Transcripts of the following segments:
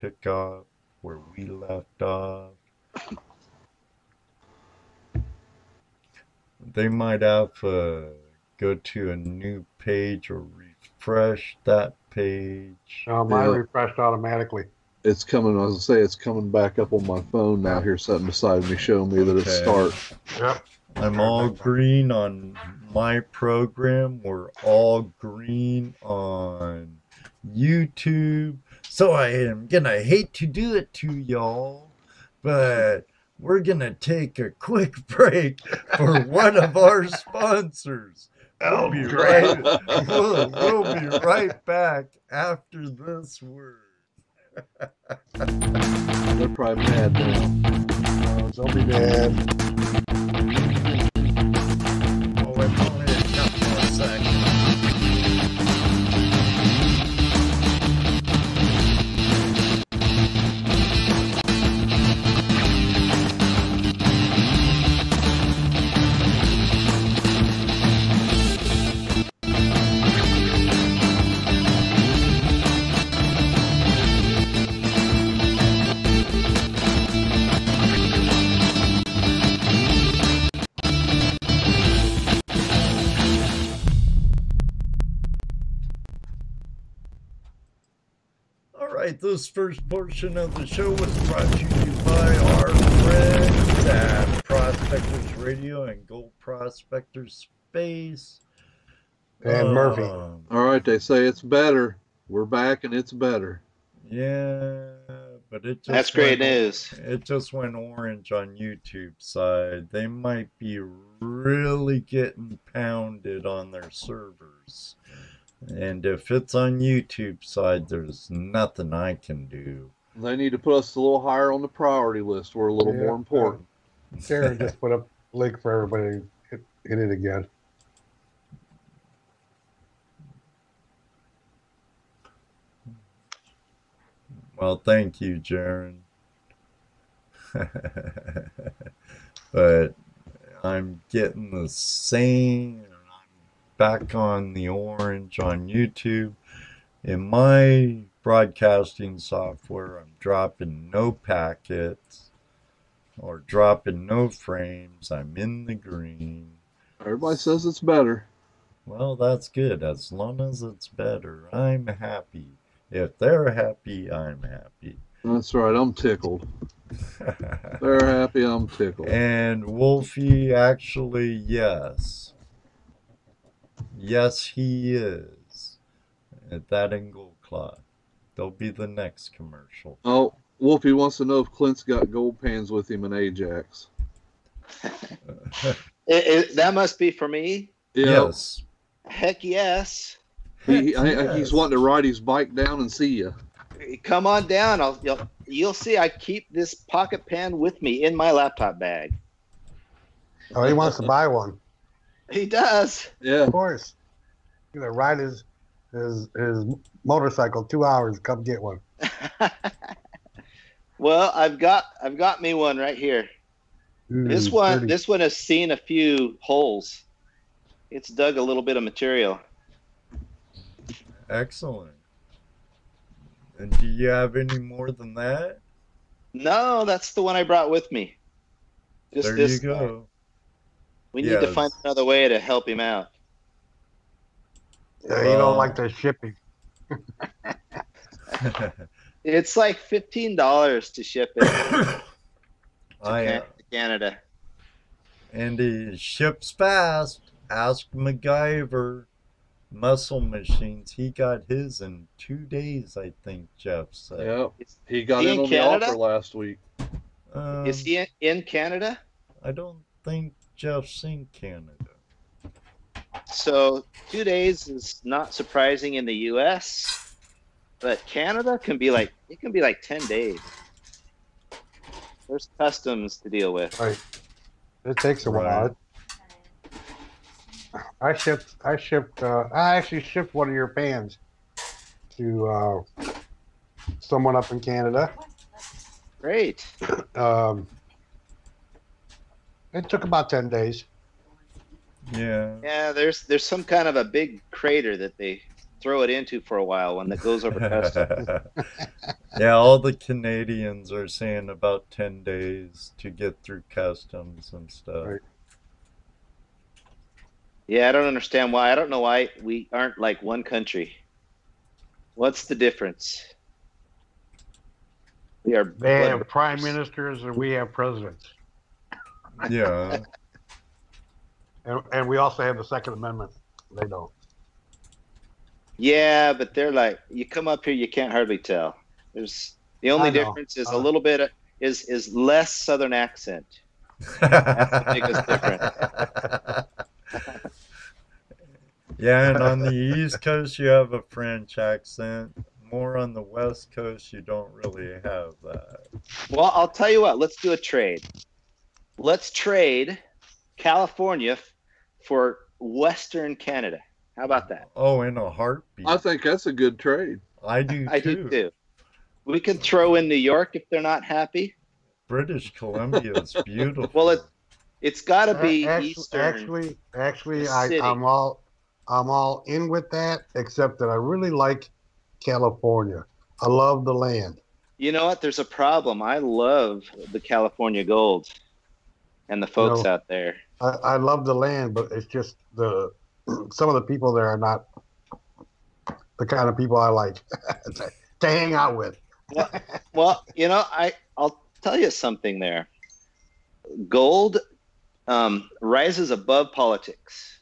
pick up where we left off. They might have to go to a new page or refresh that page. Mine refreshed automatically. It's coming, I was going to say, it's coming back up on my phone now. Here, sitting beside me, showing me that it's start. Yep. I'm all green on my program. We're all green on YouTube. So I am going to hate to do it to y'all, but we're going to take a quick break for one of our sponsors. We'll be right back after this word. They're probably mad now. Don't be mad. Oh, it's only a couple of seconds. This first portion of the show was brought to you by our friends at Prospectors Radio and Gold Prospectors Space. And Murphy. All right, they say it's better. We're back and it's better. Yeah, but it just that's great news. It just went orange on YouTube side. They might be really getting pounded on their servers. And if it's on YouTube side, there's nothing I can do. They need to put us a little higher on the priority list. We're a little more important. Sharon just put up a link for everybody to hit it again. Well, thank you, Jaron. But I'm getting the same... back on the orange on YouTube. In my broadcasting software, I'm dropping no packets or dropping no frames. I'm in the green. Everybody says it's better. Well, that's good. As long as it's better, I'm happy. If they're happy, I'm happy. That's right. I'm tickled. They're happy, I'm tickled. And Wolfie, actually, yes. Yes, he is. At that and Gold Claw. They'll be the next commercial. Oh, Wolfie wants to know if Clint's got gold pans with him in Ajax. That must be for me? Yes. Heck yes. He's wanting to ride his bike down and see you. Come on down. You'll see I keep this pocket pan with me in my laptop bag. Oh, he wants to buy one. He does. Yeah. Of course. He's going to ride his motorcycle 2 hours. Come get one. Well, I've got me one right here. This one has seen a few holes. It's dug a little bit of material. Excellent. And do you have any more than that? No, that's the one I brought with me. There you go. We need to find another way to help him out. Yeah, you don't like the shipping. It's like $15 to ship it to Canada. And he ships fast. Ask MacGyver. Muscle Machines. He got his in 2 days, I think Jeff said. Yeah, he got in on the offer last week. Is he in Canada? I don't think Jeff's in Canada. So 2 days is not surprising in the U.S., but Canada can be like 10 days. There's customs to deal with. Right. It takes a while. I actually shipped one of your pans to someone up in Canada. Great. It took about 10 days. Yeah. Yeah, there's some kind of a big crater that they throw it into for a while when it goes over customs. Yeah, all the Canadians are saying about 10 days to get through customs and stuff. Right. Yeah, I don't understand why. I don't know why we aren't like one country. What's the difference? We are. They have prime ministers and we have presidents. Yeah. And we also have the Second Amendment. They don't. Yeah, but they're like, you come up here, you can't hardly tell. There's the only difference is a little bit is less Southern accent. That's the biggest difference. Yeah, and on the East Coast you have a French accent. More on the West Coast you don't really have that. Well, I'll tell you what. Let's do a trade. Let's trade California for Western Canada. How about that? Oh, in a heartbeat. I think that's a good trade. I do too. We could throw in New York if they're not happy. British Columbia is beautiful. Well, it's got to be Eastern. Actually, I'm all in with that, except that I really like California. I love the land. You know what? There's a problem. I love the California gold and the folks out there. I love the land, but it's just some of the people there are not the kind of people I like to hang out with. Well, you know, I'll tell you something there. Gold rises above politics.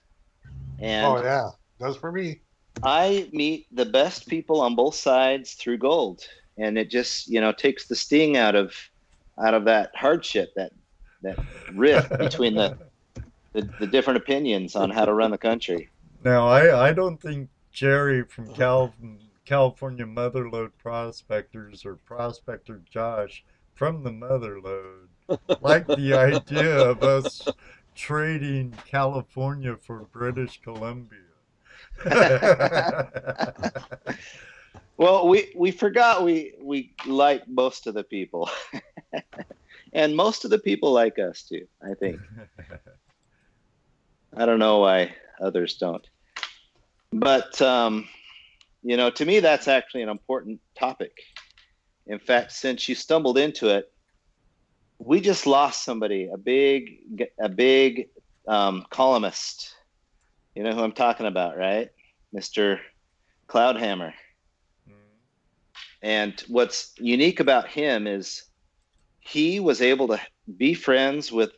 And oh, yeah. Does for me. I meet the best people on both sides through gold. And it just, takes the sting out of that hardship, that rift between the different opinions on how to run the country. Now, I don't think Jerry from California Motherlode Prospectors or Prospector Josh from the Motherlode like the idea of us trading California for British Columbia. Well, we forgot we like most of the people. And most of the people like us too, I think. I don't know why others don't. But, to me, that's actually an important topic. In fact, since you stumbled into it, we just lost somebody, a big columnist. You know who I'm talking about, right? Mr. Cloudhammer. And what's unique about him is he was able to be friends with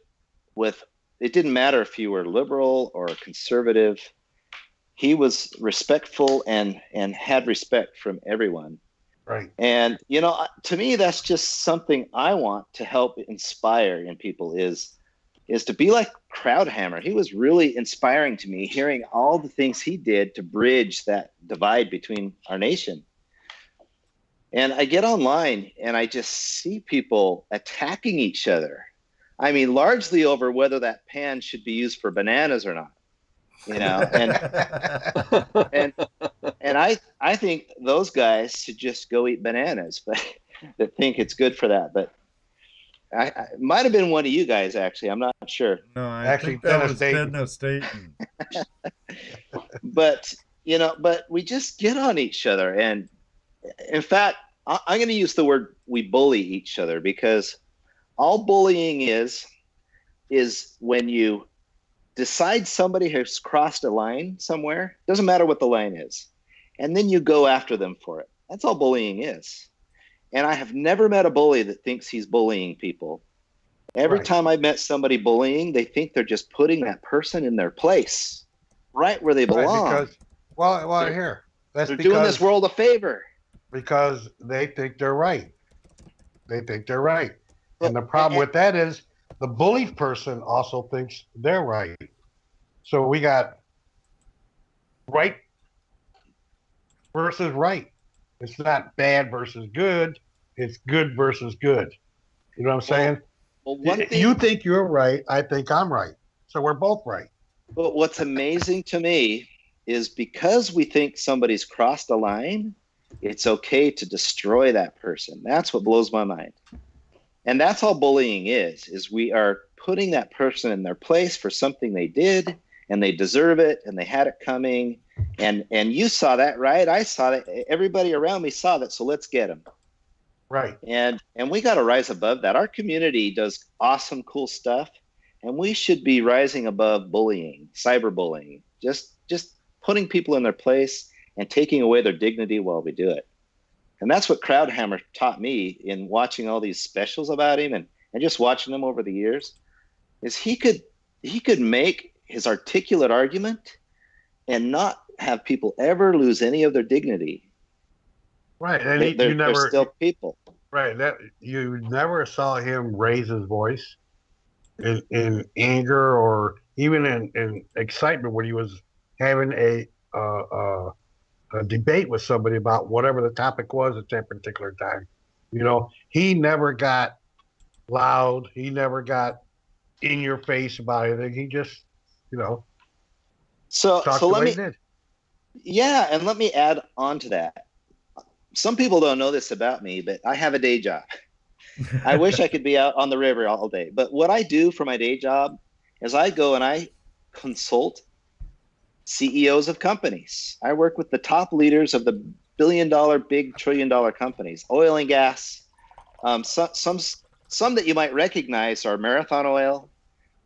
it didn't matter if you were liberal or conservative. He was respectful and had respect from everyone. Right. And, to me, that's just something I want to help inspire in people is to be like Crowdhammer. He was really inspiring to me, hearing all the things he did to bridge that divide between our nation. And I get online and I just see people attacking each other. I mean, largely over whether that pan should be used for bananas or not, and I think those guys should just go eat bananas, but that think it's good for that. But I might have been one of you guys, actually. I'm not sure. No, I think that was Dennis Dayton. But we just get on each other. And in fact, I'm going to use the word we bully each other, because all bullying is when you decide somebody has crossed a line somewhere, doesn't matter what the line is, and then you go after them for it. That's all bullying is. And I have never met a bully that thinks he's bullying people. Every time I've met somebody bullying, they think they're just putting that person in their place, right where they belong. Right, because, they're doing this world a favor. Because they think they're right. And the problem with that is the bullied person also thinks they're right. So we got right versus right. It's not bad versus good. It's good versus good. You know what I'm saying? Well, one thing, you think you're right. I think I'm right. So we're both right. But what's amazing to me is because we think somebody's crossed a line, it's okay to destroy that person. That's what blows my mind. And that's all bullying is we are putting that person in their place for something they did, and they deserve it, and they had it coming. And you saw that, right? I saw that. Everybody around me saw that. So let's get them. Right. And we got to rise above that. Our community does awesome, cool stuff, and we should be rising above bullying, cyberbullying, just putting people in their place and taking away their dignity while we do it. And that's what Crowdhammer taught me in watching all these specials about him and just watching them over the years, is he could make his articulate argument and not have people ever lose any of their dignity. Right, and they're still people. Right, that you never saw him raise his voice in anger or even in excitement when he was having a debate with somebody about whatever the topic was at that particular time. You know, he never got loud. He never got in your face about anything. He just, you know, talked the way he did. Yeah, and let me add on to that. Some people don't know this about me, but I have a day job. I wish I could be out on the river all day. But what I do for my day job is I go and I consult CEOs of companies. I work with the top leaders of the billion-dollar, big trillion-dollar companies, oil and gas. Some that you might recognize are Marathon Oil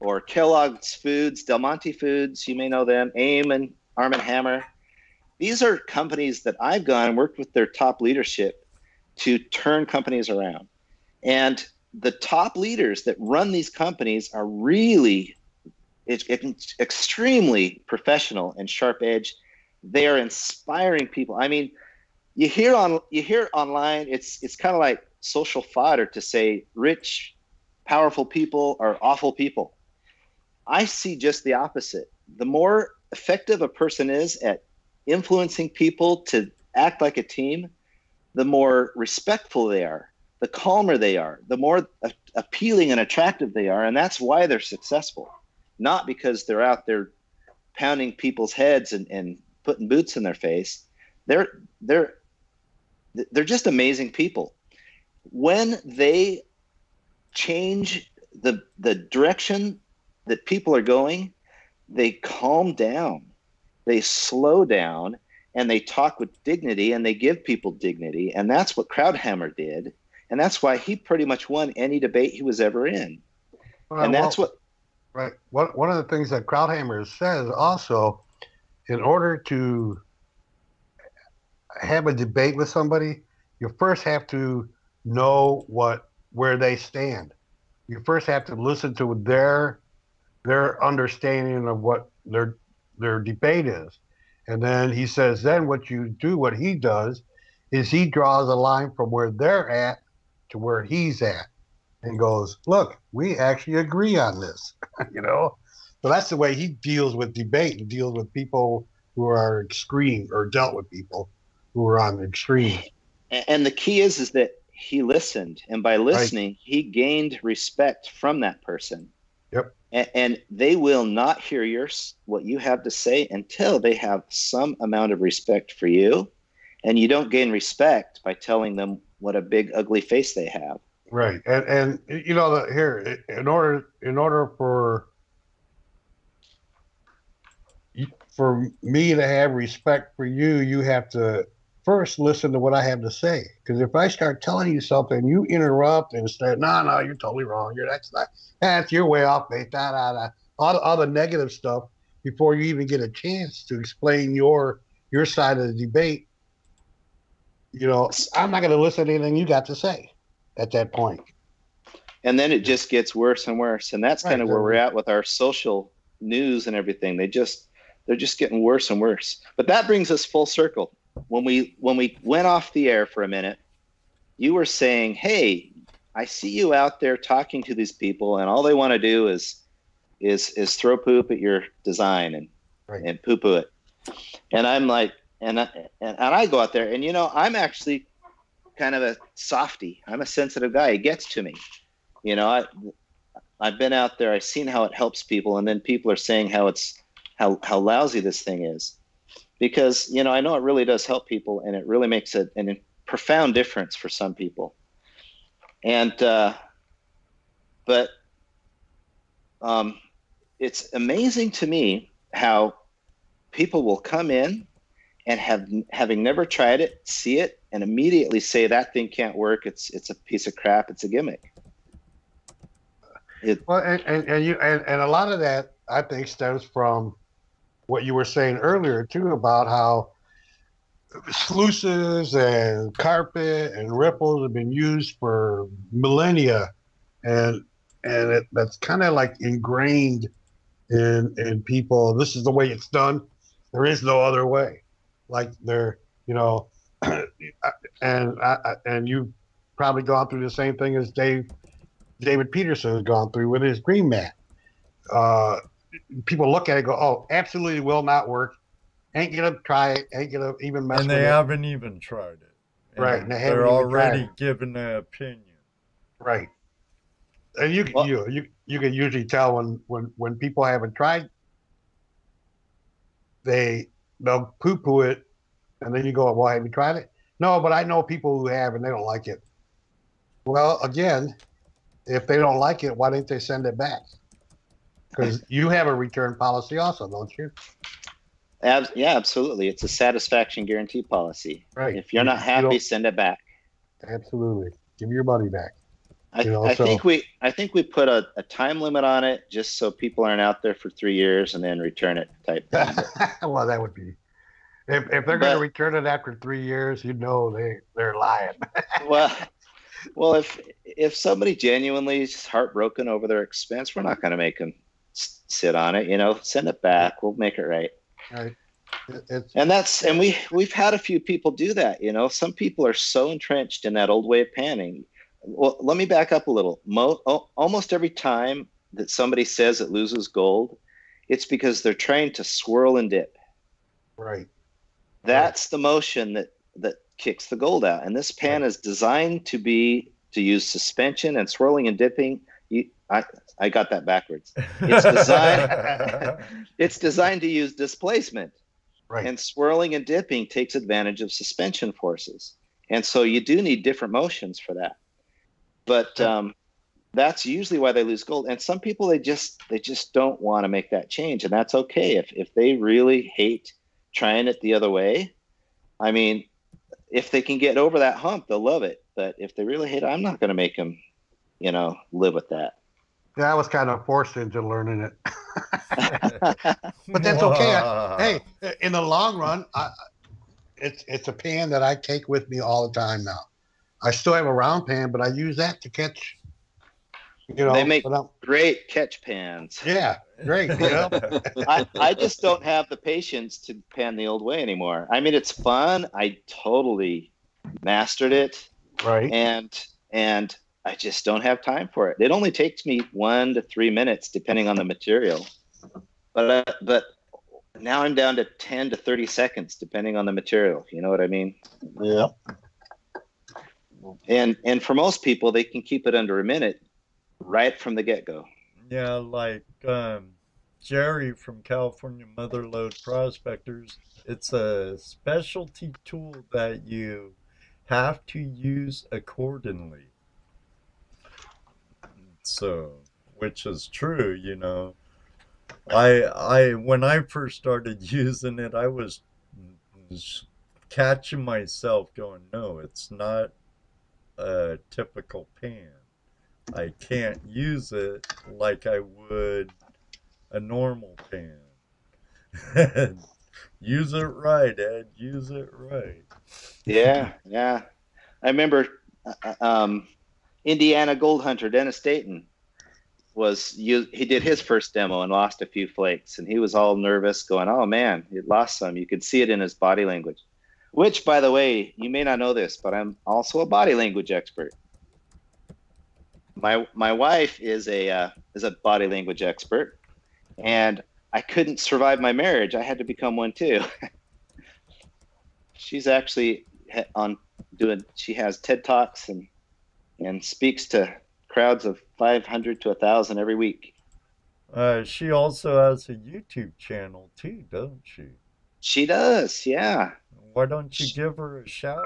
or Kellogg's Foods, Del Monte Foods. You may know them, AIM and Arm & Hammer. These are companies that I've gone and worked with their top leadership to turn companies around. And the top leaders that run these companies are really extremely professional and sharp edge. They are inspiring people. I mean, you hear online, it's kind of like social fodder to say rich, powerful people are awful people. I see just the opposite. The more effective a person is at influencing people to act like a team, the more respectful they are, the calmer they are, the more appealing and attractive they are. And that's why they're successful, not because they're out there pounding people's heads and putting boots in their face. They're just amazing people. When they change the direction that people are going, they calm down. They slow down and they talk with dignity and they give people dignity. And that's what Crowdhammer did. And that's why he pretty much won any debate he was ever in. And that's right. One of the things that Crowdhammer says also, in order to have a debate with somebody, you first have to know where they stand. You first have to listen to their understanding of what their debate is. And then he says, then what he does is he draws a line from where they're at to where he's at and goes, look, we actually agree on this, you know? So that's the way he deals with debate and deals with people who are extreme, or dealt with people who are on the extreme. And the key is that he listened. And by listening, he gained respect from that person. Yep. And they will not hear what you have to say until they have some amount of respect for you. And you don't gain respect by telling them what a big, ugly face they have. Right. And you know, here, in order for me to have respect for you, you have to first listen to what I have to say. Because if I start telling you something, you interrupt and say, no, you're totally wrong. That's your way off, mate. All the negative stuff before you even get a chance to explain your side of the debate. You know, I'm not going to listen to anything you got to say at that point. And then it just gets worse and worse. And that's kind of where we're at with our social news and everything. They're just getting worse and worse. But that brings us full circle. When we went off the air for a minute, you were saying, hey, I see you out there talking to these people and all they want to do is throw poop at your design and poo-poo it. And I'm like, and I go out there and, you know, I'm actually kind of a softie. I'm a sensitive guy. It gets to me. You know, I've been out there. I've seen how it helps people. And then people are saying how lousy this thing is. Because, you know, I know it really does help people and it really makes a profound difference for some people. And, but it's amazing to me how people will come in and having never tried it, see it, and immediately say that thing can't work. It's a piece of crap. It's a gimmick. Well, and a lot of that I think stems from what you were saying earlier too about how sluices and carpet and ripples have been used for millennia, and that's kind of like ingrained in people. This is the way it's done. There is no other way. Like they're, you know, and you've probably gone through the same thing as David Peterson has gone through with his green mat. People look at it and go, oh, absolutely will not work. Ain't gonna try it. Ain't gonna even mess with it. And they haven't even tried it. And right. And they're already giving an opinion. Right. And you can usually tell when people haven't tried, they'll poo-poo it, and then you go, well, have you tried it? No, but I know people who have, and they don't like it. Well, again, if they don't like it, why didn't they send it back? Because you have a return policy also, don't you? Yeah, absolutely. It's a satisfaction guarantee policy. Right. If you're not happy, send it back. Absolutely. Give your money back. I think we put a time limit on it just so people aren't out there for 3 years and then return it type thing. Well, that would be if they're going to return it after 3 years, you know they're lying. well, if somebody genuinely is heartbroken over their expense, we're not going to make them sit on it. You know, send it back. We'll make it right. Right. And we've had a few people do that. You know, some people are so entrenched in that old way of panning. Well, let me back up a little. Almost every time that somebody says it loses gold, it's because they're trying to swirl and dip. Right. That's the motion that kicks the gold out. And this pan is designed to use suspension and swirling and dipping. I got that backwards. It's designed to use displacement. Right. And swirling and dipping takes advantage of suspension forces. And so you do need different motions for that. But that's usually why they lose gold. And some people, they just don't want to make that change. And that's okay. If they really hate trying it the other way, I mean, if they can get over that hump, they'll love it. But if they really hate it, I'm not going to make them, live with that. Yeah, I was kind of forced into learning it. But that's okay. Hey, in the long run, it's a pan that I take with me all the time now. I still have a round pan, but I use that to catch. They make great catch pans. Yeah, great. I just don't have the patience to pan the old way anymore. I mean, it's fun. I totally mastered it. Right. And I just don't have time for it. It only takes me 1 to 3 minutes, depending on the material. But now I'm down to 10 to 30 seconds, depending on the material. You know what I mean? Yeah. And for most people, they can keep it under a minute right from the get-go. Yeah, like Jerry from California Motherlode Prospectors. It's a specialty tool that you have to use accordingly. So, which is true, I when I first started using it, I was catching myself going, no, it's not a typical pan. I can't use it like I would a normal pan. Use it right, Ed. Use it right. Yeah. I remember Indiana Gold Hunter Dennis Dayton he did his first demo and lost a few flakes, and he was all nervous, going, "Oh man, he lost some." You could see it in his body language. Which, by the way, you may not know this, but I'm also a body language expert. My wife is a body language expert, and I couldn't survive my marriage. I had to become one too. She's actually she has TED Talks and speaks to crowds of 500 to 1,000 every week. She also has a YouTube channel too, doesn't she? She does, yeah. Why don't you give her a shout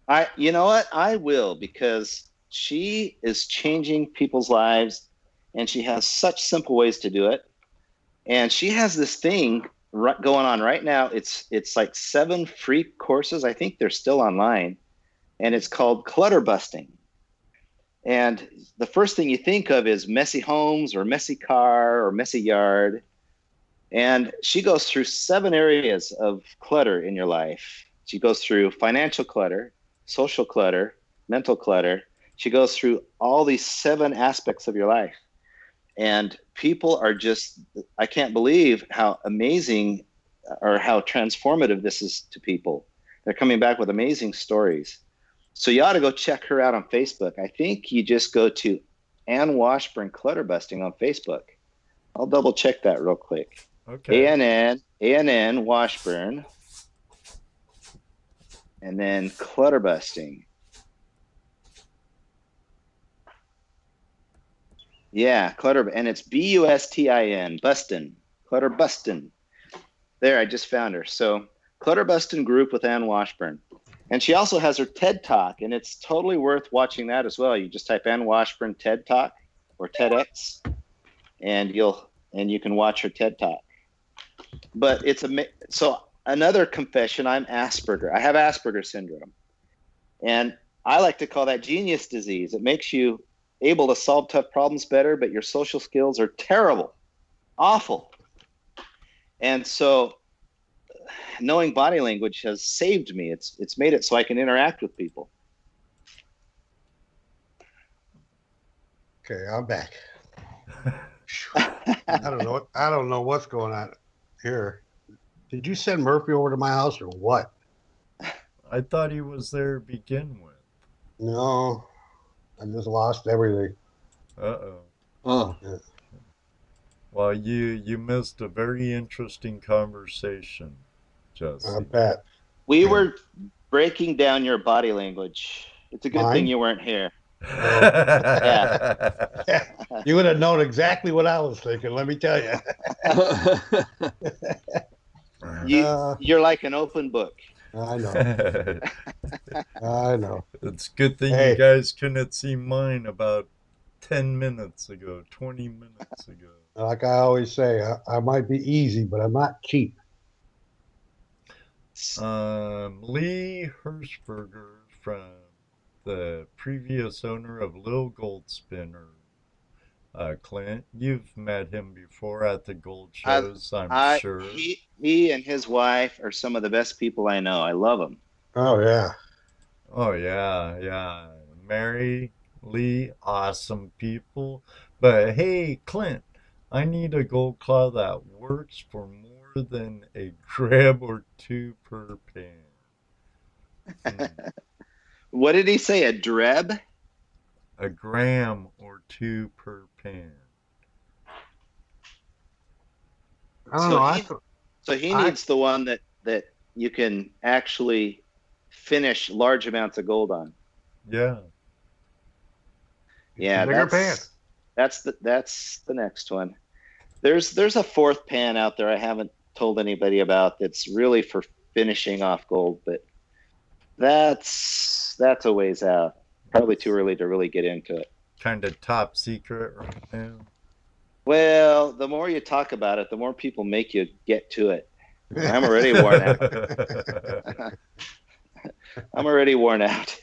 out? You know what? I will, because she is changing people's lives, and she has such simple ways to do it. And she has this thing going on right now. It's like 7 free courses. I think they're still online, and it's called clutter busting. And the first thing you think of is messy homes or messy car or messy yard. And she goes through 7 areas of clutter in your life. She goes through financial clutter, social clutter, mental clutter. She goes through all these 7 aspects of your life. And people are just, I can't believe how amazing or how transformative this is to people. They're coming back with amazing stories. So you ought to go check her out on Facebook. I think you just go to Ann Washburn Clutter Busting on Facebook. I'll double check that real quick. Okay. ANN Washburn. And then Clutter Busting. Yeah, Clutter, and it's BUSTIN, Bustin, Clutter Bustin. There, I just found her. So Clutter Bustin group with Ann Washburn. And she also has her TED Talk, and it's totally worth watching that as well. You just type Ann Washburn TED Talk or TEDx, and you can watch her TED Talk. But so another confession, I'm Asperger. I have Asperger syndrome. And I like to call that genius disease. It makes you able to solve tough problems better, but your social skills are terrible, awful. And so knowing body language has saved me. It's made it so I can interact with people. Okay, I'm back. I don't know what's going on here. Did you send Murphy over to my house or what? I thought he was there to begin with. No, I just lost everything. Uh-oh. Oh. Yeah. Well, you missed a very interesting conversation, Jesse. I bet. We were breaking down your body language. It's a good thing you weren't here. Yeah. You would have known exactly what I was thinking, let me tell you. You're like an open book. I know. I know. It's a good thing you guys couldn't see mine about 10 minutes ago, 20 minutes ago. Like I always say, I might be easy, but I'm not cheap. Lee Hirschberger from the previous owner of Lil Gold Spinner. Klint, you've met him before at the gold shows, I'm sure. He and his wife are some of the best people I know. I love them. Oh, yeah. Oh, yeah. Mary, Lee, awesome people. But hey, Klint, I need a gold claw that works for more than a grab or 2 per pan. What did he say? A dreb? A gram or 2 per pan. I don't know. So he needs the one that you can actually finish large amounts of gold on. Yeah. Yeah, bigger pan. That's the next one. There's a 4th pan out there I haven't told anybody about that's really for finishing off gold, but that's a ways out. Probably too early to really get into it. Kind of top secret right now. Well, the more you talk about it, the more people make you get to it. I'm already worn out. I'm already worn out.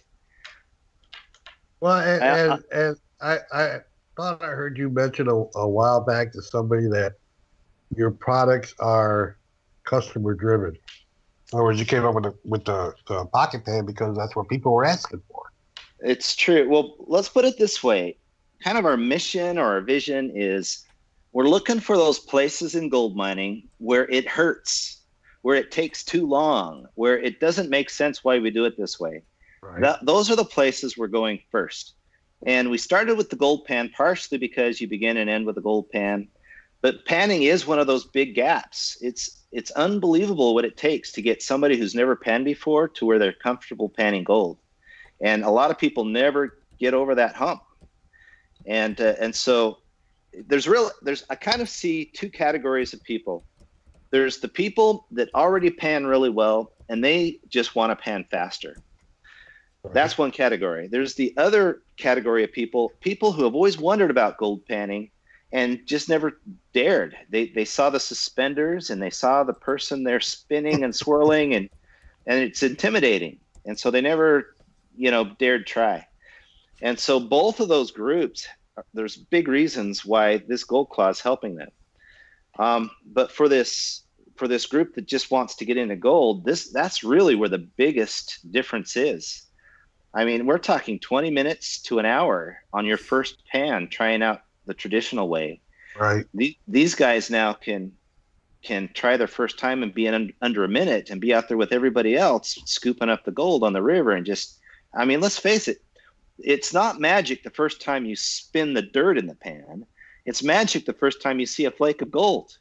Well, and I thought I heard you mention a while back to somebody that your products are customer driven. In other words, you came up with the pocket pan because that's what people were asking for. It's true. Well, let's put it this way. Kind of our mission or our vision is we're looking for those places in gold mining where it hurts, where it takes too long, where it doesn't make sense why we do it this way. Right. Those are the places we're going first. And we started with the gold pan partially because you begin and end with a gold pan. But panning is one of those big gaps. It's unbelievable what it takes to get somebody who's never panned before to where they're comfortable panning gold. And a lot of people never get over that hump. And so I kind of see 2 categories of people. There's the people that already pan really well and they just want to pan faster. Right. That's one category. There's the other category of people who have always wondered about gold panning and just never dared. They saw the suspenders and they saw the person there spinning and swirling, and it's intimidating. And so they never, dared try. And so both of those groups, there's big reasons why this gold claw is helping them. But for this group that just wants to get into gold, that's really where the biggest difference is. I mean, we're talking 20 minutes to an hour on your first pan, trying out the traditional way. Right. These guys now can try their first time and be in under a minute and be out there with everybody else scooping up the gold on the river. And let's face it, it's not magic the first time you spin the dirt in the pan. It's magic the first time you see a flake of gold.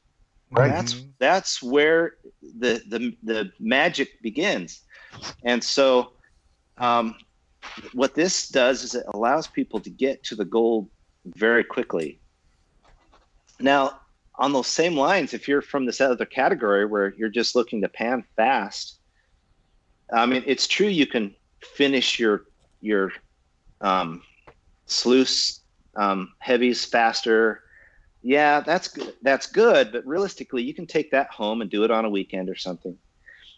Right. That's where the magic begins. And so what this does is it allows people to get to the gold very quickly. Now, on those same lines, if you're from this other category where you're just looking to pan fast, it's true you can finish your sluice heavies faster. Yeah, that's good, but realistically, you can take that home and do it on a weekend or something.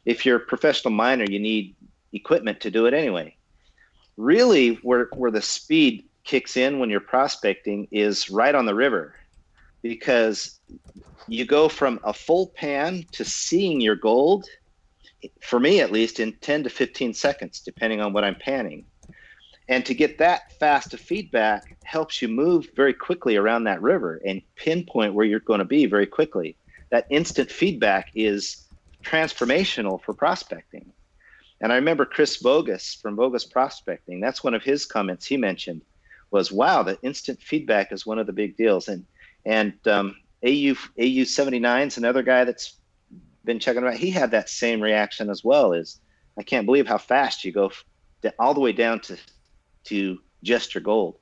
If you're a professional miner, you need equipment to do it anyway. Really, where the speed kicks in when you're prospecting is right on the river, because you go from a full pan to seeing your gold, for me at least, in 10 to 15 seconds, depending on what I'm panning. And to get that fast of feedback helps you move very quickly around that river and pinpoint where you're going to be very quickly. That instant feedback is transformational for prospecting. And I remember Chris Vo-Gus from Vo-Gus Prospecting, that's one of his comments he mentioned was, wow, the instant feedback is one of the big deals. And AU 79 is another guy that's been checking out. He had that same reaction as well. I can't believe how fast you go all the way down to just your gold.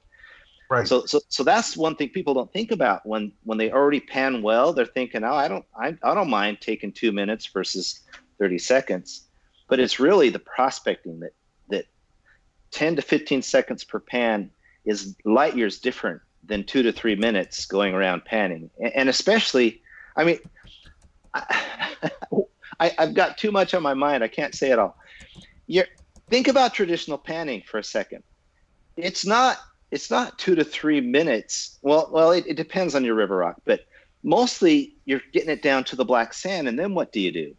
Right. So that's one thing people don't think about when they already pan well. They're thinking, oh, I don't mind taking 2 minutes versus 30 seconds. But it's really the prospecting that 10 to 15 seconds per pan is light years different than 2 to 3 minutes going around panning. And especially, I've got too much on my mind. I can't say it all. Think about traditional panning for a second. It's not 2 to 3 minutes. Well, it depends on your river rock, but mostly you're getting it down to the black sand. And then what do?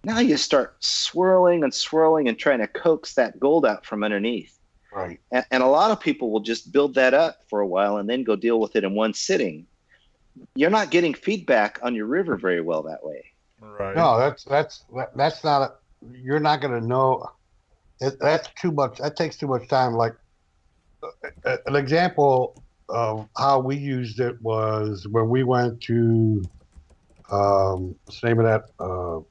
Now you start swirling and trying to coax that gold out from underneath. Right. And a lot of people will just build that up for a while and then go deal with it in one sitting. You're not getting feedback on your river very well that way. Right. No, that's not you're not going to know. That's too much. That takes too much time. Like an example of how we used it was when we went to what's the name of that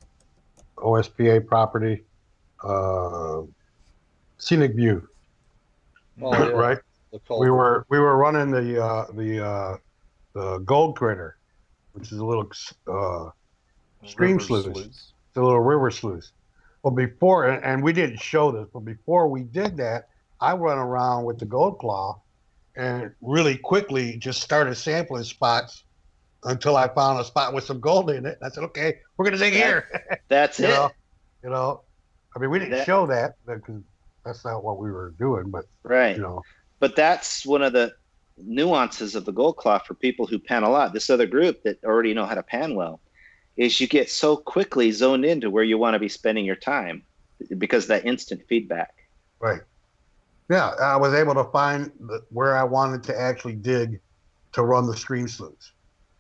OSPA property, Scenic View. Oh, yeah. Right. We were running the gold critter, which is a little stream sluice. It's a little river sluice. Well, before, and we didn't show this, but before we did that, I run around with the gold claw and really quickly just started sampling spots until I found a spot with some gold in it. I said, okay, we're going to dig here. That's it. We didn't show that because that's not what we were doing, but right. But that's one of the nuances of the gold claw for people who pan a lot. This other group that already know how to pan well is you get so quickly zoned into where you want to be spending your time because of that instant feedback. Right. Yeah, I was able to find where I wanted to actually dig to run the stream sluice,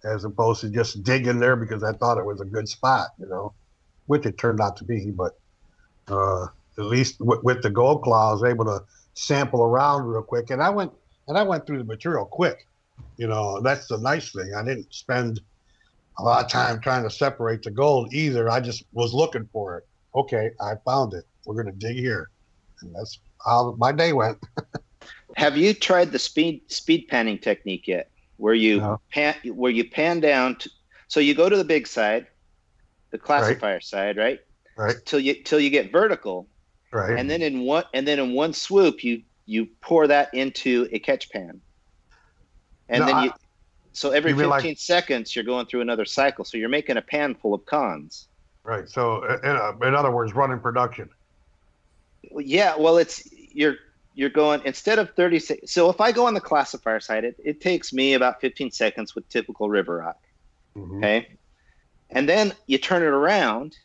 as opposed to just digging there because I thought it was a good spot, which it turned out to be. But at least with the gold claw, I was able to sample around real quick, and I went through the material quick. That's the nice thing. I didn't spend a lot of time trying to separate the gold either. I just was looking for it. Okay, I found it. We're going to dig here, and that's how my day went. Have you tried the speed panning technique yet? Where you pan down so you go to the big side, the classifier side, right? Right. Till you get vertical. Right. And then in one swoop you pour that into a catch pan. And So every You mean 15 like seconds, you're going through another cycle. So you're making a pan full of cons. right? So in other words, running production. Yeah, well, you're going instead of 30 seconds. So if I go on the classifier side, it takes me about 15 seconds with typical river rock. Okay. And then you turn it around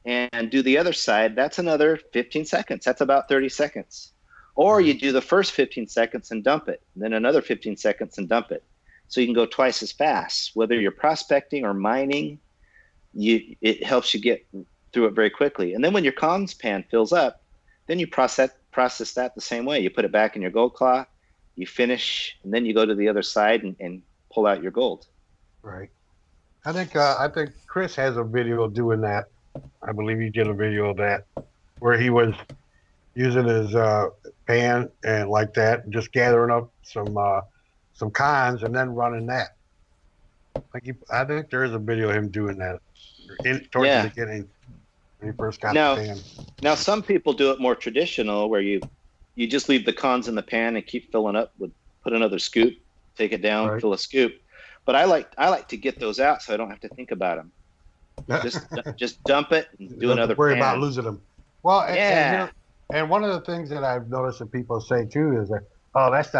and do the other side. That's another 15 seconds. That's about 30 seconds. Or you do the first 15 seconds and dump it, and then another 15 seconds and dump it. So you can go twice as fast. Whether you're prospecting or mining, it helps you get through it very quickly. And then when your cons pan fills up, then you process that the same way. You put it back in your gold claw, you finish, and then you go to the other side and pull out your gold. Right. I think Chris has a video doing that. I believe he did a video of that where he was using his pan and like that, and just gathering up some cons and then running that. I think there is a video of him doing that towards the beginning when he first got the pan. Now some people do it more traditional, where you just leave the cons in the pan and keep filling up with, put another scoop, take it down, fill a scoop. But I like to get those out so I don't have to think about them. Just dump it and do another. Worry about losing them. Well, and one of the things that I've noticed that people say too is that, oh, that's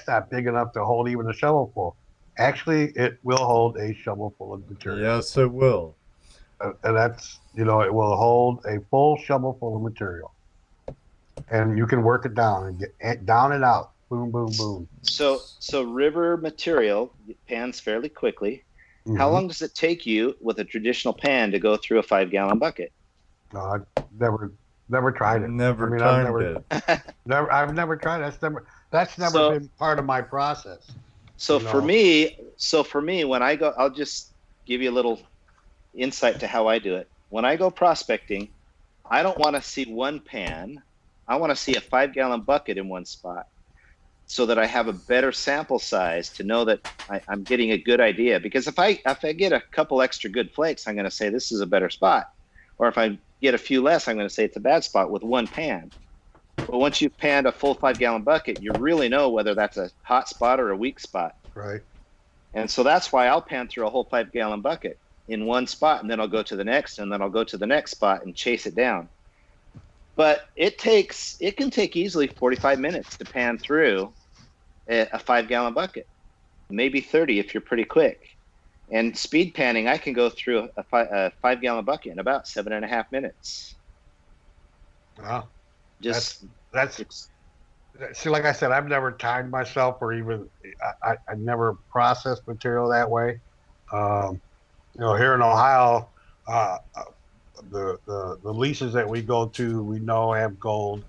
not big enough to hold even a shovelful. Actually, it will hold a shovelful of material. Yes, it will. And that's, it will hold a full shovelful of material, and you can work it down and get down and out. Boom, boom, boom. So river material pans fairly quickly. How long does it take you with a traditional pan to go through a 5-gallon bucket? No, I've never tried it. I've never tried it. That's never been part of my process. So for me, when I go, I'll just give you a little insight to how I do it. When I go prospecting, I don't want to see one pan. I want to see a 5-gallon bucket in one spot, so that I have a better sample size to know that I'm getting a good idea. Because if I get a couple extra good flakes, I'm going to say this is a better spot. Or if I get a few less, I'm going to say it's a bad spot with one pan. But once you've panned a full 5-gallon bucket, you really know whether that's a hot spot or a weak spot. Right. And so that's why I'll pan through a whole 5-gallon bucket in one spot, and then I'll go to the next, and then I'll go to the next spot and chase it down. But it can take easily 45 minutes to pan through a 5-gallon bucket, maybe 30 if you're pretty quick. And speed panning, I can go through a 5-gallon bucket in about 7.5 minutes. Wow. Just see, like I said, I've never timed myself, or even I never processed material that way. Here in Ohio, the leases that we go to, we know have gold,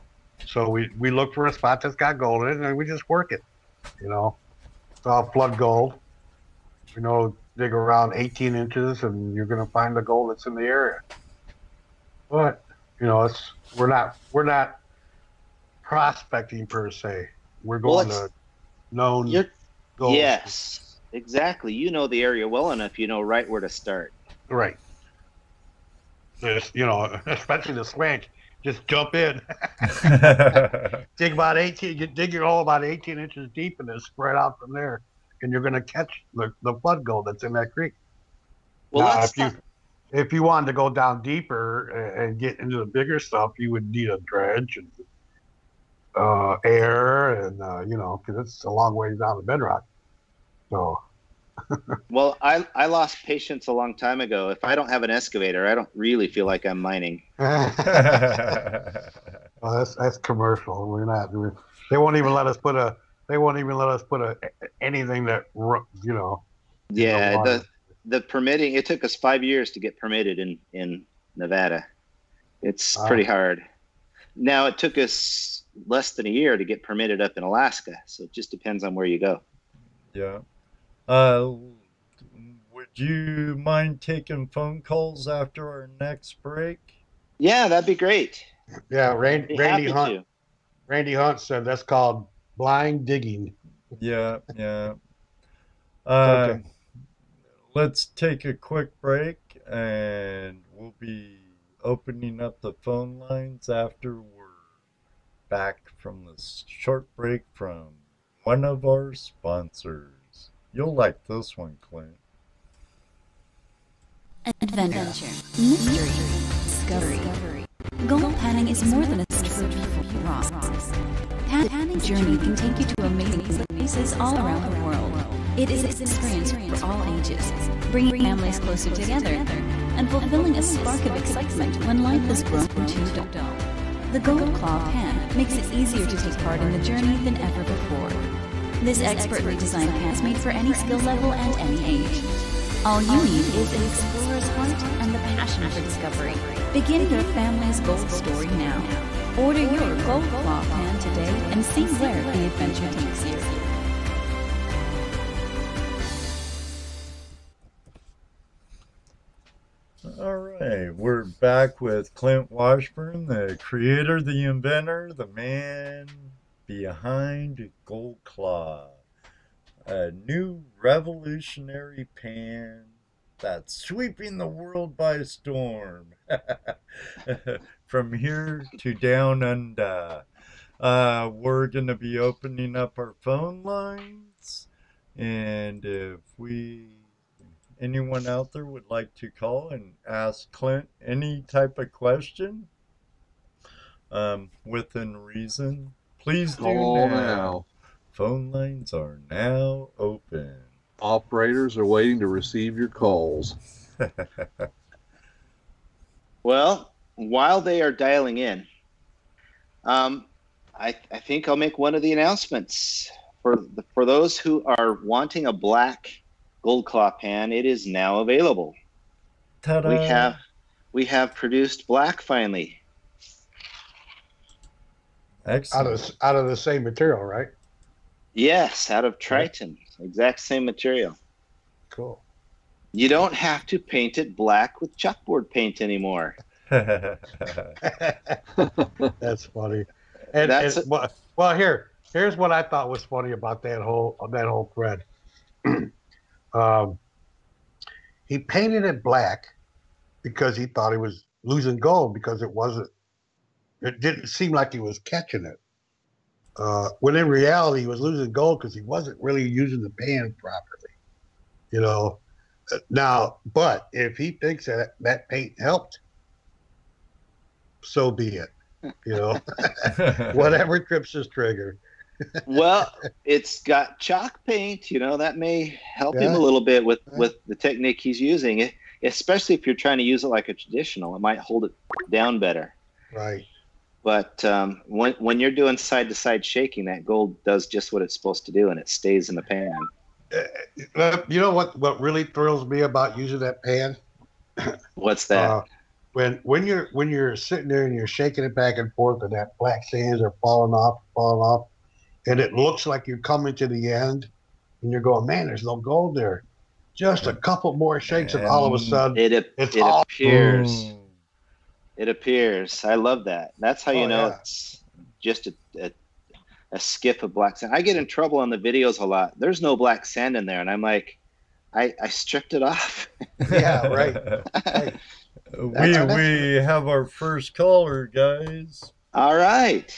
so we look for a spot that's got gold in it, and we just work it. It's all flood gold. Dig around 18 inches, and you're going to find the gold that's in the area. But we're not prospecting per se. We're going to known gold. Yes, exactly. You know the area well enough. You know right where to start. Right. Just, especially the swank. Just jump in. Dig your hole about 18 inches deep, and then spread out from there, and you're going to catch the flood gold that's in that creek. Well, now, if you wanted to go down deeper and get into the bigger stuff, you would need a dredge and air, and because it's a long ways down the bedrock. So. Well, I lost patience a long time ago. If I don't have an excavator, I don't really feel like I'm mining. Well, that's commercial. We're not. They won't even let us put anything that Yeah, the permitting. It took us 5 years to get permitted in Nevada. It's pretty hard. Now it took us less than a year to get permitted up in Alaska. So it just depends on where you go. Yeah. Would you mind taking phone calls after our next break? Yeah, that'd be great. Yeah, Randy Hunt said that's called blind digging. Yeah. Okay. Let's take a quick break, and we'll be opening up the phone lines after we're back from this short break from one of our sponsors. You'll like this one, Klint. Adventure, mystery, discovery. Gold panning is more than a search for rocks. Panning journey can take you to amazing places all around the world. It is an experience for all ages, bringing families closer together and fulfilling a spark of excitement when life has grown too dull. The Gold Claw pan makes it easier to take part in the journey than ever before. This expertly designed pan is made for any skill level and any age. All you need is an explorer's heart and the passion for discovery. Begin your family's gold story now. Order your Gold Claw pan today and see where the adventure takes you. All right, we're back with Klint Washburn, the creator, the inventor, the man behind Gold Claw. A new revolutionary pan that's sweeping the world by storm. From here to down under. We're going to be opening up our phone lines. And if anyone out there would like to call and ask Klint any type of question, within reason, please do now. Phone lines are now open. Operators are waiting to receive your calls. Well, while they are dialing in, I think I'll make one of the announcements. For those who are wanting a black Gold Claw pan, it is now available. Ta-da. We have produced black finally. Excellent. Out of the same material, right? Yes, out of Triton, exact same material. Cool. You don't have to paint it black with chalkboard paint anymore. That's funny. Well, here's what I thought was funny about that whole thread. He painted it black because he thought he was losing gold because it didn't seem like he was catching it. When in reality, he was losing gold because he wasn't really using the pan properly. You know, now, but if he thinks that paint helped, so be it. You know, whatever trips his trigger. Well, it's got chalk paint, you know, that may help him a little bit with the technique he's using, especially if you're trying to use it like a traditional. It might hold it down better. Right. But when you're doing side-to-side shaking, that gold does just what it's supposed to do, and it stays in the pan. You know what really thrills me about using that pan? What's that? When you're sitting there and you're shaking it back and forth, and that black sands are falling off, and it looks like you're coming to the end, and you're going, man, there's no gold there. Just a couple more shakes, and all of a sudden, it all appears. It appears. I love that. That's how you know it's just a skip of black sand. I get in trouble on the videos a lot. There's no black sand in there, and I'm like, I stripped it off. Yeah, right. We have our first caller, guys. All right.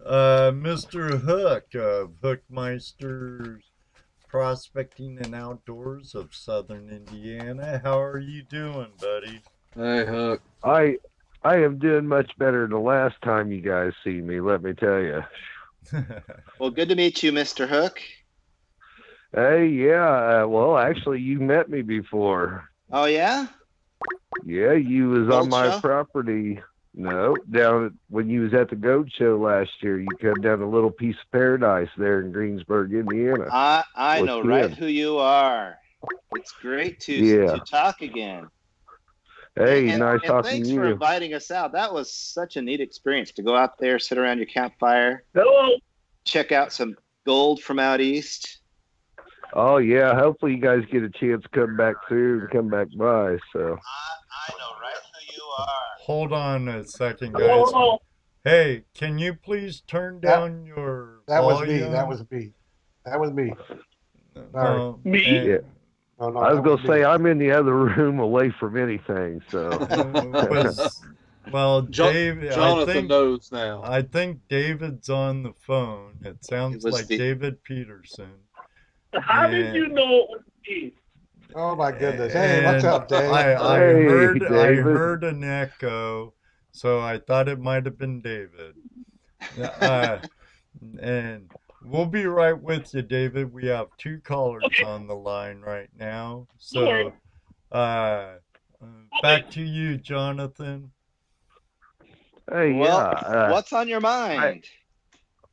Mr. Hook of Hookmeister's Prospecting and Outdoors of Southern Indiana. How are you doing, buddy? Hey, Hook. I am doing much better the last time you guys see me, let me tell you. Well, good to meet you, Mr. Hook. Hey, yeah. Well, actually, you met me before. Oh, yeah? Yeah, you was Gold on my show? property. No, when you was at the Goat Show last year. You come down a little piece of paradise there in Greensburg, Indiana. I know right who you are. It's great to talk again. Hey, and nice talking thanks to you. for inviting us out. That was such a neat experience to go out there, sit around your campfire, check out some gold from out east. Oh, yeah. Hopefully you guys get a chance to come back through and come back by. So I know right who you are. Hold on a second, guys. Hey, can you please turn down your volume? That was me. Sorry. me. Yeah. No, I was going to say, I'm in the other room away from anything, so. Well, Dave, Jonathan knows now. I think David's on the phone. It sounds like David Peterson. How did you know it was me? Oh my goodness! Hey, what's up, Dave? I Hey, heard an echo, so I thought it might have been David. And we'll be right with you, David. We have 2 callers on the line right now. So, back to you, Jonathan. Hey, Well, what's on your mind?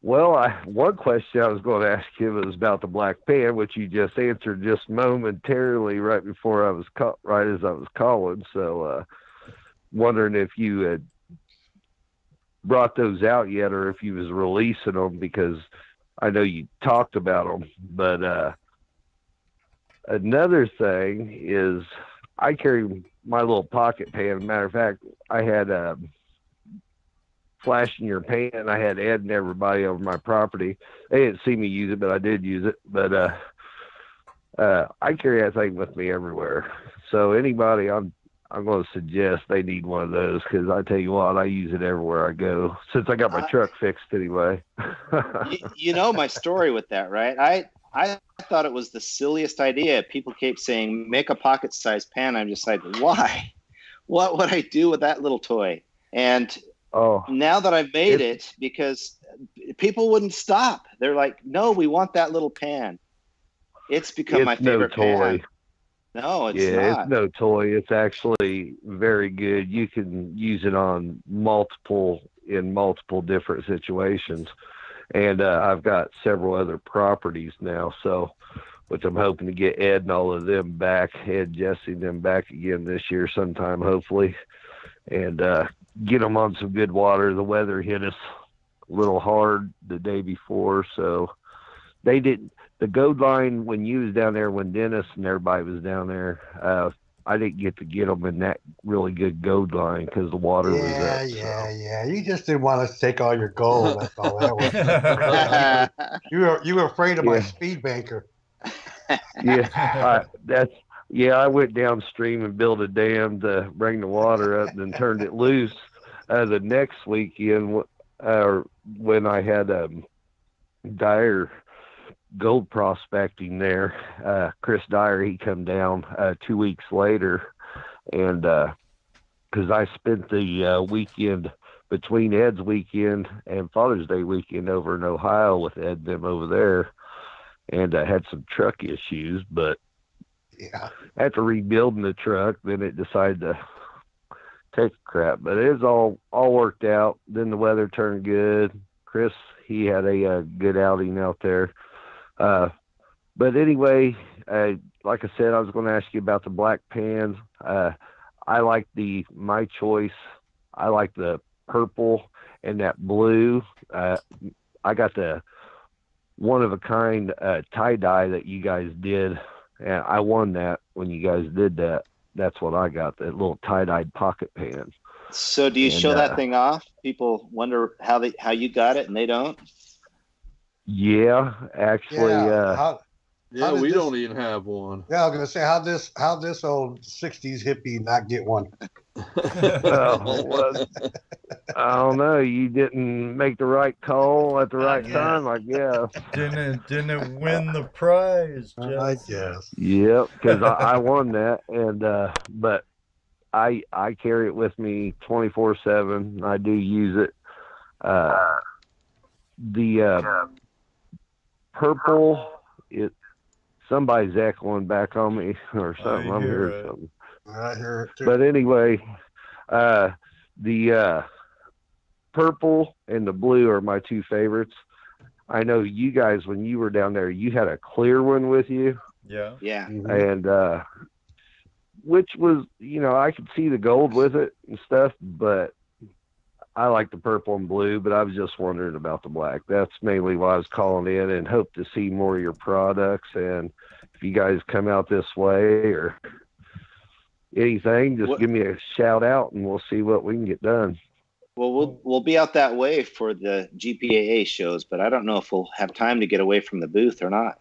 One question I was going to ask you was about the black pan, which you just answered just momentarily right before I was right as I was calling. So, wondering if you had brought those out yet, or if you was releasing them, because I know you talked about them. But another thing is, I carry my little pocket pan. Matter of fact, I had flash in your pan. I had Ed and everybody over my property. They didn't see me use it, but I did use it. But I carry that thing with me everywhere. So anybody, I'm going to suggest they need one of those, because I tell you what, I use it everywhere I go, since I got my truck fixed anyway. You know my story with that, right? I thought it was the silliest idea. People keep saying, make a pocket-sized pan. I'm just like, why? What would I do with that little toy? And now that I've made it, because people wouldn't stop. They're like, no, we want that little pan. It's become my favorite toy. pan. No, it's not. It's no toy. It's actually very good. You can use it on multiple different situations. And I've got several other properties now, which I'm hoping to get Ed and all of them back, Ed, Jesse, them back again this year sometime, hopefully, and get them on some good water. The weather hit us a little hard the day before, so they didn't. The goad line, when you was down there, when Dennis and everybody was down there, I didn't get to get them in that really good goad line because the water was up. Yeah. You just didn't want us to take all your gold. That's all that was. you were afraid of my speed banker. I went downstream and built a dam to bring the water up, and then turned it loose the next weekend when I had Dyer gold prospecting there. Chris Dyer, he come down 2 weeks later, and because I spent the weekend between Ed's weekend and Father's Day weekend over in Ohio with Ed and them over there, and I had some truck issues, but after rebuilding the truck, then it decided to take a crap. But it was all worked out. Then the weather turned good. Chris, he had a good outing out there. But anyway, like I said, I was going to ask you about the black pans. I like my choice. I like the purple and that blue. I got the one-of-a-kind tie-dye that you guys did, and I won that when you guys did that. That's what I got, that little tie-dyed pocket pan. So do you show that thing off? People wonder how you got it, and they don't? Yeah, actually. We don't even have one. Yeah, I was gonna say, how this old '60s hippie not get one? I don't know. You didn't make the right call at the right time, I guess. Didn't win the prize, Jeff. I guess. Yep, because I won that, and but I carry it with me 24/7. I do use it. The purple, somebody's echoing back on me or something. I'm hearing something. I hear it too. But anyway, the purple and the blue are my 2 favorites. I know you guys, when you were down there, you had a clear one with you. Yeah. Mm-hmm. And which was, I could see the gold with it and stuff, but I like the purple and blue, but I was just wondering about the black. That's mainly why I was calling in, and hope to see more of your products. And if you guys come out this way or anything, just give me a shout out and we'll see what we can get done. Well, we'll be out that way for the GPAA shows, but I don't know if we'll have time to get away from the booth or not.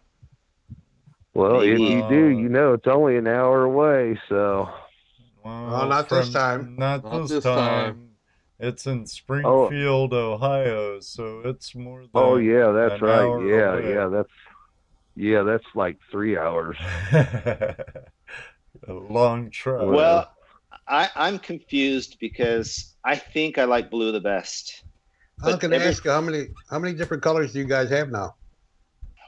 Well, if you do, it's only an hour away, so. Well, not this time. Not this time. It's in Springfield, Ohio, so it's more than that's an right. hour away. That's Yeah, that's like 3 hours. A long trip. Well, I'm confused because I think I like blue the best. I was going to ask you how many different colors do you guys have now?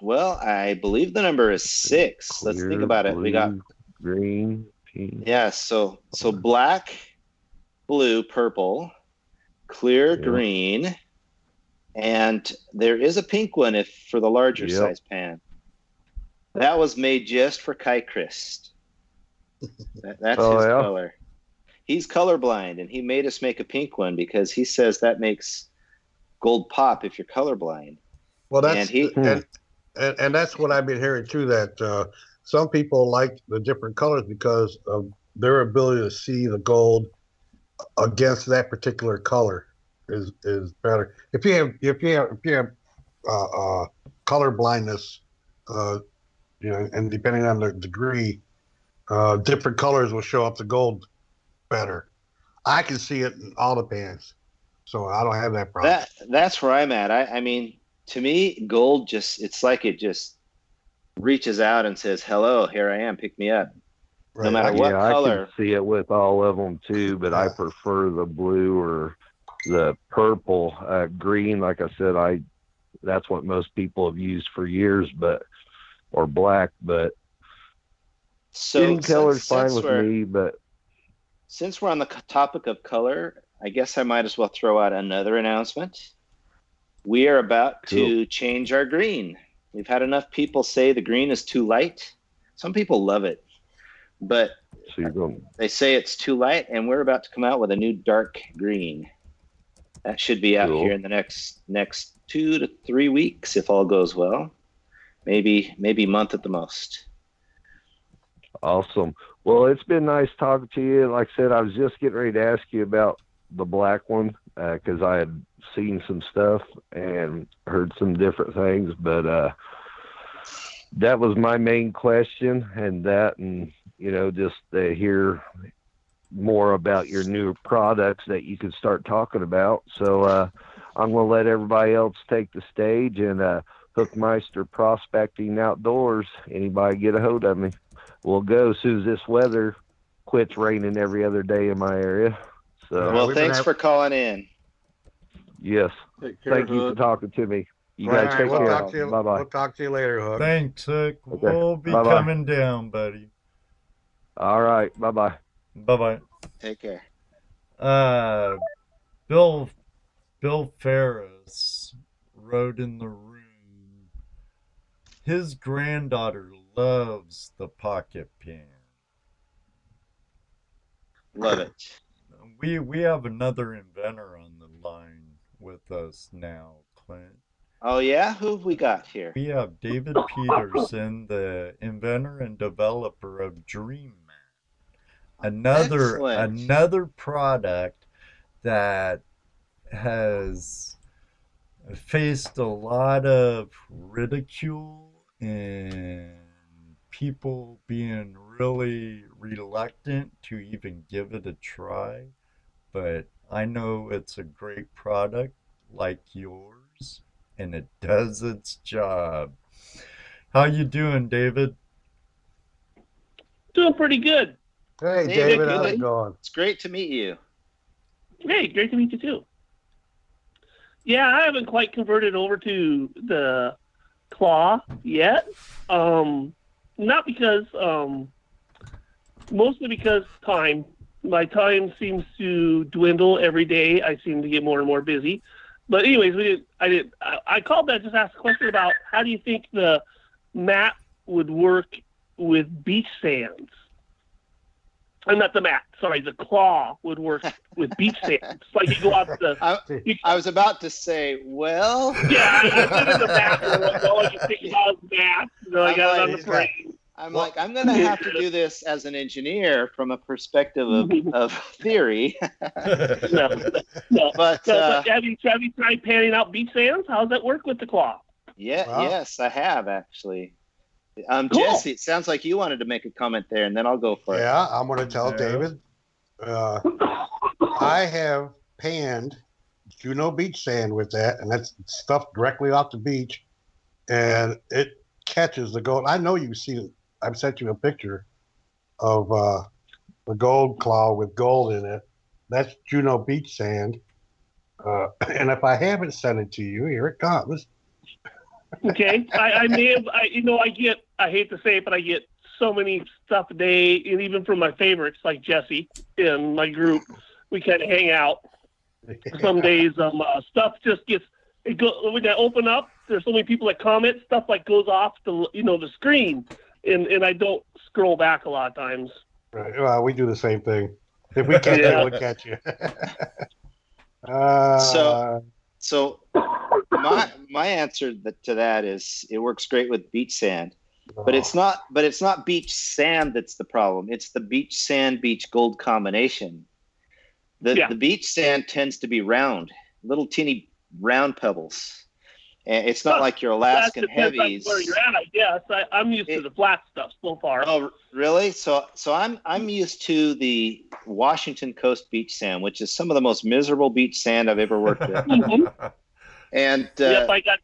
Well, I believe the number is 6. Let's think about it. We got green, pink. Yeah, so black, blue, purple, clear green, and there is a pink one for the larger size pan. That was made just for Kai Christ. That's his color. He's colorblind, and he made us make a pink one because he says that makes gold pop if you're colorblind. Well, that's and that's what I've been hearing too. That some people like the different colors because of their ability to see the gold against that particular color is better. If you have color blindness, and depending on the degree, different colors will show up the gold better. I can see it in all the pans, so I don't have that problem. That's where I'm at. I mean, to me, gold it's like it just reaches out and says, "Hello, here I am. Pick me up." Right. No matter what color. I can see it with all of them too, but I prefer the blue or the purple. Green, like I said, that's what most people have used for years, or black. But any color's fine with me. But since we're on the topic of color, I guess I might as well throw out another announcement. We are about to change our green. We've had enough people say the green is too light. Some people love it, but they say it's too light, and we're about to come out with a new dark green. That should be out here in the next 2 to 3 weeks if all goes well. Maybe a month at the most. Awesome. Well, it's been nice talking to you. Like I said, I was just getting ready to ask you about the black one because I had seen some stuff and heard some different things, but that was my main question, and just to hear more about your new products that you can start talking about. So I'm going to let everybody else take the stage, and Hookmeister Prospecting Outdoors, anybody get a hold of me. We'll go as soon as this weather quits raining every other day in my area. So, well, thanks for calling in. Yes. Thank you for talking to me. You guys take care. Bye-bye. We'll talk to you later, Hook. Thanks, Hook. Okay. We'll be coming down, buddy. All right. Bye-bye. Bye-bye. Take care. Bill Ferris wrote in the room, his granddaughter loves the pocket pan. Love it. We have another inventor on the line with us now, Klint. Oh yeah? Who have we got here? We have David Peterson, the inventor and developer of Dream Mat. Another product that has faced a lot of ridicule and people being really reluctant to even give it a try, but I know it's a great product like yours, and it does its job. How you doing, David? Doing pretty good. Hey, David, how's it going? It's great to meet you. Hey, great to meet you too. Yeah, I haven't quite converted over to the claw yet. Not because, mostly because time. My time seems to dwindle every day. I seem to get more and more busy. But anyways, I called that just to ask a question about how do you think the mat would work with beach sands? Not the mat. Sorry, the claw would work with beach sands. Like you go out to I was about to say, well. Yeah, I did the mat. All I can think about is mat. So I got it on the plane. I'm going to have to do this as an engineer from a perspective of theory. No. But have you tried panning out beach sands? How does that work with the claw? Yeah, wow. Yes, I have actually. Cool. Jesse, it sounds like you wanted to make a comment there, and then I'll go for it. Yeah, I'm going to tell David. I have panned Juno beach sand with that, and that's stuff directly off the beach, and it catches the gold. I know you've seen it. I've sent you a picture of the gold claw with gold in it. That's Juneau beach sand. And if I haven't sent it to you, here it comes. Okay, I may have. I hate to say it, but I get so many stuff a day, and even from my favorites like Jesse in my group, we kind of hang out. Some days, stuff just gets. When I open up, there's so many people that comment, stuff like goes off the screen, and I don't scroll back a lot of times. Right. Well, we do the same thing. If we catch you, we'll catch you. So my answer to that is it works great with beach sand, but it's not beach sand that's the problem. It's the beach sand beach gold combination. The beach sand tends to be round, little teeny round pebbles. And it's not like your Alaskan heavies. Where you're at, I guess. I'm used to the flat stuff so far. Oh, really? So I'm used to the Washington Coast beach sand, which is some of the most miserable beach sand I've ever worked with. And yep, I got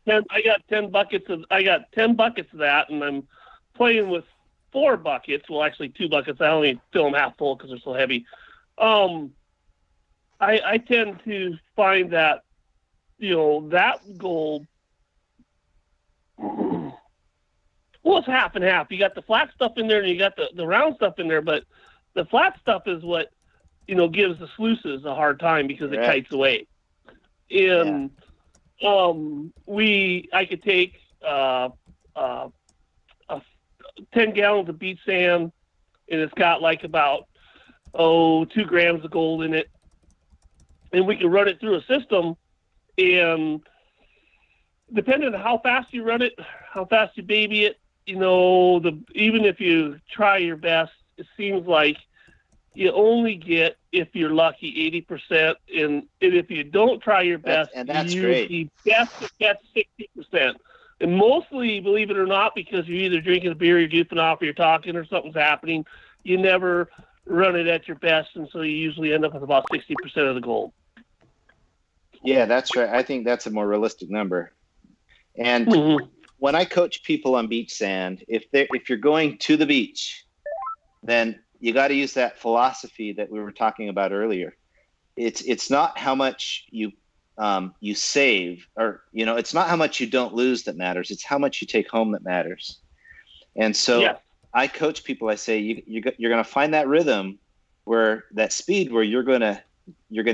10 buckets of that, and I'm playing with 4 buckets. Well, actually 2 buckets. I only fill them half full because they're so heavy. I tend to find that that gold. Well, it's half and half. You got the flat stuff in there, and you got the round stuff in there. But the flat stuff is what gives the sluices a hard time because it kites away. And I could take 10 gallons of beach sand, and it's got like about 2 grams of gold in it, and we can run it through a system, and depending on how fast you run it, how fast you baby it, even if you try your best, it seems like you only get, if you're lucky, 80%. And if you don't try your best, that's you great. Best to get 60%. And mostly, believe it or not, because you're either drinking a beer, you're goofing off, or you're talking, or something's happening, you never run it at your best, and so you usually end up with about 60% of the gold. Yeah, that's right. I think that's a more realistic number. And when I coach people on beach sand, if you're going to the beach, then you got to use that philosophy that we were talking about earlier. It's not how much you save, or it's not how much you don't lose that matters. It's how much you take home that matters. And so I coach people. I say you're going to find that rhythm, where that speed, where you're going to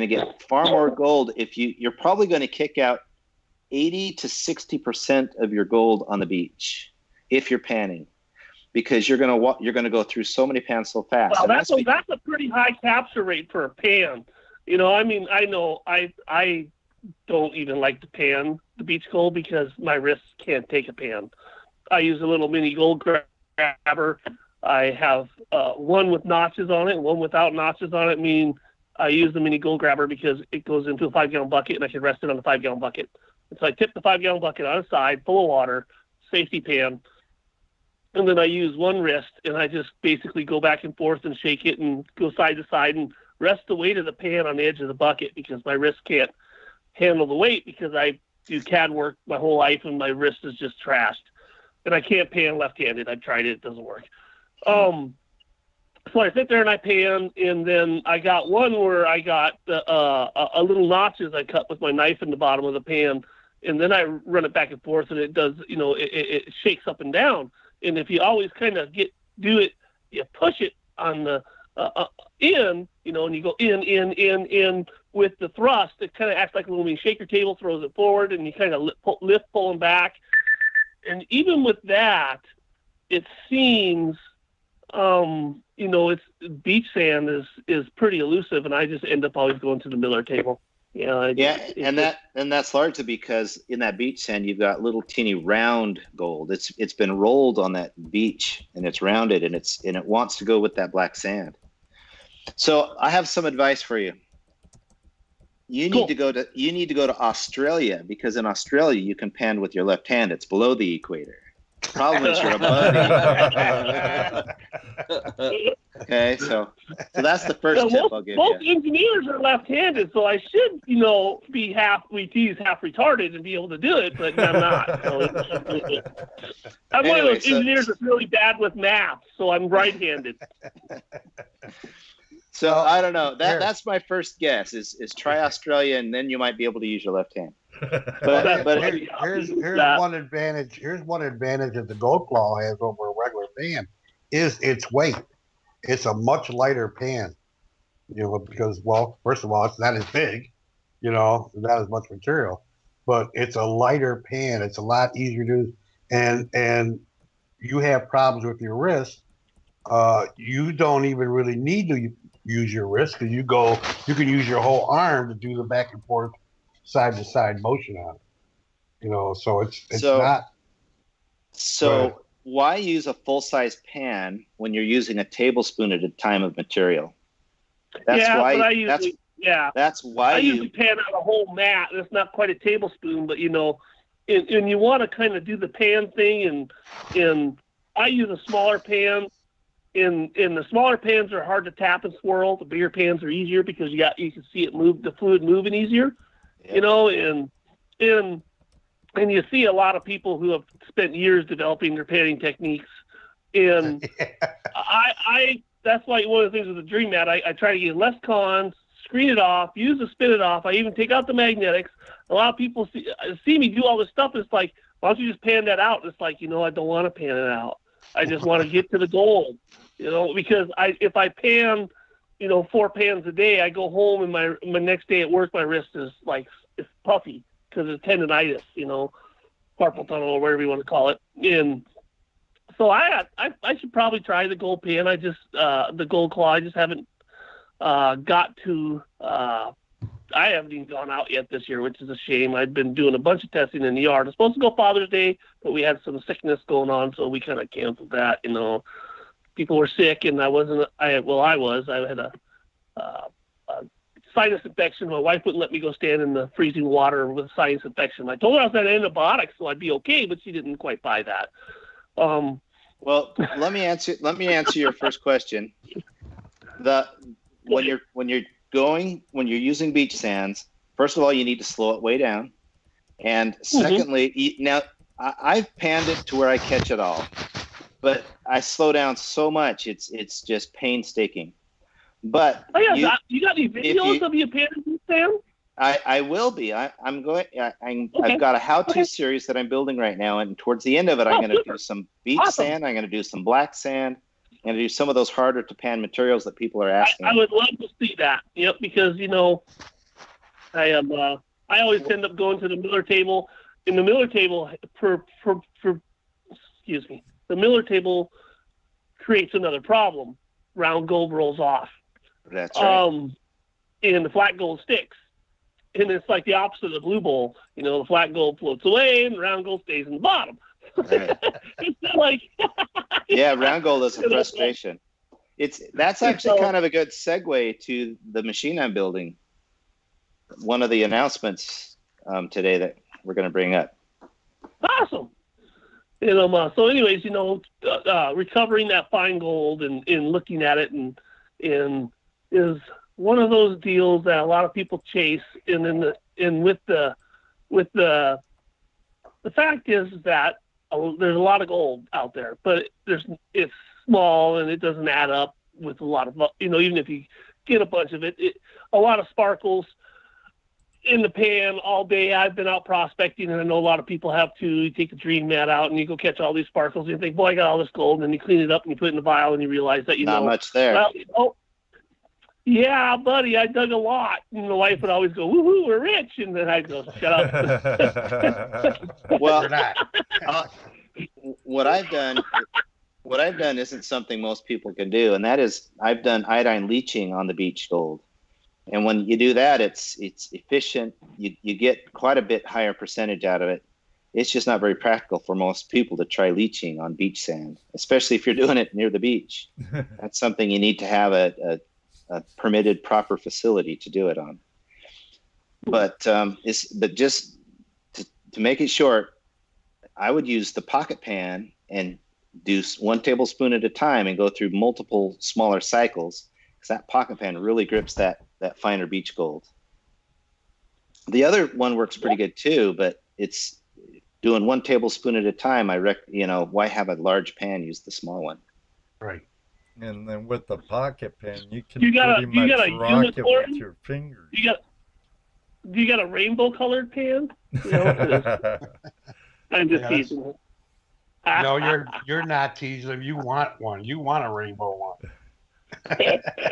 get far more gold. If you're probably going to kick out 80 to 60% of your gold on the beach if you're panning, because you're going to go through so many pans so fast. Well, that's a pretty high capture rate for a pan. I know I don't even like to pan the beach gold because my wrists can't take a pan. I use a little mini gold grabber. I have one with notches on it and one without notches on it, meaning I use the mini gold grabber because it goes into a 5-gallon bucket, and I can rest it on the 5-gallon bucket. And so I tip the 5-gallon bucket on its side, full of water, safety pan, and then I use one wrist, and I just basically go back and forth and shake it and go side to side and rest the weight of the pan on the edge of the bucket, because my wrist can't handle the weight, because I do CAD work my whole life and my wrist is just trashed. And I can't pan left-handed. I've tried it. It doesn't work. So I sit there and I pan, and then I got one where I got a little notches I cut with my knife in the bottom of the pan, and then I run it back and forth, and it does, it shakes up and down. And if you always kind of do it, you push it on the in, and you go in with the thrust, it kind of acts like when you shake your table, throws it forward, and you kind of lift, pulling back. And even with that, it seems, it's beach sand is pretty elusive, and I just end up always going to the Miller table. And that's largely because in that beach sand you've got little teeny round gold. It's been rolled on that beach, and it's rounded, and it wants to go with that black sand. So I have some advice for you. You need to go to Australia, because in Australia you can pan with your left hand. It's below the equator. Problem is you're a buddy. Okay, so that's the first tip I'll give most you. engineers are left-handed, so I should, be half retarded and be able to do it, but I'm not. So I'm one of those engineers that's really bad with math, so I'm right-handed. So I don't know. That's my first guess is try Australia, and then you might be able to use your left hand. But here's one advantage. Here's one advantage that the Gold Claw has over a regular pan is its weight. It's a much lighter pan, because, well, first of all, it's not as big, not as much material, but it's a lighter pan. It's a lot easier to do. And you have problems with your wrist. You don't even really need to use your wrist because you can use your whole arm to do the back and forth, side to side motion on it. So it's not. So why use a full-size pan when you're using a tablespoon at a time of material? That's why. But I usually, that's why I usually pan out a whole mat. It's not quite a tablespoon, but and you want to kind of do the pan thing, and I use a smaller pan. And the smaller pans are hard to tap and swirl. The bigger pans are easier because you can see it move, the fluid moving easier. And you see a lot of people who have spent years developing their panning techniques. And I that's why one of the things with the Dream Mat, I try to get less cons, screen it off, use the spin it off. I even take out the magnetics. A lot of people see me do all this stuff. It's like, why don't you just pan that out? It's like, I don't want to pan it out. I just want to get to the gold, because if I pan, 4 pans a day, I go home and my next day at work, my wrist is like, it's puffy because it's tendonitis, carpal tunnel or whatever you want to call it. And so I should probably try the gold pan. The Gold Claw, I just haven't got to, I haven't even gone out yet this year, which is a shame. I've been doing a bunch of testing in the yard. I was supposed to go Father's Day, but we had some sickness going on, so we kind of canceled that. People were sick, and I was. I had a sinus infection. My wife wouldn't let me go stand in the freezing water with a sinus infection. I told her I was on antibiotics, so I'd be okay, but she didn't quite buy that. Well, let me answer your first question. When you're using beach sands, first of all, you need to slow it way down. And secondly, now I've panned it to where I catch it all, but I slow down so much, it's just painstaking. But you got any videos of you panning beach sand? I will be. I'm going. I've got a how-to series that I'm building right now, and towards the end of it, I'm going to do some beach sand. I'm going to do some black sand. I'm going to do some of those harder to pan materials that people are asking. I would love to see that. Yep, because I am. I always end up going to the Miller table. In the Miller table, the Miller table creates another problem. Round gold rolls off. That's right. And the flat gold sticks. And it's like the opposite of the blue bowl. The flat gold floats away and the round gold stays in the bottom. Right. It's like yeah, round gold is a frustration. That's actually kind of a good segue to the machine I'm building. One of the announcements today that we're going to bring up. Awesome. So anyways, recovering that fine gold and looking at it and is one of those deals that a lot of people chase. And with the fact is that there's a lot of gold out there, but it's small and it doesn't add up with a lot of, even if you get a bunch of it, a lot of sparkles in the pan all day. I've been out prospecting, and I know a lot of people have too. You take the Dream Mat out and you go catch all these sparkles and you think, boy, I got all this gold, and then you clean it up and you put it in the vial and you realize that, not much there. Well, yeah, buddy, I dug a lot. And the wife would always go, woohoo, we're rich. And then I'd go, shut up. Well, what I've done isn't something most people can do. And that is, I've done iodine leaching on the beach gold. And when you do that, it's efficient. You get quite a bit higher percentage out of it. It's just not very practical for most people to try leaching on beach sand, especially if you're doing it near the beach. That's something you need to have a permitted proper facility to do it on. But just to make it short, I would use the pocket pan and do 1 tablespoon at a time and go through multiple smaller cycles, because that pocket pan really grips that finer beach gold. The other one works pretty good too, but it's doing 1 tablespoon at a time. Why have a large pan? Use the small one. Right. And then with the pocket pan, you can You got pretty much rock it unicorn? with your fingers. Do you got a rainbow colored pan? I'm just teasing it. No, you're not teasing. You want one. You want a rainbow one.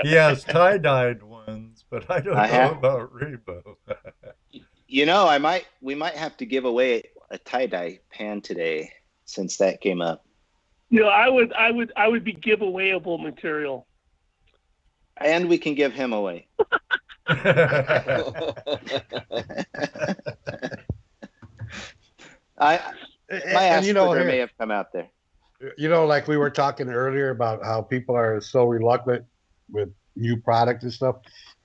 He has tie-dyed ones, but I don't know about rainbow. We might have to give away a tie-dye pan today, since that came up. I would be giveawayable material. And we can give him away. My Asperger may have come out there. Like we were talking earlier about how people are so reluctant with new product and stuff.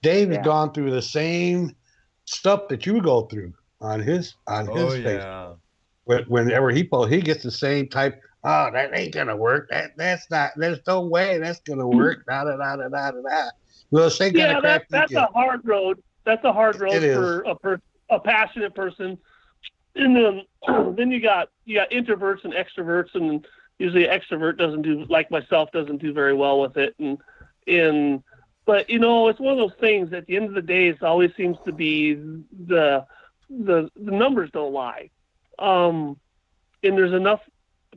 Dave has gone through the same stuff that you go through on his Facebook. Whenever he gets the same type. Oh, that ain't gonna work. That's not. There's no way that's gonna work. Da da da da da da. Well, same kind of crap. That's a hard road. That's a hard road for a passionate person. And then you got introverts and extroverts, and usually extrovert doesn't do very well with it. But it's one of those things. At the end of the day, it always seems to be the numbers don't lie. And there's enough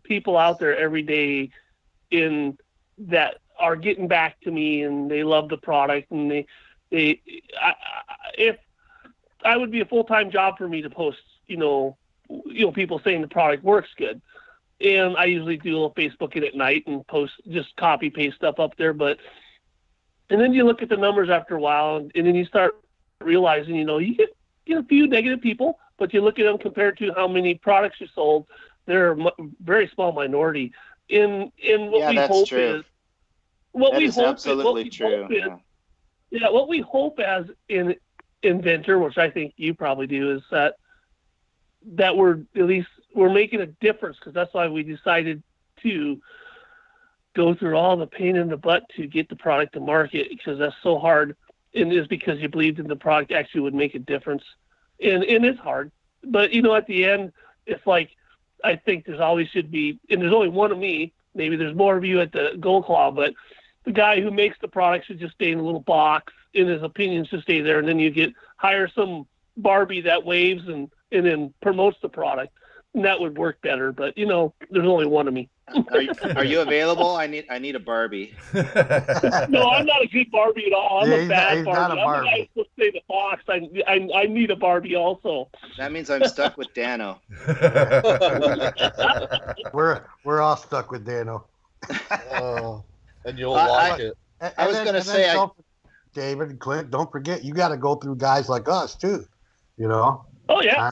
people out there every day that are getting back to me, and they love the product, and if I would be a full-time job for me to post, people saying the product works good. And I usually do a little Facebooking at night and post, just copy paste stuff up there. And then you look at the numbers after a while, and then you start realizing, you get a few negative people, but you look at them compared to how many products you sold, they're a very small minority. What we hope as an inventor, which I think you probably do, is that we're making a difference, because that's why we decided to go through all the pain in the butt to get the product to market, because that's so hard, and it's because you believed in the product actually would make a difference, and it's hard. But at the end, it's like, I think there's always should be, and there's only one of me. Maybe there's more of you at the Gold Claw, but the guy who makes the product should just stay in a little box, and his opinions should stay there, and then you hire some Barbie that waves and then promotes the product, and that would work better. But there's only one of me. Are you available? I need a Barbie. No, I'm not a good Barbie at all. I'm a bad Barbie. I'm the guy supposed to stay in the box. I need a Barbie also. That means I'm stuck with Dano. We're all stuck with Dano. And you'll like it. I was going to say, David and Clint, don't forget, you got to go through guys like us too. Oh yeah.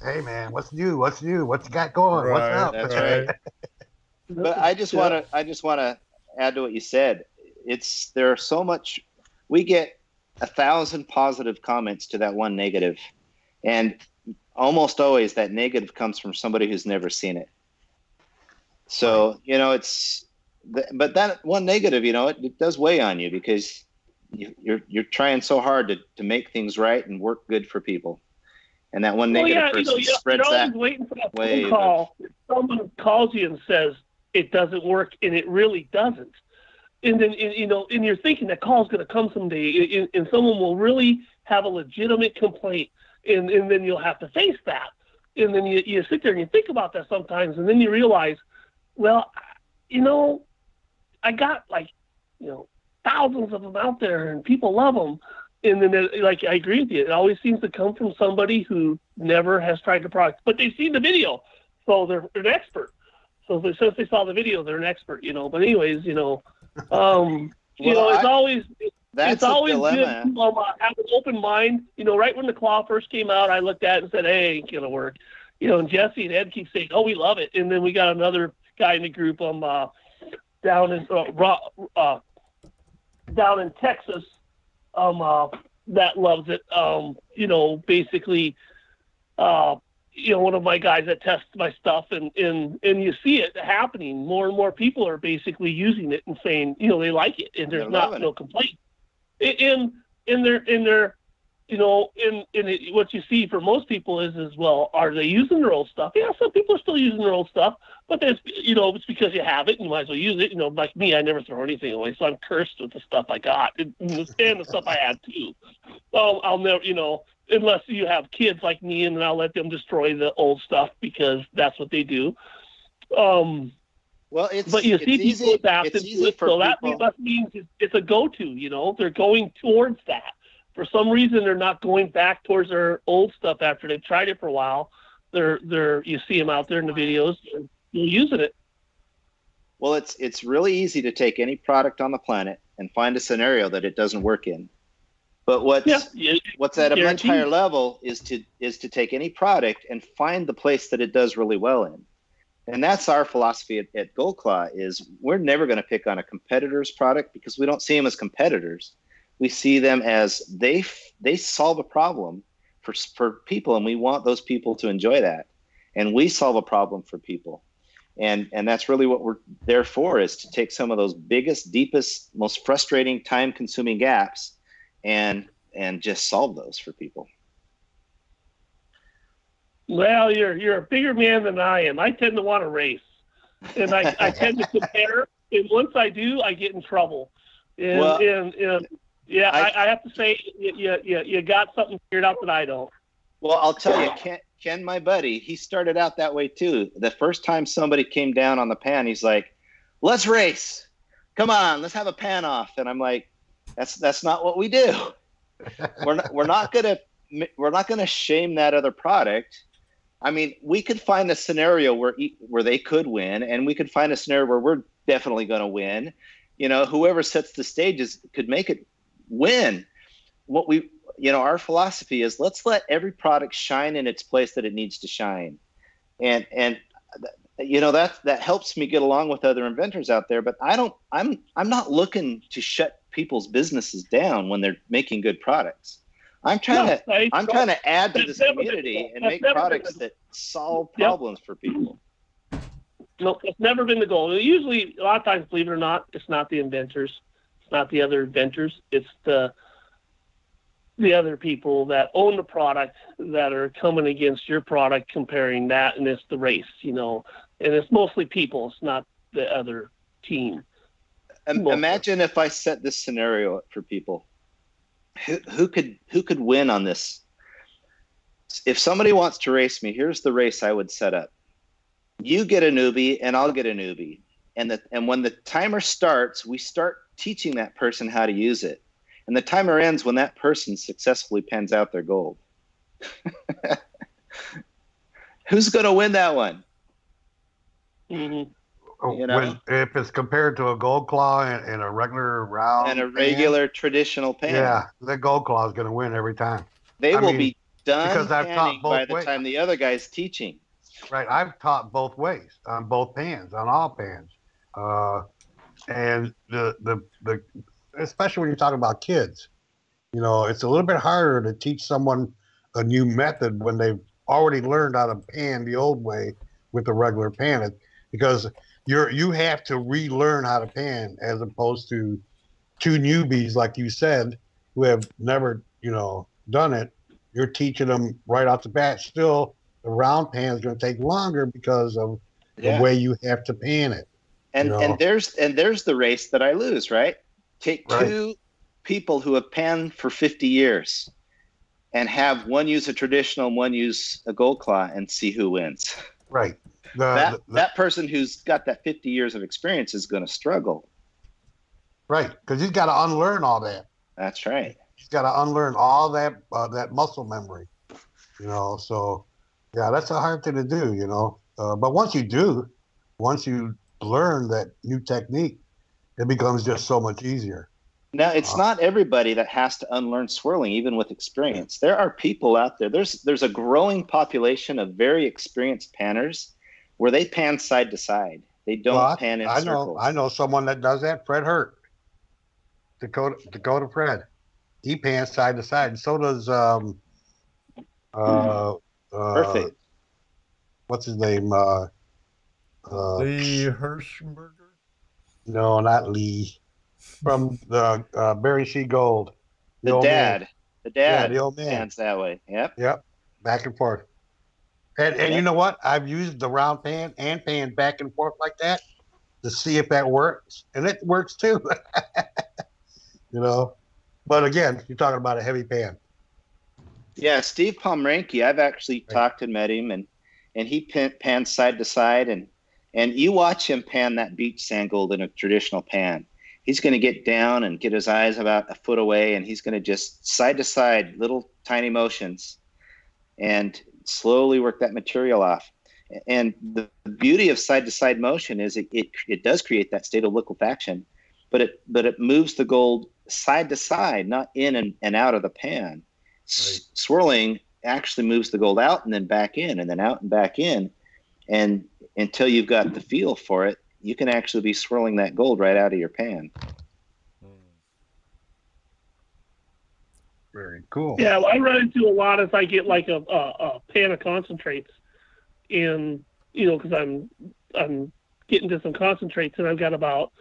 Hey man, what's new? What you got going? What's up? That's right. But I just want to add to what you said. There are so much. We get 1,000 positive comments to that one negative, and almost always that negative comes from somebody who's never seen it. So but that one negative, it does weigh on you, because you're trying so hard to make things right and work good for people. And that one negative person spreads you're that always waiting for that wave. Phone call. If someone calls you and says it doesn't work, and it really doesn't. And then, and you're thinking that call's going to come someday, and someone will really have a legitimate complaint, and then you'll have to face that. And then you sit there and you think about that sometimes, and then you realize, well, I got thousands of them out there, and people love them. And then, I agree with you. It always seems to come from somebody who never has tried the product, but they've seen the video, so they're an expert. So since they saw the video, they're an expert, But anyways, it's always good to have an open mind. Right when the claw first came out, I looked at it and said, "Hey, ain't gonna work." And Jesse and Ed keep saying, "Oh, we love it." And then we got another guy in the group down in Texas. That loves it. Basically, one of my guys that tests my stuff, and you see it happening. More and more people are basically using it and saying, they like it, and there's not no complaint. In what you see for most people is, well, are they using their old stuff? Yeah, some people are still using their old stuff, but there's, it's because you have it and you might as well use it. Like me, I never throw anything away, so I'm cursed with the stuff I got and the stuff I had too. I'll never, unless you have kids like me, and then I'll let them destroy the old stuff because that's what they do. Well, but you see people adapting to it, so that means it's a go-to. They're going towards that. For some reason, they're not going back towards their old stuff after they've tried it for a while. You see them out there in the videos, they're using it. Well, it's really easy to take any product on the planet and find a scenario that it doesn't work in. But what's at a much higher level is to take any product and find the place that it does really well in. And that's our philosophy at Goldclaw, is we're never going to pick on a competitor's product because we don't see them as competitors. We see them as they solve a problem for people, and we want those people to enjoy that. And we solve a problem for people. And that's really what we're there for, is to take some of those biggest, deepest, most frustrating, time-consuming gaps and just solve those for people. Well, you're a bigger man than I am. I tend to want to race, and I tend to compare. And once I do, I get in trouble. I have to say, you got something figured out that I don't. Well, I'll tell you, Ken, my buddy, he started out that way too. The first time somebody came down on the pan, he's like, "Let's race. Come on, let's have a pan off." And I'm like, "That's not what we do. We're not gonna shame that other product. I mean, we could find a scenario where they could win, and we could find a scenario where we're definitely going to win. Whoever sets the stages could make it win. What our philosophy is, let's let every product shine in its place that it needs to shine, and that helps me get along with other inventors out there. But I'm not looking to shut people's businesses down when they're making good products. I'm trying to add to this community and make products that solve problems for people. No, it's never been the goal. Usually, a lot of times, believe it or not, it's not the inventors. It's not the other inventors. It's the other people that own the product that are coming against your product, comparing that, and it's the race, and it's mostly people. It's not the other team. Imagine if I set this scenario up for people. Who could win on this? If somebody wants to race me, here's the race I would set up. You get a newbie and I'll get a newbie. And when the timer starts, we start teaching that person how to use it. And the timer ends when that person successfully pans out their gold. Who's going to win that one? Mm-hmm. If it's compared to a gold claw and a regular round and a regular traditional pan, the gold claw is going to win every time. They will be done panning by the time the other guy's teaching. Right, I've taught both ways on both pans, on all pans, and the especially when you're talking about kids, it's a little bit harder to teach someone a new method when they've already learned how to pan the old way with the regular pan, because you have to relearn how to pan, as opposed to two newbies, like you said, who have never, done it. You're teaching them right off the bat. Still, the round pan is going to take longer because of the way you have to pan it. And there's the race that I lose, right? Take two people who have panned for 50 years and have one use a traditional and one use a gold claw and see who wins. Right. That person who's got that 50 years of experience is going to struggle. Right, because he's got to unlearn all that. That's right. He's got to unlearn all that muscle memory. So that's a hard thing to do. But once you learn that new technique, it becomes just so much easier. Now, it's not everybody that has to unlearn swirling, even with experience. There are people out there. There's a growing population of very experienced panners where they pan side to side. They don't pan in circles. I know someone that does that. Fred Hurt, Dakota Fred. He pans side to side, and so does Perfect. what's his name? Lee Hirschberger? No, not Lee. From the Barry C. Gold. The old dad. man. The dad. Yeah, the old man. Pans that way. Yep. Yep. Back and forth. And you know what? I've used the round pan and pan back and forth like that to see if that works. And it works too. You know? But again, you're talking about a heavy pan. Yeah, Steve Pomeranke, I've actually talked and met him, and he pans side to side, and you watch him pan that beach sand gold in a traditional pan. He's going to get down and get his eyes about a foot away, and he's going to just side to side, little tiny motions, and slowly work that material off. And the beauty of side to side motion is it does create that state of liquefaction, but it moves the gold side to side, not in and out of the pan. Right. Swirling actually moves the gold out and then back in, and then out and back in, and until you've got the feel for it, you can actually be swirling that gold right out of your pan. Very cool. Yeah, well, I run into a lot as I get like a pan of concentrates, and because I'm getting to some concentrates, and I've got about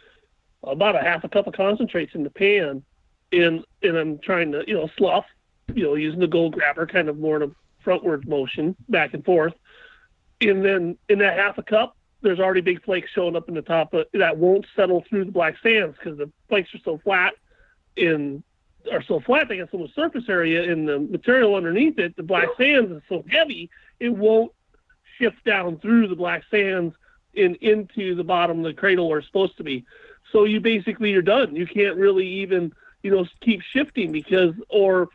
a half a cup of concentrates in the pan, and I'm trying to slough, using the gold grabber kind of more in a frontward motion back and forth, and then in that half a cup, there's already big flakes showing up in the top that won't settle through the black sands because the flakes are so flat they got so much surface area in the material underneath it. The black sands is so heavy, it won't shift down through the black sands into the bottom of the cradle where it's supposed to be. So you're done. You can't really even, keep shifting because, or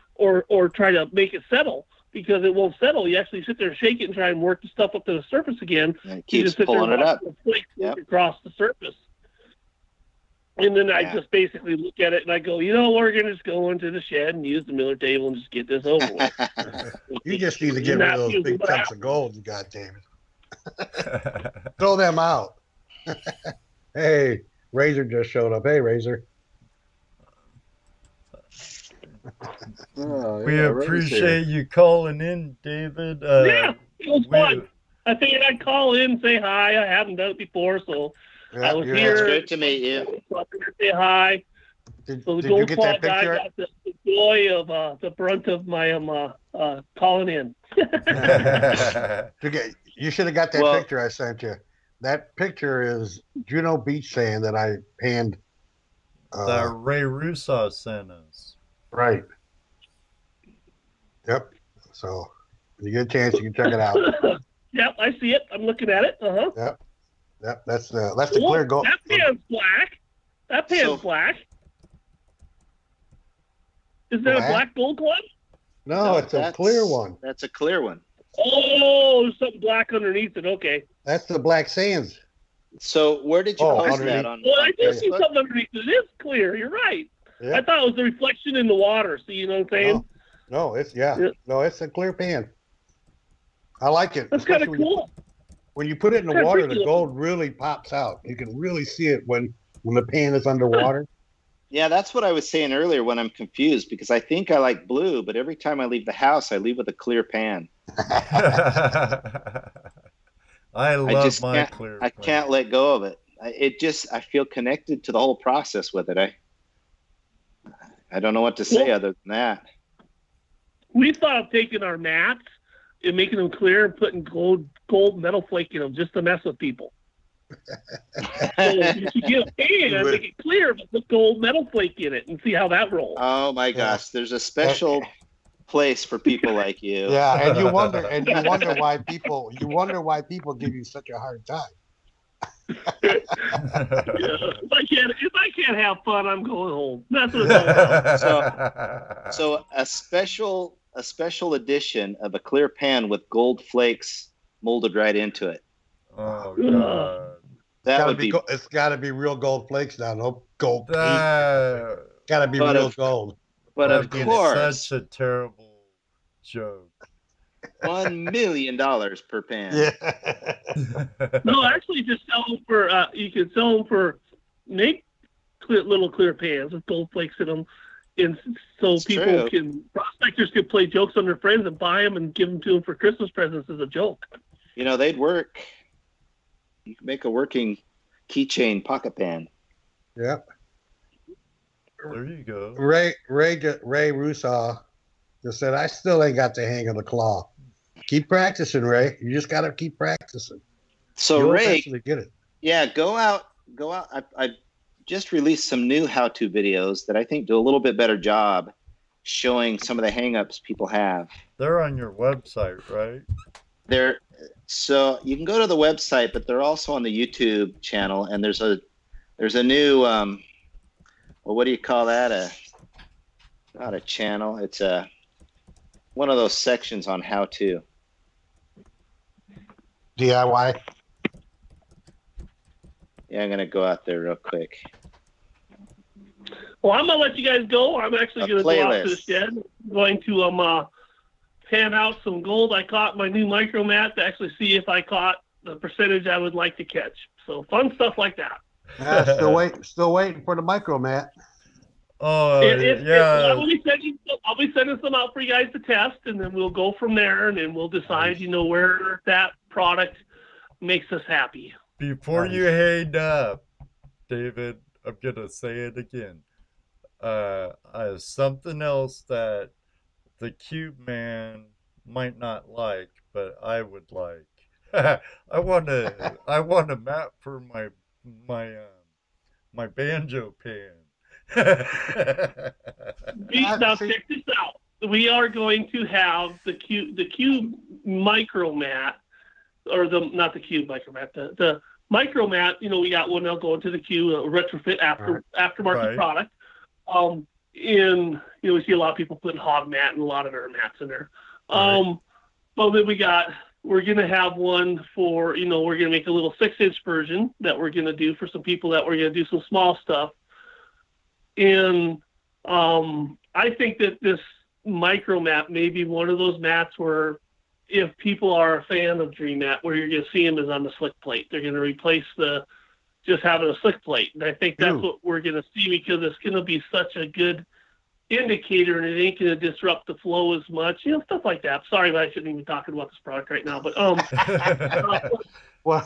try to make it settle because it won't settle. You actually sit there and shake it and try and work the stuff up to the surface again. And it keeps pulling it up. Across the surface. And then I just basically look at it and I go, we're going to just go into the shed and use the miller table and just get this over with. You just need to get rid of those big chunks of gold, you goddamn it. Throw them out. Hey, Razor just showed up. Hey, Razor. We appreciate you calling in, David. Yeah, it was fun. I figured I'd call in and say hi. I haven't done it before, so I was here. It's great to meet you. Say hi. Did you get that picture? Got the joy of the brunt of my calling in. You should have got that picture I sent you. That picture is Juneau Beach sand that I panned. That Ray Russo sent us. Right. Yep. So when you get a chance, you can check it out. Yep, I see it. I'm looking at it. Yep. Yep. That's the clear gold. That pan's black. That pan's black. Is that a black gold one? No, it's a clear one. That's a clear one. Oh, there's something black underneath it. Okay. That's the black sands. So where did you post that on? Well, I do see something underneath it. It is clear. You're right. Yep. I thought it was the reflection in the water. So you know what I'm saying? No, it's no, it's a clear pan. I like it. That's kind of cool. When you put it in the water, the gold really pops out. You can really see it when the pan is underwater. Yeah, that's what I was saying earlier when I'm confused because I think I like blue, but every time I leave the house, I leave with a clear pan. I love my clear pan. I can't let go of it. I feel connected to the whole process with it. I don't know what to say other than that. We thought of taking our mats and making them clear and putting gold metal flake in them just to mess with people. So you should get a pan and make it clear, but put gold metal flake in it and see how that rolls. Oh my gosh, there's a special place for people like you. Yeah, and you wonder why people give you such a hard time. If I can't have fun, I'm going home. That's what it's all about. So a special edition of a clear pan with gold flakes molded right into it. Oh god. That would be. It's got to be real gold flakes now. No gold paint. Got to be real gold. But of course, such a terrible joke. $1 million per pan. Yeah. No, actually, just sell them for. You can sell them for make little clear pans with gold flakes in them, and so It's people true. prospectors can play jokes on their friends and buy them and give them to them for Christmas presents as a joke. You know, they'd work. You can make a working keychain pocket band. Yep. There you go. Ray Rusaw just said, I still ain't got the hang of the claw. Keep practicing, Ray. You just got to keep practicing. So You'll Ray, eventually get it. yeah, go out. I just released some new how-to videos that I think do a little bit better job showing some of the hang-ups people have. They're on your website, right? So you can go to the website, but they're also on the YouTube channel. And there's a new, well, what do you call that? Not a channel. It's one of those sections on how to. DIY. Yeah, I'm going to go out there real quick. Well, I'm going to let you guys go. I'm actually going to go out to the shed. I'm going to pan out some gold I caught in my new micro mat to actually see if I caught the percentage I would like to catch. So fun stuff like that. Still waiting for the micro mat. Oh, yeah. I'll be sending some out for you guys to test, and then we'll go from there, and then we'll decide, where that product makes us happy. Before you hang up, David, I'm going to say it again. Something else that the Cube Man might not like, but I would like. I want a map for my banjo pan. Now check this out. We are going to have the Cube micro mat, or not the Cube micro mat, the micro mat. We got one now going to the Cube, retrofit aftermarket product. We see a lot of people putting hog mat and a lot of other mats in there. But then we're going to have one for, we're going to make a little 6-inch version that we're going to do for some people that we're going to do some small stuff. And I think that this micro mat may be one of those mats where if people are a fan of Dream Mat, where you're going to see them is on the slick plate. They're going to replace just having a slick plate. And I think that's what we're going to see, because it's going to be such a good indicator, and it ain't going to disrupt the flow as much, stuff like that. Sorry, but I shouldn't even be talking about this product right now. But we're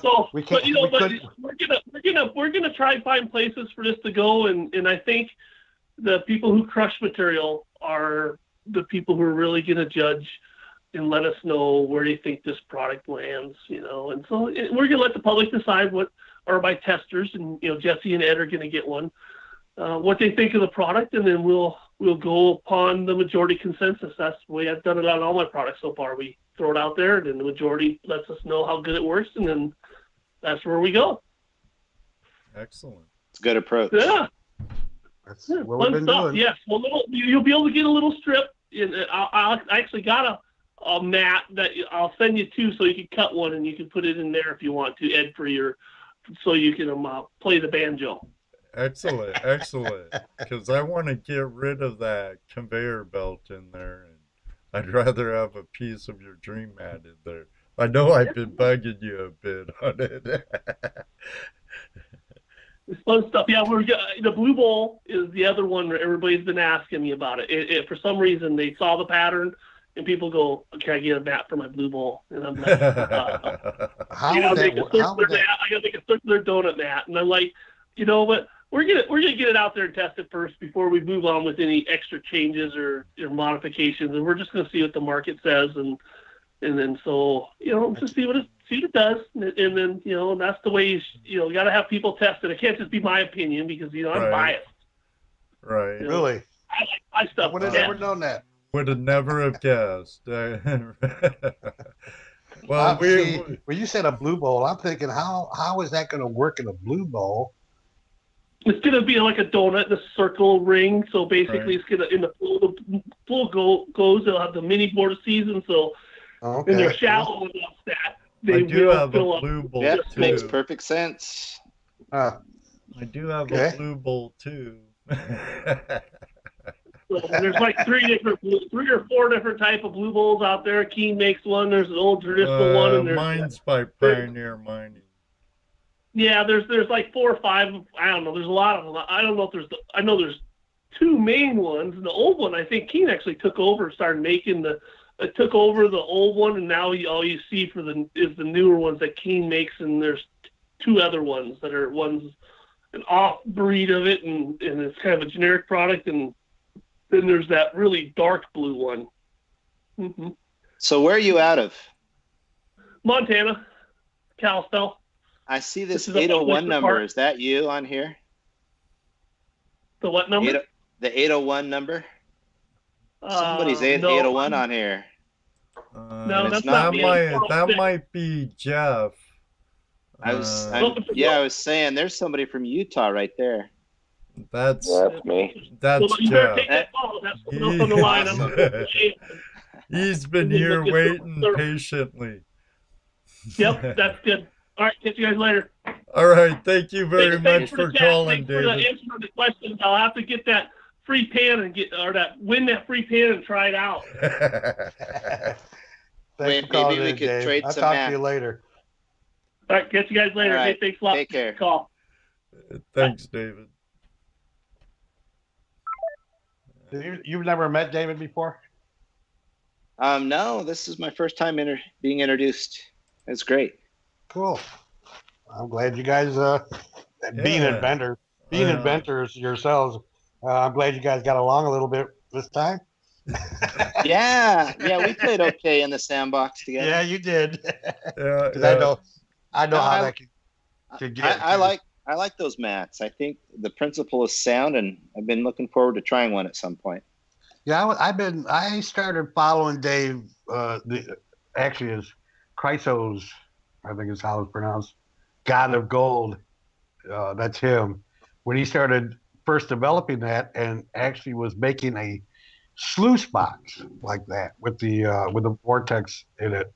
gonna try and find places for this to go, and I think the people who crush material are the people who are really going to judge and let us know where they think this product lands, and so we're going to let the public decide or by testers, and Jesse and Ed are going to get one, what they think of the product, and then we'll go upon the majority consensus. That's the way I've done it on all my products so far. We throw it out there, and then the majority lets us know how good it works, and then that's where we go. Excellent. It's a good approach. Yeah. That's what we've been doing. Yes. Well, you'll be able to get a little strip. I actually got a mat that I'll send you to, so you can cut one and you can put it in there if you want to, Ed, so you can play the banjo. Excellent. Because I want to get rid of that conveyor belt in there, and I'd rather have a piece of your Dream Mat in there. I know I've been bugging you a bit on it. It's fun stuff. Yeah, the Blue Bowl is the other one where everybody's been asking me about it. For some reason, they saw the pattern, and people go, "Can I get a mat for my Blue Bowl?" And I'm like, I gotta make a circular donut mat. And I'm like, what? We're gonna get it out there and test it first before we move on with any extra changes or modifications. And we're just gonna see what the market says, and then just see what it does. And then that's the way you got to have people test it. It can't just be my opinion, because I'm biased. Right. Really? I like my stuff. I would have never known that. Would have never have guessed. Well, when you said a Blue Bowl, I'm thinking, how is that going to work in a Blue Bowl? It's going to be like a donut, the circle ring. So basically, It's going to, in the flow goes, they'll have the mini vortices, and so in their shallow enough that they do will have fill a Blue up. Bowl Yeah, too. makes perfect sense. I do have a Blue Bowl too. So there's like 3 or 4 different type of Blue Bowls out there. Keen makes one. There's an old traditional one, and mine's by Pioneer Mining. Yeah, there's like 4 or 5. I don't know. There's a lot of them. I don't know if I know there's 2 main ones. And the old one, I think Keen actually took over and started making the it took over the old one, and now all you see is the newer ones that Keen makes, and there's two other ones that are an off breed of it, and it's kind of a generic product, and then there's that really dark blue one. Mm-hmm. So where are you out of? Montana, Kalispell. I see this 801 number. Is that you on here? The what number? The 801 number. Somebody's 801 on here. No, that's not me. That might be Jeff. I was saying there's somebody from Utah right there. That's me. That's you Jeff. take that call. That's someone else on the line. He's been here waiting patiently. Yep, that's good. All right, catch you guys later. All right, thank you very much for calling, David. Thanks for the answer to the questions. I'll have to get that free pan and win that free pan and try it out. Maybe we could Dave. trade I'll some talk to you later. All right, catch you guys later. Right, hey, thanks a lot. Take care. Call. Thanks, David. You've never met David before? No, this is my first time being introduced. It's great. Cool. I'm glad you guys, being inventors yourselves, I'm glad you guys got along a little bit this time. Yeah, we played okay in the sandbox together. Yeah, you did. Yeah. I know how that could get. I like those mats. I think the principle is sound, and I've been looking forward to trying one at some point. Yeah, I started following Dave. Actually, is Chrysos, I think is how it's pronounced. God of Gold. That's him. When he started first developing that, and actually was making a sluice box like that with the vortex in it,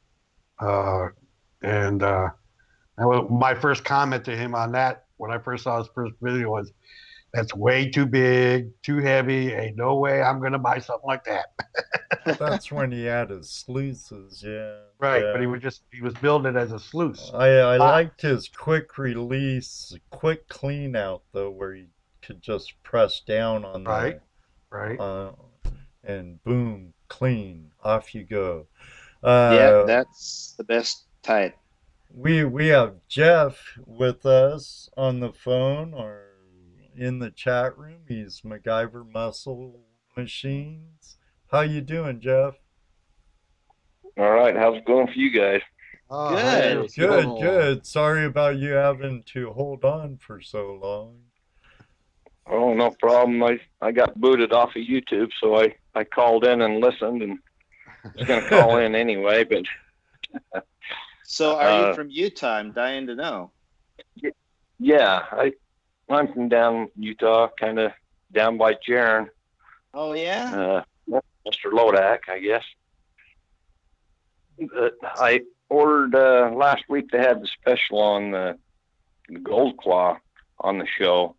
and my first comment to him on that when I first saw his first video was, "That's way too big, too heavy. Ain't no way I'm gonna buy something like that." That's when he had his sluices, yeah. Right, yeah. but he was building it as a sluice. I liked his quick release, quick clean out though, where he could just press down on right, and boom, clean, off you go. Yeah, that's the best type. We have Jeff with us on the phone or in the chat room. He's MacGyver Muscle Machines. How you doing, Jeff? All right, how's it going for you guys? Good. Sorry about you having to hold on for so long. Oh, no problem. I got booted off of YouTube, so I called in and listened, and I was going to call in anyway, but... So are you from Utah? I'm dying to know. Yeah, I'm from down Utah, kind of down by Jaron. Oh, yeah? Mr. Lodak, I guess. I ordered last week. They had the special on the Gold Claw on the show.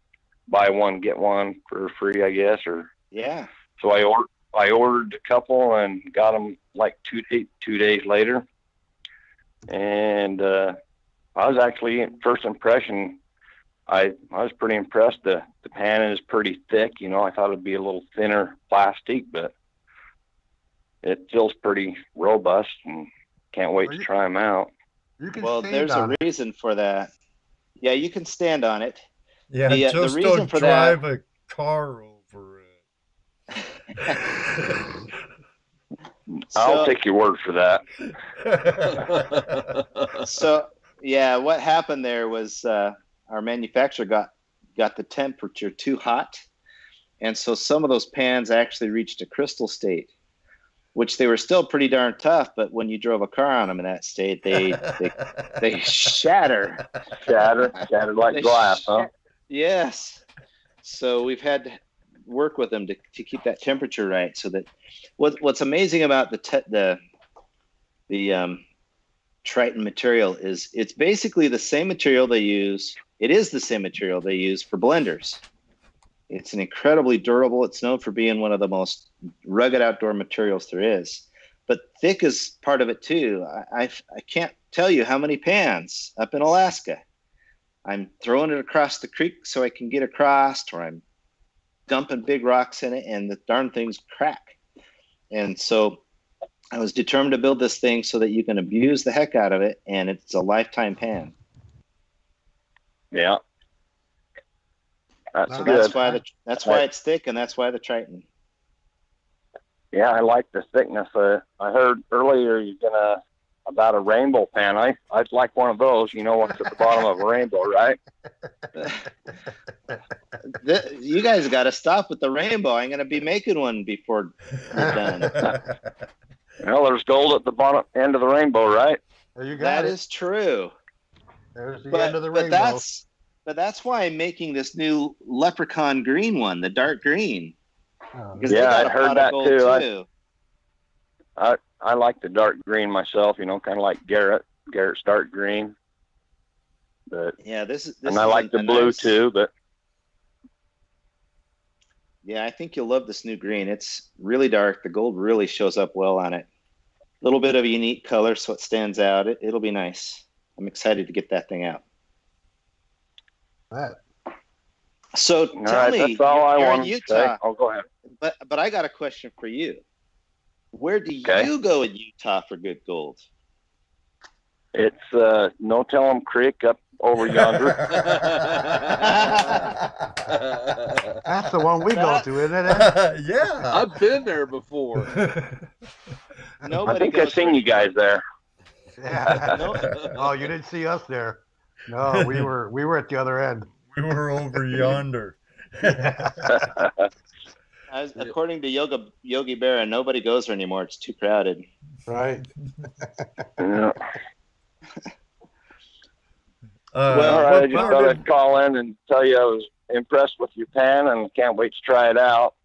Buy one, get one for free, I guess. Or yeah. So I ordered a couple and got them like 2 days later. And I was actually, first impression, I was pretty impressed. The pan is pretty thick. You know, I thought it'd be a little thinner plastic, but it feels pretty robust, and can't wait to try them out. Well, there's a reason for that. Yeah, you can stand on it. Yeah, just the reason don't for drive a car over it. I'll take your word for that. So, yeah, what happened there was our manufacturer got the temperature too hot. And so some of those pans actually reached a crystal state, which they were still pretty darn tough. But when you drove a car on them in that state, they shatter. Shattered like glass, huh? Yes. So we've had to work with them to keep that temperature right. So that what's amazing about the Triton material is it's basically the same material they use. It is the same material they use for blenders. It's an incredibly durable. It's known for being one of the most rugged outdoor materials there is. But thick is part of it too. I can't tell you how many pans up in Alaska. I'm throwing it across the creek so I can get across, or I'm dumping big rocks in it, and the darn things crack. And so I was determined to build this thing so that you can abuse the heck out of it, and it's a lifetime pan. Yeah. That's So good. That's why it's thick, and that's why the Triton. Yeah, I like the thickness. I heard earlier about a rainbow pan. I'd like one of those. You know what's at the bottom of a rainbow, right? You guys got to stop with the rainbow. I'm going to be making one before you're done. Well, there's gold at the bottom end of the rainbow, right? There you go. That is true. There's the end of the rainbow. But that's why I'm making this new leprechaun green one, the dark green. Yeah, I heard that too. I like the dark green myself, kind of like Garrett's dark green. But yeah, this I like the blue too, but yeah, I think you'll love this new green. It's really dark. The gold really shows up well on it. A little bit of a unique color, so it stands out. It'll be nice. I'm excited to get that thing out. That. So tell me, that's all I you're want in Utah. to say. Oh, go ahead. But I got a question for you. Where do you go in Utah for good gold? It's No Tell'em Creek up over yonder. That's the one we go to, isn't it? Yeah, I've been there before. I think I've seen you guys there. Yeah. Oh, you didn't see us there. No, we were at the other end. We were over yonder. According to Yogi Berra, nobody goes there anymore. It's too crowded. Right. Yeah. All right, I just thought I'd call in and tell you I was impressed with your pan and can't wait to try it out.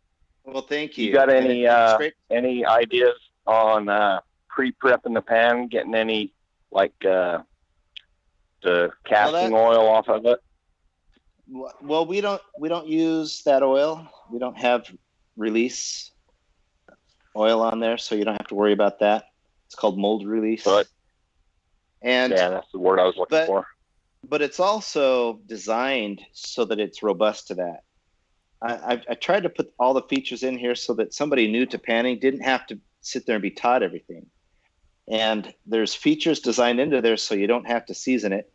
Well, thank you. You got any ideas on pre-prepping the pan, getting any the casting oil off of it? Well, we don't use that oil. We don't have release oil on there, so you don't have to worry about that. It's called mold release. Yeah, that's the word I was looking for. But it's also designed so that it's robust to that. I tried to put all the features in here so that somebody new to panning didn't have to sit there and be taught everything. And there's features designed into there so you don't have to season it.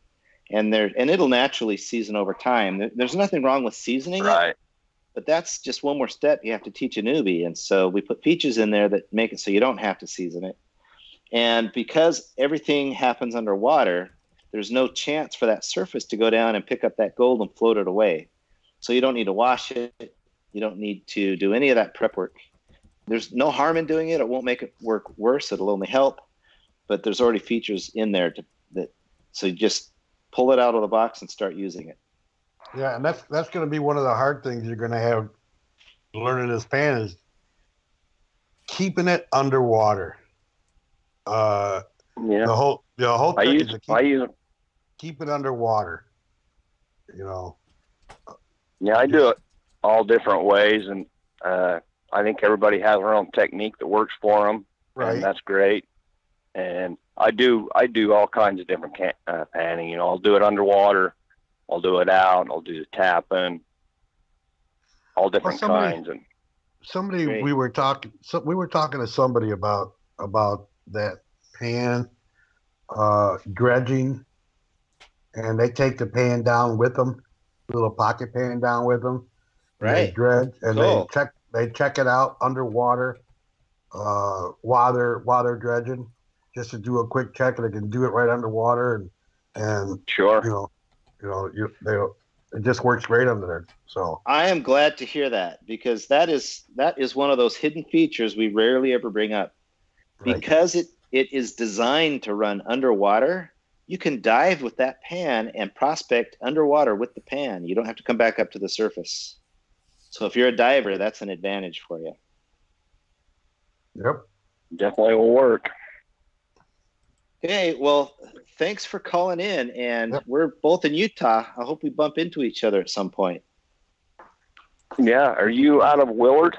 And it'll naturally season over time. There's nothing wrong with seasoning it, but that's just one more step you have to teach a newbie. And so we put features in there that make it so you don't have to season it. And because everything happens underwater, there's no chance for that surface to go down and pick up that gold and float it away. So you don't need to wash it. You don't need to do any of that prep work. There's no harm in doing it. It won't make it work worse. It'll only help. But there's already features in there so you just pull it out of the box and start using it. Yeah, and that's going to be one of the hard things you're going to have learning this pan is keeping it underwater. The whole thing is to keep it underwater. Yeah, I do it all different ways, and I think everybody has their own technique that works for them, and that's great. And I do all kinds of different panning. I'll do it underwater, I'll do it out, I'll do the tapping, all different kinds. And we were talking to somebody about that pan dredging, and they take the pan down with them, little pocket pan down with them. Right. They dredge and they check it out underwater while they're dredging, just to do a quick check, and they can do it right underwater, and sure, it just works great under there. So I am glad to hear that, because that is one of those hidden features we rarely ever bring up, because it is designed to run underwater. You can dive with that pan and prospect underwater with the pan. You don't have to come back up to the surface. So if you're a diver, that's an advantage for you. Yep. Definitely will work. Okay, well, thanks for calling in, and we're both in Utah. I hope we bump into each other at some point. Yeah, are you out of Willard?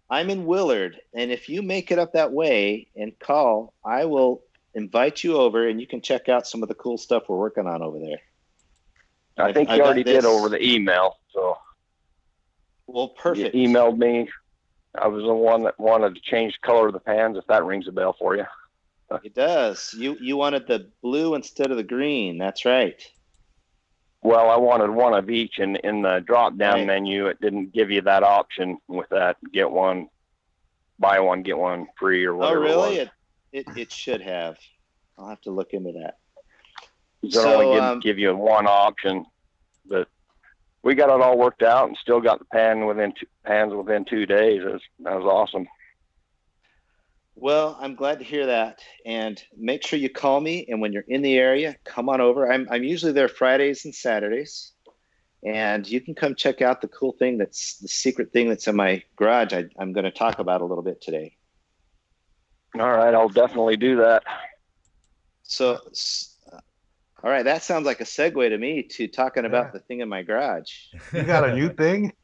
I'm in Willard, and if you make it up that way and call, I will invite you over, and you can check out some of the cool stuff we're working on over there. I think you already did over the email, so. Well, perfect. You emailed me I was the one that wanted to change the color of the pans, if that rings a bell for you. It does. You wanted the blue instead of the green. That's right. Well, I wanted one of each, and in the drop-down menu, it didn't give you that option with that get one, buy one, get one free or whatever. Oh, really? It was. It should have. I'll have to look into that. It only give you one option, but we got it all worked out and still got the pans within 2 days. That was awesome. Well, I'm glad to hear that, and make sure you call me. And when you're in the area, come on over. I'm usually there Fridays and Saturdays, and you can come check out the cool thing the secret thing that's in my garage. I'm going to talk about a little bit today. All right, I'll definitely do that. So, all right, that sounds like a segue to me to talking about the thing in my garage. You got a new thing?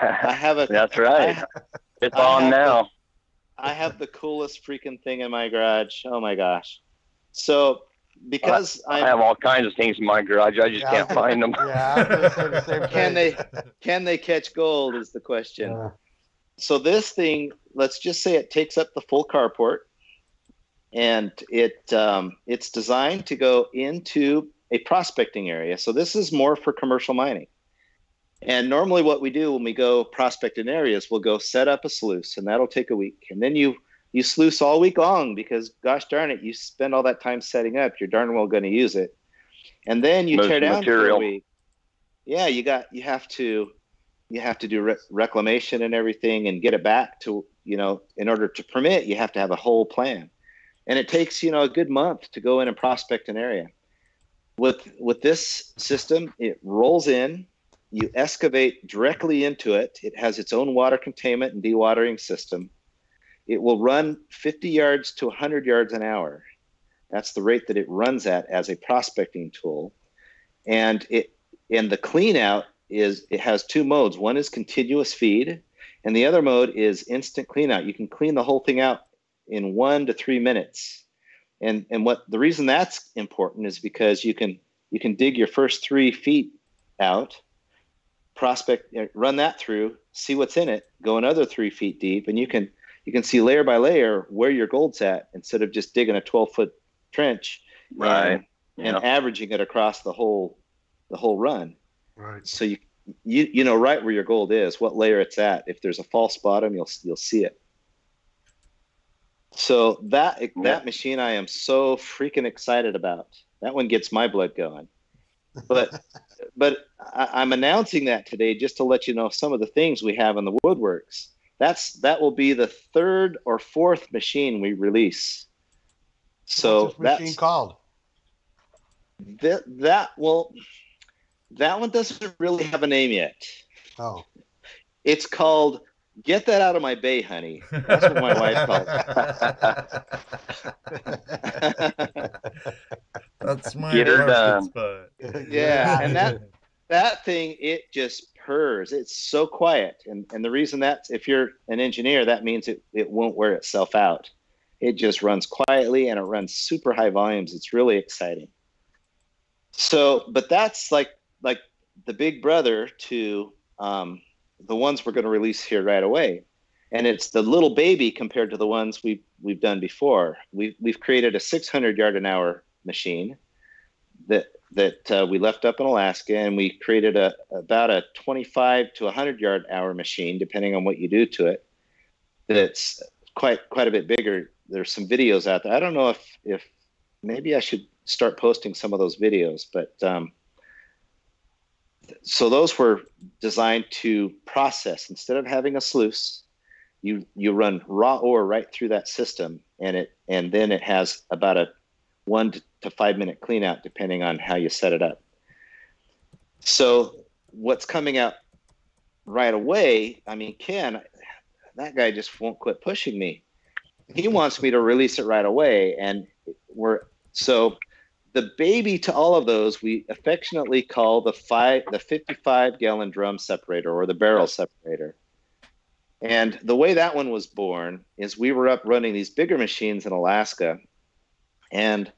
I have a. That's right. It's on now. I have the coolest freaking thing in my garage. Oh my gosh. So because I have all kinds of things in my garage, I just can't find them. Yeah, I was gonna say the same thing. Can they catch gold is the question. So this thing, let's just say it takes up the full carport, and it's designed to go into a prospecting area. So this is more for commercial mining. And normally what we do when we go prospecting areas, we'll go set up a sluice, and that'll take a week. And then you sluice all week long because, gosh darn it, you spend all that time setting up, you're darn well going to use it. And then you tear down for a week. Yeah, you have to do reclamation and everything and get it back to, in order to permit, you have to have a whole plan. And it takes, a good month to go in and prospect an area. With this system, it rolls in. You excavate directly into it. It has its own water containment and dewatering system. It will run 50 yards to 100 yards an hour. That's the rate that it runs at as a prospecting tool. And the clean out it has two modes. One is continuous feed, and the other mode is instant clean out. You can clean the whole thing out in 1 to 3 minutes. And the reason that's important is because you can dig your first 3 feet out, prospect, run that through, see what's in it, go another 3 feet deep, and you can see layer by layer where your gold's at instead of just digging a 12-foot trench and averaging it across the whole run. Right. So you know right where your gold is, what layer it's at. If there's a false bottom, you'll see it. So that machine I am so freaking excited about. That one gets my blood going. But I'm announcing that today just to let you know some of the things we have in the woodworks. That will be the 3rd or 4th machine we release. So what's this machine called? That one doesn't really have a name yet. Oh. It's called Get That Out of My Bay, Honey. That's what my wife calls it. That's my Get her done. spot. Yeah, and that thing, it just purrs. It's so quiet. And the reason if you're an engineer, that means it won't wear itself out. It just runs quietly, and it runs super high volumes. It's really exciting. So, but that's like the big brother to the ones we're going to release here right away. And it's the little baby compared to the ones we've done before. We've created a 600 yard an hour machine that we left up in Alaska, and we created about a 25 to 100 yard hour machine, depending on what you do to it. That's quite a bit bigger. There's some videos out there. I don't know if maybe I should start posting some of those videos, but so those were designed to process. Instead of having a sluice, you run raw ore right through that system, and then it has about a 1 to 5 minute clean out depending on how you set it up. So what's coming out right away, I mean, Ken, that guy just won't quit pushing me. He wants me to release it right away, and so the baby to all of those we affectionately call the 55-gallon drum separator, or the barrel separator. And the way that one was born is we were up running these bigger machines in Alaska, and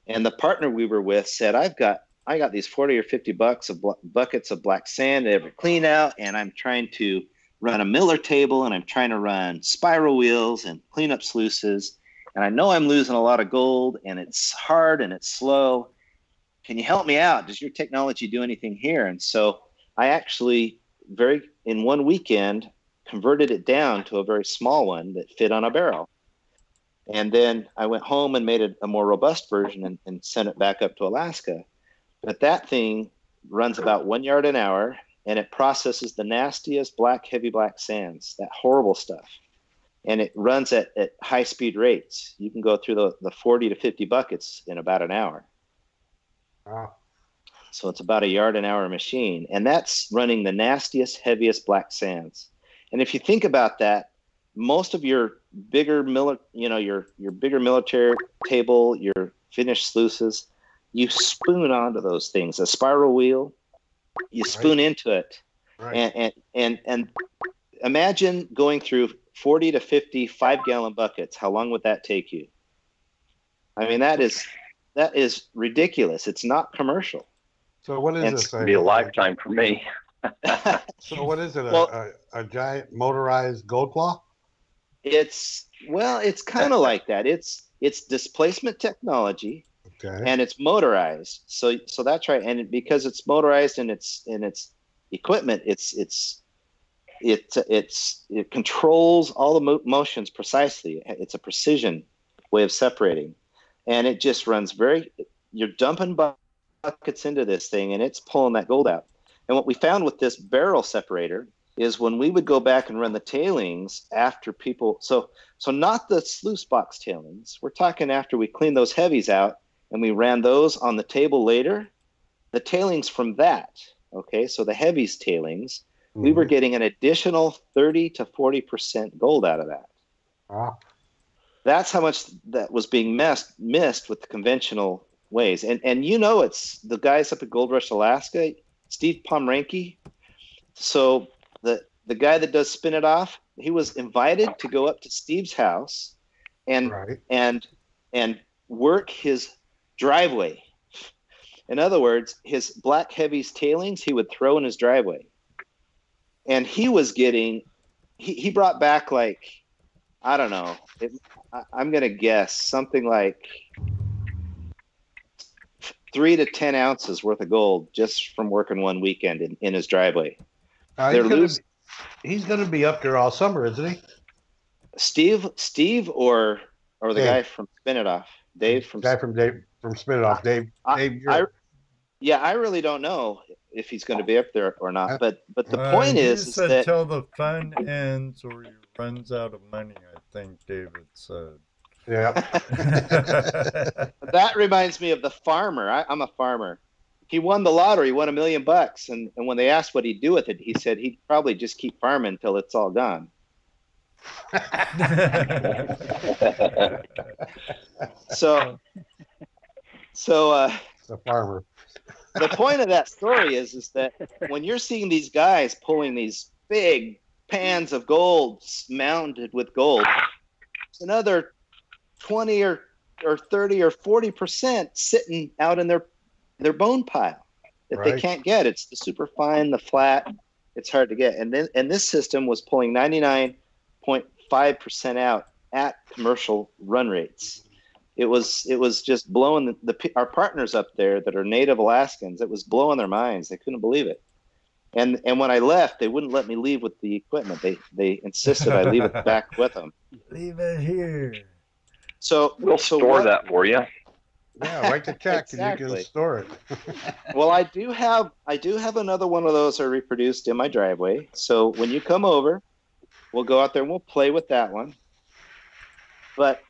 the partner we were with said, I got these 40 or 50 buckets of black sand every clean out, and I'm trying to run a Miller table and I'm trying to run spiral wheels and clean up sluices. And I know I'm losing a lot of gold and it's hard and it's slow. Can you help me out? Does your technology do anything here? And so I actually in one weekend converted it down to a very small one that fit on a barrel. And then I went home and made a more robust version and sent it back up to Alaska. But that thing runs about 1 yard an hour, and it processes the nastiest heavy black sands, that horrible stuff. And it runs at high speed rates. You can go through the 40 to 50 buckets in about an hour. Wow. So it's about a yard an hour machine. And that's running the nastiest, heaviest black sands. And if you think about that, most of your bigger your bigger military table, your finished sluices, you spoon onto those things. A spiral wheel, you spoon into it. Right. And imagine going through 40 to 50 5-gallon buckets. How long would that take you? I mean, that is ridiculous. It's not commercial. So what is this? It's be a lifetime for me. So what is it? A giant motorized gold claw? It's kind of like that. It's displacement technology. Okay. And it's motorized. So that's right. And because it's motorized and it's equipment, it controls all the motions precisely. It's a precision way of separating, and it just runs you're dumping buckets into this thing and it's pulling that gold out. And what we found with this barrel separator is when we would go back and run the tailings after people, so not the sluice box tailings, we're talking after we cleaned those heavies out and we ran those on the table later, the tailings from that, okay, so the heavies tailings, we were getting an additional 30 to 40% gold out of that. Wow. That's how much that was being missed with the conventional ways. And it's the guys up at Gold Rush, Alaska, Steve Pomeranke. So the guy that does Spin It Off, he was invited to go up to Steve's house and work his driveway. In other words, his black heavies tailings he would throw in his driveway. And he was getting, he brought back like, I don't know, I'm going to guess something like 3 to 10 ounces worth of gold just from working one weekend in his driveway. He's going to be up there all summer, isn't he? Steve or the Dave. Guy from Spin It Off, Dave from Spin It Off, Dave. I really don't know if he's going to be up there or not. But the point is that till the fun ends or he runs out of money, I think David said. Yeah. That reminds me of the farmer. I'm a farmer. He won the lottery, won $1 million, and when they asked what he'd do with it, he said he'd probably just keep farming until it's all gone. So the farmer. The point of that story is that when you're seeing these guys pulling these big pans of gold mounted with gold, it's another 20 or 30 or 40% sitting out in their bone pile that they can't get. It's the super fine, the flat. It's hard to get. And this system was pulling 99.5% out at commercial run rates. It was just blowing our partners up there that are native Alaskans. It was blowing their minds. They couldn't believe it. And when I left, they wouldn't let me leave with the equipment. They insisted I leave it back with them. Leave it here. So we'll store that for you. Yeah, write the check exactly. And you can store it. Well, I do have another one of those I reproduced in my driveway. So when you come over, we'll go out there and we'll play with that one. But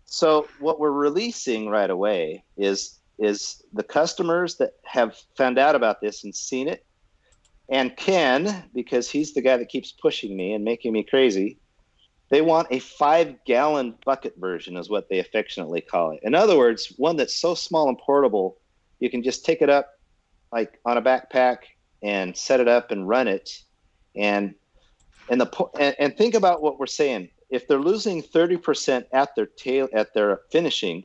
so what we're releasing right away is the customers that have found out about this and seen it, and Ken, because he's the guy that keeps pushing me and making me crazy, they want a 5-gallon bucket version is what they affectionately call it. In other words, one that's so small and portable, you can just take it up like on a backpack and set it up and run it. And think about what we're saying. If they're losing 30% at their finishing,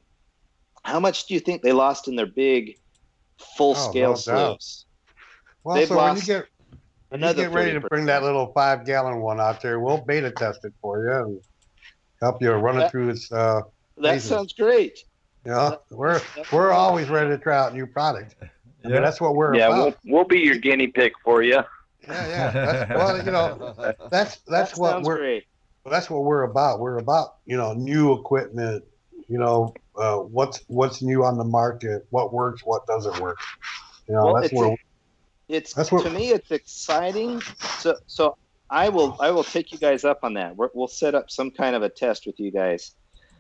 how much do you think they lost in their big full-scale sluice? Well, so Another get ready to 30%. bring that little 5-gallon one out there. We'll beta test it for you and help you run it through its That phases. sounds great. Yeah, we're always ready to try out new products. I mean, that's what we're about. We'll be your guinea pig for you. Yeah. That's what we're great. That's what we're about. We're about new equipment. What's new on the market, what works, what doesn't work. To me it's exciting. So I will take you guys up on that. We'll set up some kind of a test with you guys.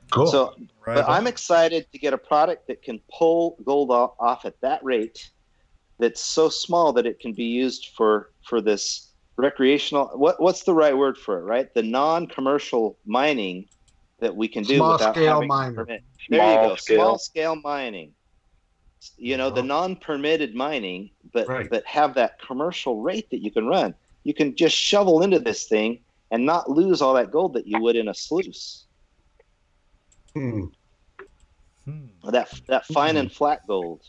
Cool. So, but I'm excited to get a product that can pull gold off at that rate. That's so small that it can be used for this recreational. What's the right word for it? Right, the non-commercial mining that we can do without having a permit. There you go. Small scale mining. The non-permitted mining, but have that commercial rate that you can run. You can just shovel into this thing and not lose all that gold that you would in a sluice. That fine and flat gold.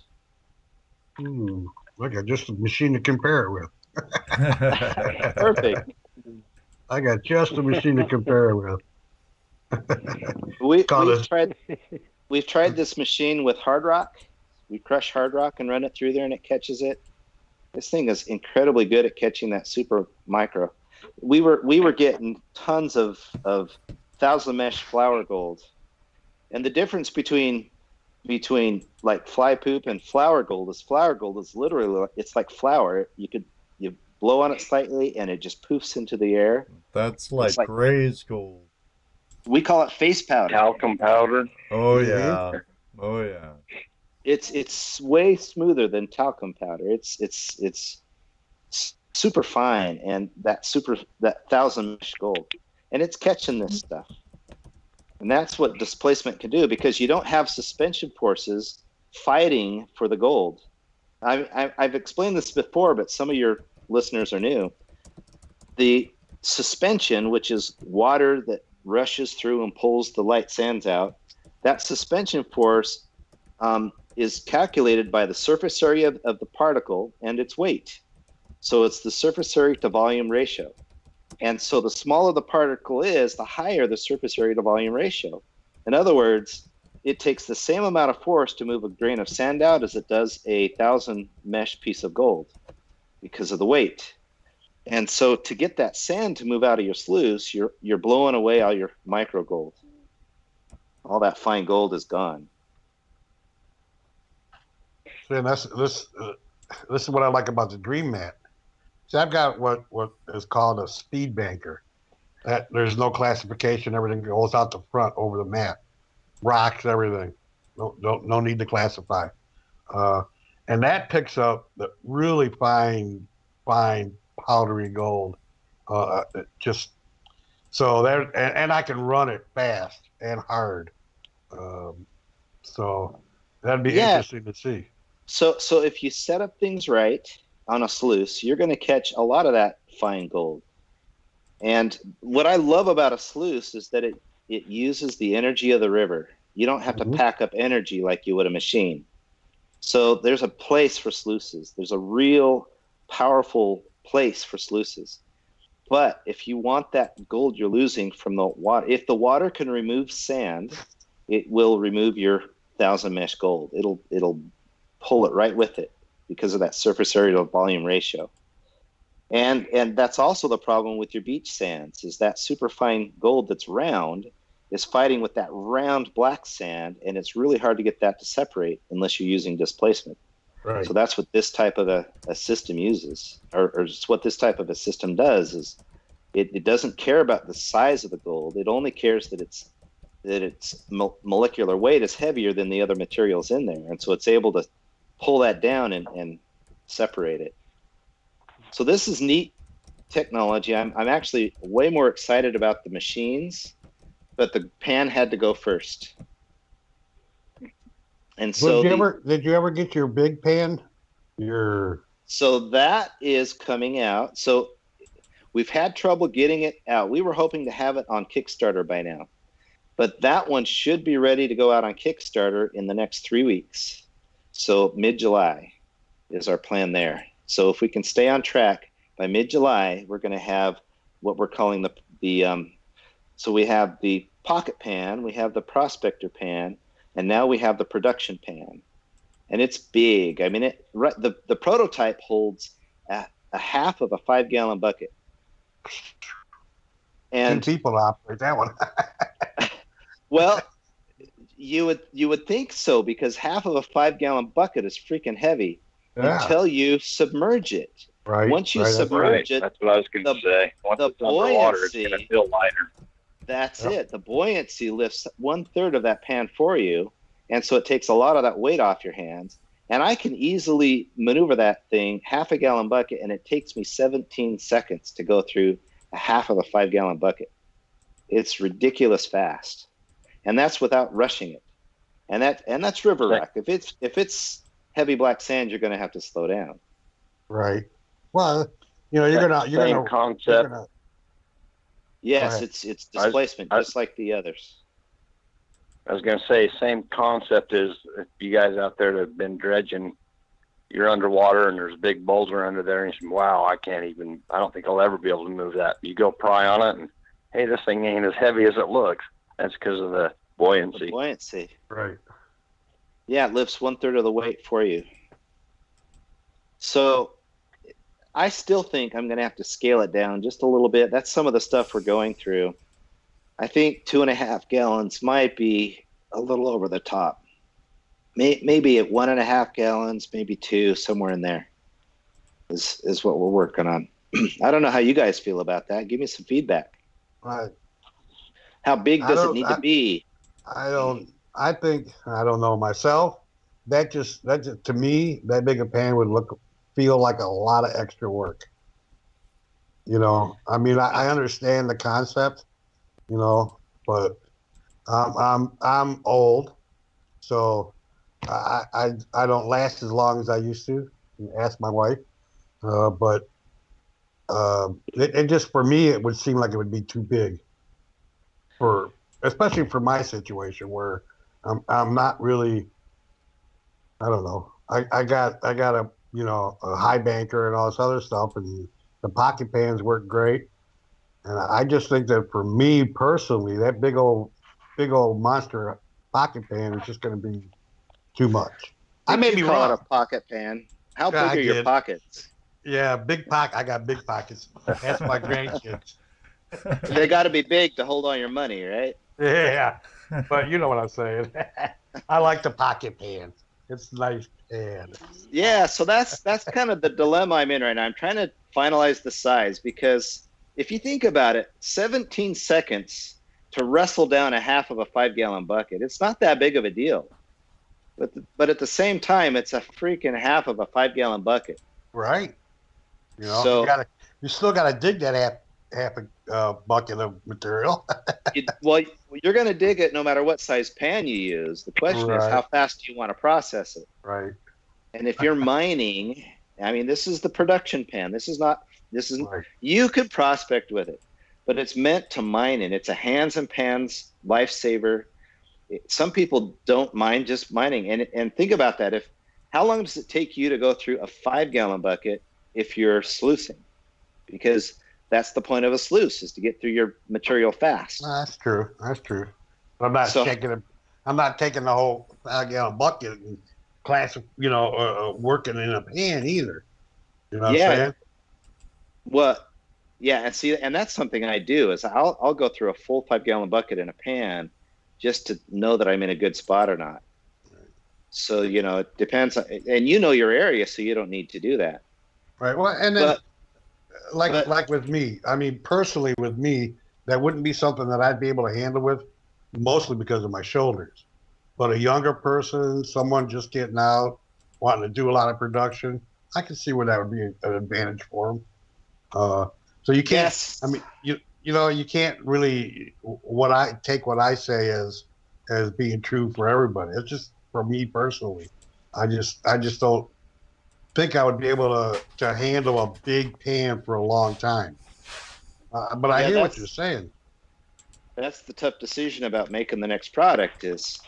I got just a machine to compare it with. Perfect. I got just a machine to compare it with. We've tried this machine with hard rock. We crush hard rock and run it through there, and it catches it. This thing is incredibly good at catching that super micro. We were getting tons of 1,000 mesh flour gold, and the difference between like fly poop and flour gold is literally, it's like flour. You blow on it slightly and it just poofs into the air. That's like Gray's gold. We call it face powder. Talcum powder. Oh yeah. Oh yeah. It's way smoother than talcum powder. It's super fine, and that 1,000 mesh gold, and it's catching this stuff. And that's what displacement can do, because you don't have suspension forces fighting for the gold. I've explained this before, but some of your listeners are new. The suspension, which is water that rushes through and pulls the light sands out, that suspension force is calculated by the surface area of the particle and its weight. So it's the surface area to volume ratio. And so the smaller the particle is, the higher the surface area to volume ratio. In other words, it takes the same amount of force to move a grain of sand out as it does a 1,000 mesh piece of gold because of the weight. And so to get that sand to move out of your sluice, you're blowing away all your micro gold. All that fine gold is gone. And this is what I like about the Dream Mat. See, I've got what is called a speed banker. That there's no classification. Everything goes out the front over the mat, rocks, everything. No need to classify. And that picks up the really fine powdery gold. Just so there, and I can run it fast and hard. So that'd be interesting to see. So if you set up things right on a sluice, you're going to catch a lot of that fine gold. And what I love about a sluice is that it uses the energy of the river. You don't have to pack up energy like you would a machine. So there's a place for sluices. There's a real powerful place for sluices. But if you want that gold you're losing from the water, if the water can remove sand, it will remove your 1,000 mesh gold. It'll pull it right with it because of that surface area to volume ratio. And that's also the problem with your beach sands, is that super fine gold that's round is fighting with that round black sand, and it's really hard to get that to separate unless you're using displacement. Right. So that's what this type of a system uses, or it's what this type of a system does, is it doesn't care about the size of the gold. It only cares that its molecular weight is heavier than the other materials in there, and so it's able to pull that down and separate it. So this is neat technology. I'm actually way more excited about the machines, but the pan had to go first. And so did you ever get your big pan? So that is coming out. So we've had trouble getting it out. We were hoping to have it on Kickstarter by now, but that one should be ready to go out on Kickstarter in the next 3 weeks. So mid-July is our plan there. So if we can stay on track, by mid-July, we're going to have what we're calling so we have the pocket pan, we have the prospector pan, and now we have the production pan. And it's big. I mean, the prototype holds a half of a 5-gallon bucket. And 2 people operate that one. Well, you would think so, because half of a 5-gallon bucket is freaking heavy until you submerge it. Right. Once you submerge it, that's what I was going to say. Once it's underwater, it's going to feel lighter. That's it. The buoyancy lifts 1/3 of that pan for you, and so it takes a lot of that weight off your hands. And I can easily maneuver that thing, half a gallon bucket, and it takes me 17 seconds to go through a half of a 5-gallon bucket. It's ridiculous fast, and that's without rushing it. And that's river rock. If it's heavy black sand, you're going to have to slow down. Right. Well, you're gonna concept. Yes, it's displacement, just like the others. I was going to say, same concept as if you guys out there that have been dredging, you're underwater and there's a big boulder under there, and you say, wow, I don't think I'll ever be able to move that. You go pry on it, and hey, this thing ain't as heavy as it looks. That's because of the buoyancy. The buoyancy. Right. Yeah, it lifts 1/3 of the weight for you. So I still think I'm going to have to scale it down just a little bit. That's some of the stuff we're going through. I think 2.5 gallons might be a little over the top. Maybe at 1.5 gallons, maybe 2, somewhere in there is what we're working on. I don't know how you guys feel about that. Give me some feedback. Right. How big does it need to be? I don't know myself. That just to me, that big a pan would feel like a lot of extra work. I mean, I understand the concept, but I'm old, so I don't last as long as I used to. Ask my wife, but it just, for me, it would seem like it would be too big especially for my situation where I'm not really. I don't know. I got a high banker and all this other stuff, and the pocket pans work great. And I just think that for me personally, that big old monster pocket pan is just going to be too much. I may be wrong. A pocket pan. How big are your pockets? Yeah, big pocket. I got big pockets. That's my grandkids. They got to be big to hold all your money, right? Yeah, but you know what I'm saying. I like the pocket pan. It's nice pan. Yeah, so that's kind of the dilemma I'm in right now. I'm trying to finalize the size, because if you think about it, 17 seconds to wrestle down a half of a 5-gallon bucket, it's not that big of a deal. But at the same time, it's a freaking half of a 5-gallon bucket. Right. So you still got to dig that half a bucket of material. You're going to dig it no matter what size pan you use. The question is, how fast do you want to process it? Right. And if you're mining, I mean, this is the production pan. You could prospect with it, but it's meant to mine in. It's a hands and pans lifesaver. Some people don't mind just mining. And think about that. How long does it take you to go through a 5-gallon bucket if you're sluicing? Because that's the point of a sluice, is to get through your material fast. That's true. But I'm not taking the whole 5-gallon bucket and working in a pan either. You know what I'm saying? Well, yeah, and that's something I do, is I'll go through a full 5-gallon bucket in a pan just to know that I'm in a good spot or not. Right. So, it depends. And your area, so you don't need to do that. Right. Well, and then like with me, I mean, personally with me, that wouldn't be something that I'd be able to handle with, mostly because of my shoulders. But a younger person, someone just getting out, wanting to do a lot of production, I can see where that would be an advantage for them. So you can't. Yes. I mean, you can't really. What I say as being true for everybody. It's just for me personally. I just don't think I would be able to handle a big pan for a long time. But I hear what you're saying. That's the tough decision about making the next product is,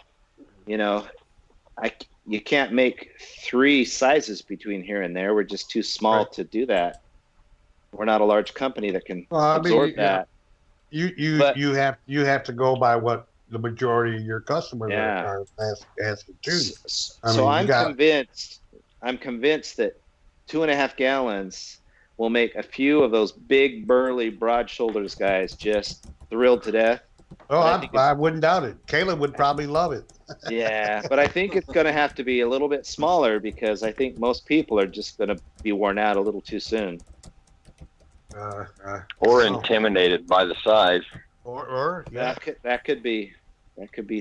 you can't make 3 sizes between here and there. We're just too small to do that. we're not a large company that can Well, absorb that. You have to go by what the majority of your customers Yeah. are asking too. So I'm convinced that 2.5 gallons will make a few of those big, burly, broad shoulders guys just thrilled to death. Oh, I wouldn't doubt it. Caleb would probably love it. Yeah, but I think it's going to have to be a little bit smaller because I think most people are just going to be worn out a little too soon. Or intimidated by the size. Or yeah. That could be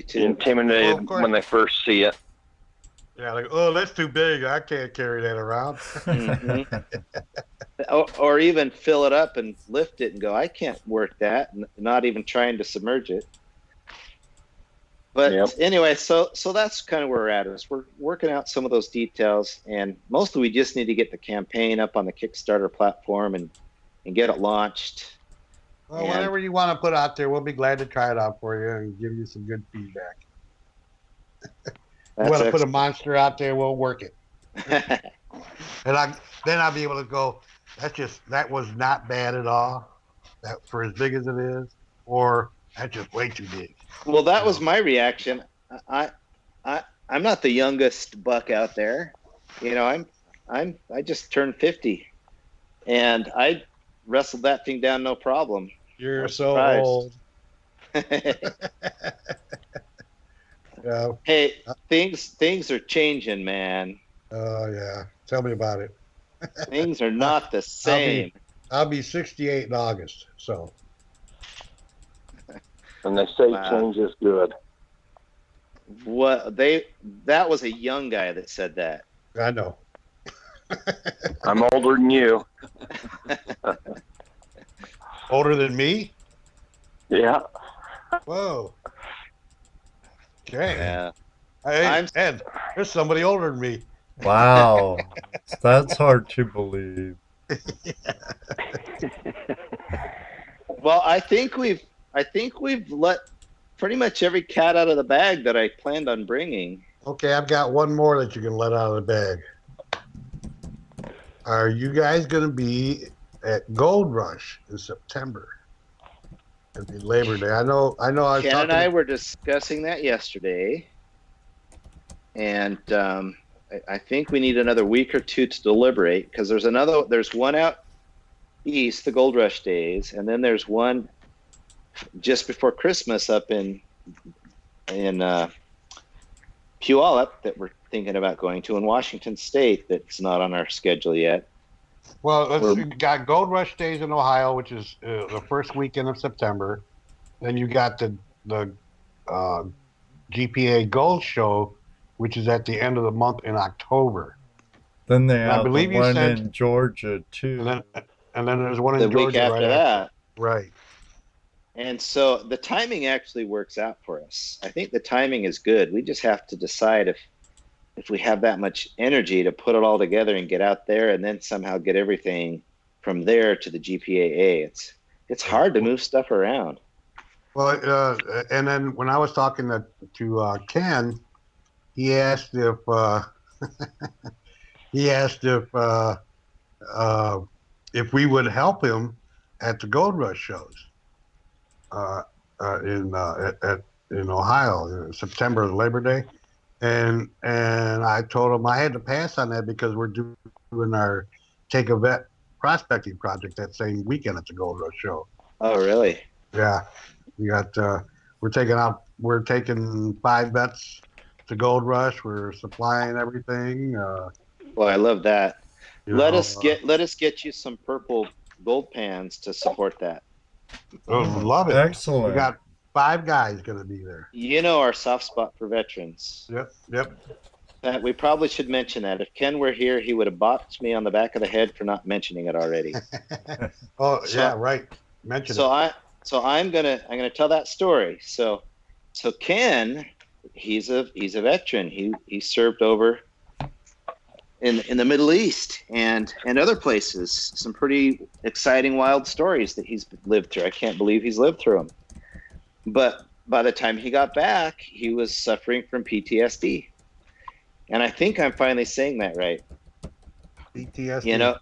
too. Intimidated when they first see it. Yeah, like, oh, that's too big. I can't carry that around. Mm-hmm. or even fill it up and lift it and go, I can't work that, not even trying to submerge it. But anyway, so that's kind of where we're at. Is we're working out some of those details, and mostly we just need to get the campaign up on the Kickstarter platform and get it launched. Well, whatever you want to put out there, we'll be glad to try it out for you and give you some good feedback. You want to put a monster out there, we'll work it. And then I'll be able to go, that was not bad at all, that for as big as it is, or that's just way too big. Well, that was my reaction. I'm not the youngest buck out there. You know, I just turned 50, and I wrestled that thing down no problem. You're so old. Yeah. Hey, things are changing, man. Oh yeah, tell me about it. Things are not the same. I'll be 68 in August, so. And they say change is good. That was a young guy that said that. I know. I'm older than you. Older than me? Yeah. Whoa. Okay. Yeah. Hey, Ed, there's somebody older than me. Wow. That's hard to believe. Well, I think we've let pretty much every cat out of the bag that I planned on bringing. Okay, I've got one more that you can let out of the bag. Are you guys going to be at Gold Rush in September? It'll be Labor Day. I know. Ken and I were discussing that yesterday, and I think we need another week or two to deliberate because there's one out east, the Gold Rush days, and then there's one just before Christmas up in Puyallup that we're thinking about going to in Washington State. That's not on our schedule yet. Well, we got Gold Rush Days in Ohio, which is the first weekend of September. Then you got the GPAA Gold Show, which is at the end of the month in October. Then they have the one in Georgia too. And then there's one in Georgia the week after that. Right. And so the timing actually works out for us. I think the timing is good. We just have to decide if we have that much energy to put it all together and get out there and then somehow get everything from there to the GPAA. It's hard to move stuff around. Well, and then when I was talking to Ken, he asked if we would help him at the Gold Rush shows in Ohio, September, Labor Day. And I told him I had to pass on that because we're doing our Take a Vet prospecting project that same weekend at the Gold Rush show. Oh, really? Yeah, we got we're taking 5 vets to Gold Rush. We're supplying everything. Well, I love that. Let us get you some purple gold pans to support that. Oh, love it! Excellent. We got 5 guys going to be there. You know our soft spot for veterans. Yep. We probably should mention that. If Ken were here, he would have boxed me on the back of the head for not mentioning it already. Yeah, right. Mention it. So I'm gonna tell that story. So Ken, he's a veteran. He served over in the Middle East and other places. Some pretty exciting, wild stories that he's lived through. I can't believe he's lived through them. But by the time he got back, he was suffering from PTSD. And I think I'm finally saying that right. PTSD. You know,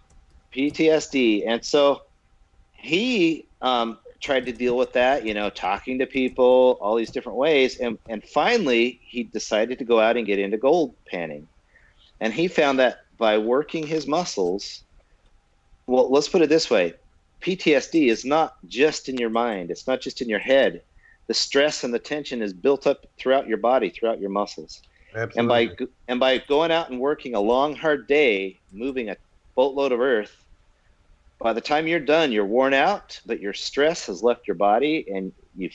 PTSD. And so he tried to deal with that, talking to people, all these different ways. And finally, he decided to go out and get into gold panning. And he found that by working his muscles, well, let's put it this way. PTSD is not just in your mind. It's not just in your head. The stress and the tension is built up throughout your body, throughout your muscles. Absolutely. And by going out and working a long, hard day, moving a boatload of earth, by the time you're done, you're worn out, but your stress has left your body, and you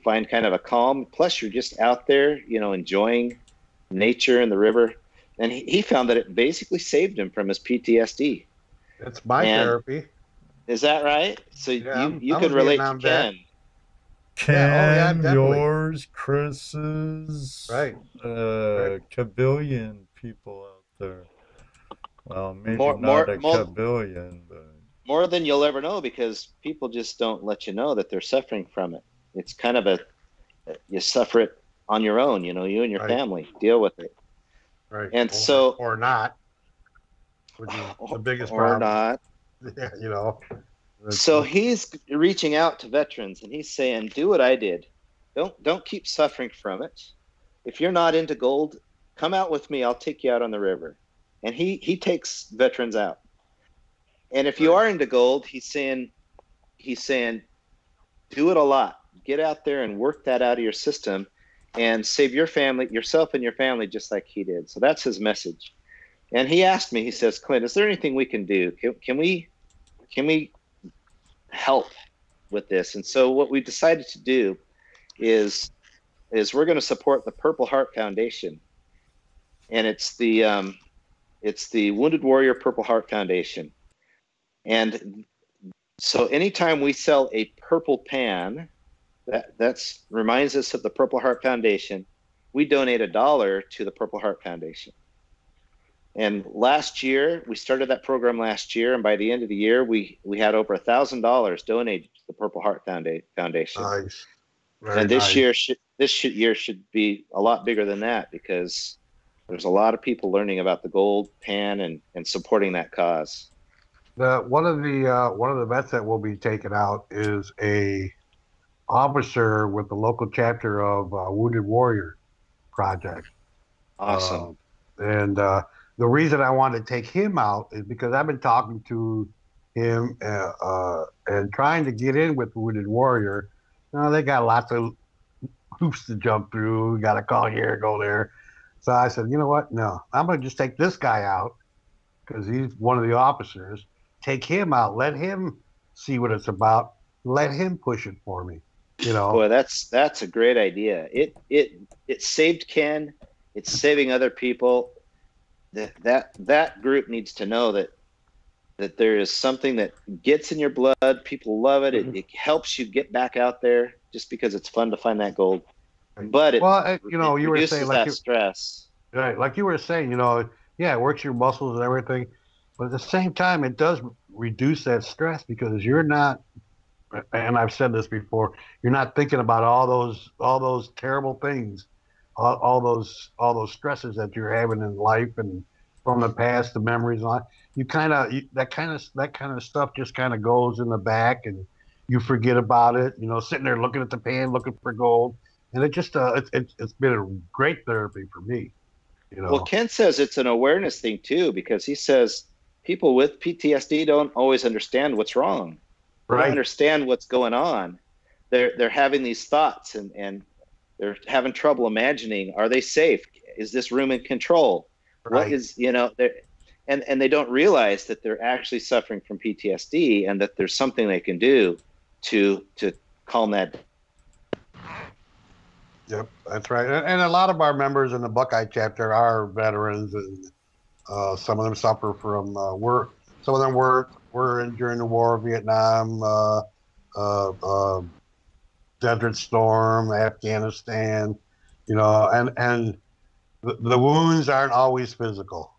find kind of a calm. Plus, you're just out there, enjoying nature and the river. And he found that it basically saved him from his PTSD. That's my therapy. Is that right? So Yeah, you could relate to Ken. Ken, yours, Chris's, right. Kabillion people out there. Well, maybe More- not a more- kabillion, but More than you'll ever know, because people just don't let you know that they're suffering from it. It's kind of you suffer it on your own, you and your Right. family deal with it. Right. And or not, which is the biggest or problem. not. Yeah, So he's reaching out to veterans, and he's saying, do what I did. Don't keep suffering from it. If you're not into gold, come out with me. I'll take you out on the river. And he takes veterans out. And if you are into gold, he's saying, do it a lot. Get out there and work that out of your system, and save yourself and your family, just like he did. So that's his message. And he asked me, he says, Klint, is there anything we can do? Can we help with this? And so what we decided to do is we're going to support the Purple Heart Foundation. And it's the Wounded Warrior Purple Heart Foundation. And so anytime we sell a purple pan, that reminds us of the Purple Heart Foundation, we donate $1 to the Purple Heart Foundation. And last year, we started that program last year, and by the end of the year, we had over $1,000 donated to the Purple Heart Foundation. Nice. And this year should be a lot bigger than that, because there's a lot of people learning about the gold pan and supporting that cause. One of the vets that will be taken out is a officer with the local chapter of Wounded Warrior Project. Awesome. And the reason I wanted to take him out is because I've been talking to him and trying to get in with Wounded Warrior. They got lots of hoops to jump through. We got to call here, go there. So I said, you know what? No, I'm going to just take this guy out because he's one of the officers. Take him out. Let him see what it's about. Let him push it for me. Boy, that's a great idea. It saved Ken. It's saving other people. That group needs to know that there is something that gets in your blood. People love it. It helps you get back out there just because it's fun to find that gold. But it you were saying like stress. Right, like you were saying, it works your muscles and everything, but at the same time, it does reduce that stress because you're not. And I've said this before. You're not thinking about all those terrible things, all those stresses that you're having in life and from the past, the memories and all that. That kind of stuff just kind of goes in the back, and you forget about it. Sitting there looking at the pan, looking for gold, and it just it's been a great therapy for me. Well, Ken says it's an awareness thing too, because he says people with PTSD don't always understand what's wrong. They don't understand what's going on. They're having these thoughts and they're having trouble imagining, are they safe? Is this room in control? Right. What is, and they don't realize that they're actually suffering from PTSD and that there's something they can do to calm that. Yep, that's right. And a lot of our members in the Buckeye chapter are veterans, and some of them suffer from some of them were during the War of Vietnam, Desert Storm, Afghanistan, and the wounds aren't always physical,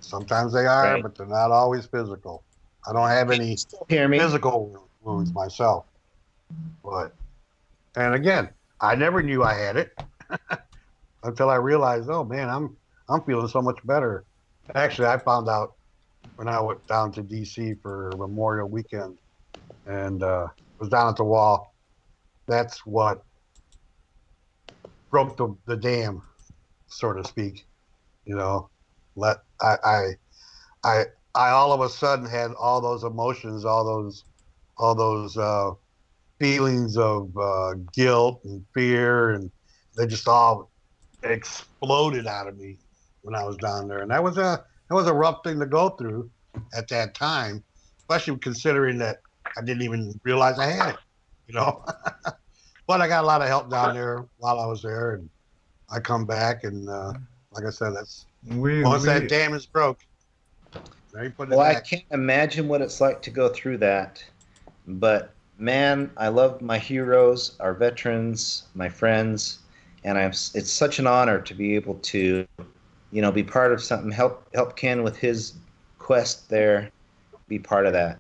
Sometimes they are, but they're not always physical. I don't have any physical wounds myself, and again, I never knew I had it until I realized, oh man, I'm feeling so much better. Actually, I found out when I went down to D.C. for Memorial Weekend, and was down at the wall. That's what broke the dam, so to speak. You know, I all of a sudden had all those emotions, all those feelings of guilt and fear, and they just all exploded out of me when I was down there, and that was a rough thing to go through at that time, especially considering that I didn't even realize I had it, you know. But I got a lot of help down there while I was there, and I come back, and like I said, that's once that dam is broke. Well, I can't imagine what it's like to go through that, but man, I love my heroes, our veterans, my friends, and it's such an honor to be able to, you know, be part of something, help Ken with his quest there, be part of that.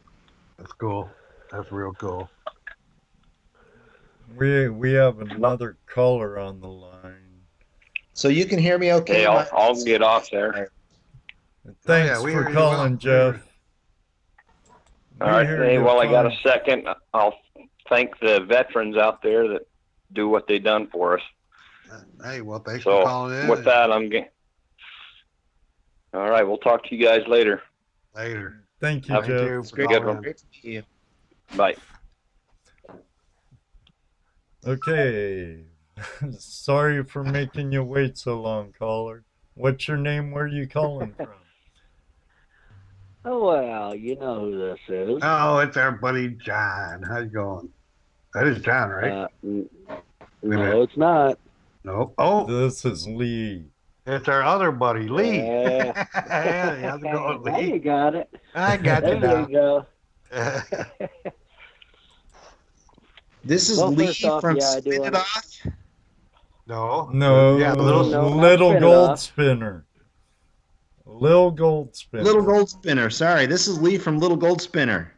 That's cool. That's real cool. We have another caller on the line. So you can hear me okay? Hey, I'll get off there. Thanks for calling, Jeff. All right. Hey, while I got a second, I'll thank the veterans out there that do what they done for us. Hey, well, thanks for calling in. With that, I'm getting. All right, we'll talk to you guys later. Later. Thank you, Jeff. It's great to meet you. Bye. Okay. Sorry for making you wait so long, caller. What's your name? Where are you calling from? Oh, well, you know who this is. Oh, it's our buddy John. How's it going? That is John, right? No, it's not. No. Oh. This is Lee. It's our other buddy, Lee. How's it going, Lee? Now you got it. I got you now. There you go. This is Lee from Spin It Off? No. No. Yeah, Little Gold Spinner. Little Gold Spinner. Little Gold Spinner. Sorry, this is Lee from Little Gold Spinner.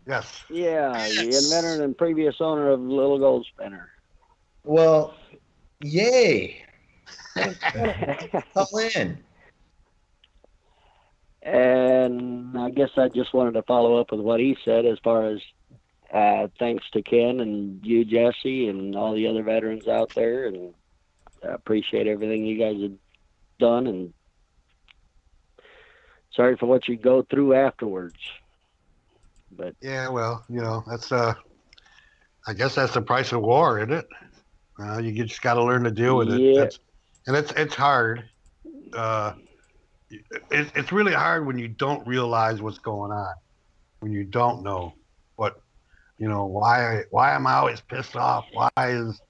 Yes. Yeah, the inventor and previous owner of Little Gold Spinner. Well, yay. Call in. And I guess I just wanted to follow up with what he said as far as thanks to Ken and you, Jesse, and all the other veterans out there, and I appreciate everything you guys have done, and sorry for what you go through afterwards. But yeah, well, you know, that's I guess that's the price of war, isn't it? You just got to learn to deal with it. Yeah. It's hard. It's really hard when you don't realize what's going on, when you don't know what, you know, why am I always pissed off? Why is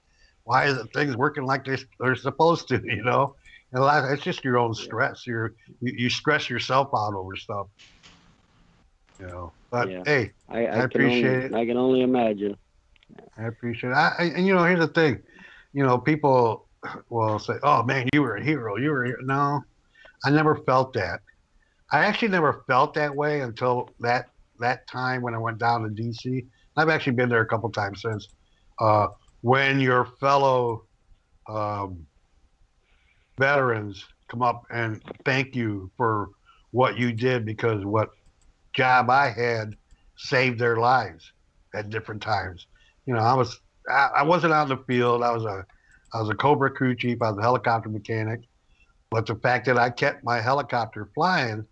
it things working like they're supposed to? You know, and it's just your own stress. You stress yourself out over stuff. You know, but yeah. Hey, I appreciate it. I can only imagine. I appreciate it. And you know, here's the thing. You know, people will say, "Oh man, you were a hero. You were a hero." No, I never felt that. I actually never felt that way until that time when I went down to DC. I've actually been there a couple times since. When your fellow veterans come up and thank you for what you did, because what job I had saved their lives at different times. You know, I wasn't out in the field. I was a Cobra crew chief. I was a helicopter mechanic. But the fact that I kept my helicopter flying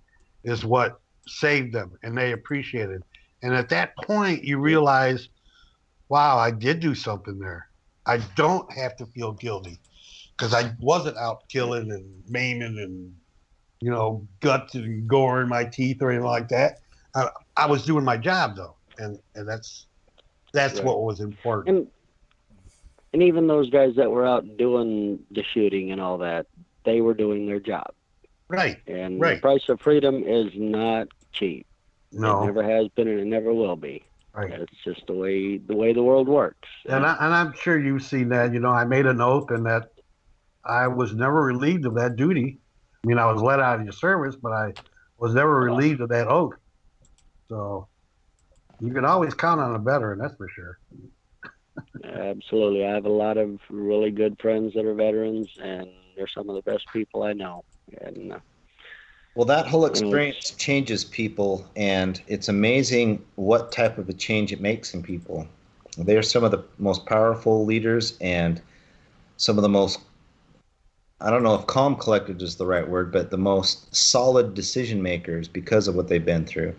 is what saved them, and they appreciated. And at that point, you realize, wow, I did do something there. I don't have to feel guilty because I wasn't out killing and maiming and, you know, guts and goring my teeth or anything like that. I was doing my job though, and that's right. What was important. And even those guys that were out doing the shooting and all that, they were doing their job. Right. And right. The price of freedom is not cheap. No. It never has been, and it never will be. Right. It's just the way the world works. And I'm sure you've seen that. You know, I made an oath, and that I was never relieved of that duty. I mean, I was let out of your service, but I was never relieved of that oath. So you can always count on a veteran, that's for sure. Absolutely. I have a lot of really good friends that are veterans, and they're some of the best people I know. And Well, that whole experience changes people, and it's amazing what type of a change it makes in people. They're some of the most powerful leaders and some of the most, I don't know if calm collected is the right word, but the most solid decision makers because of what they've been through.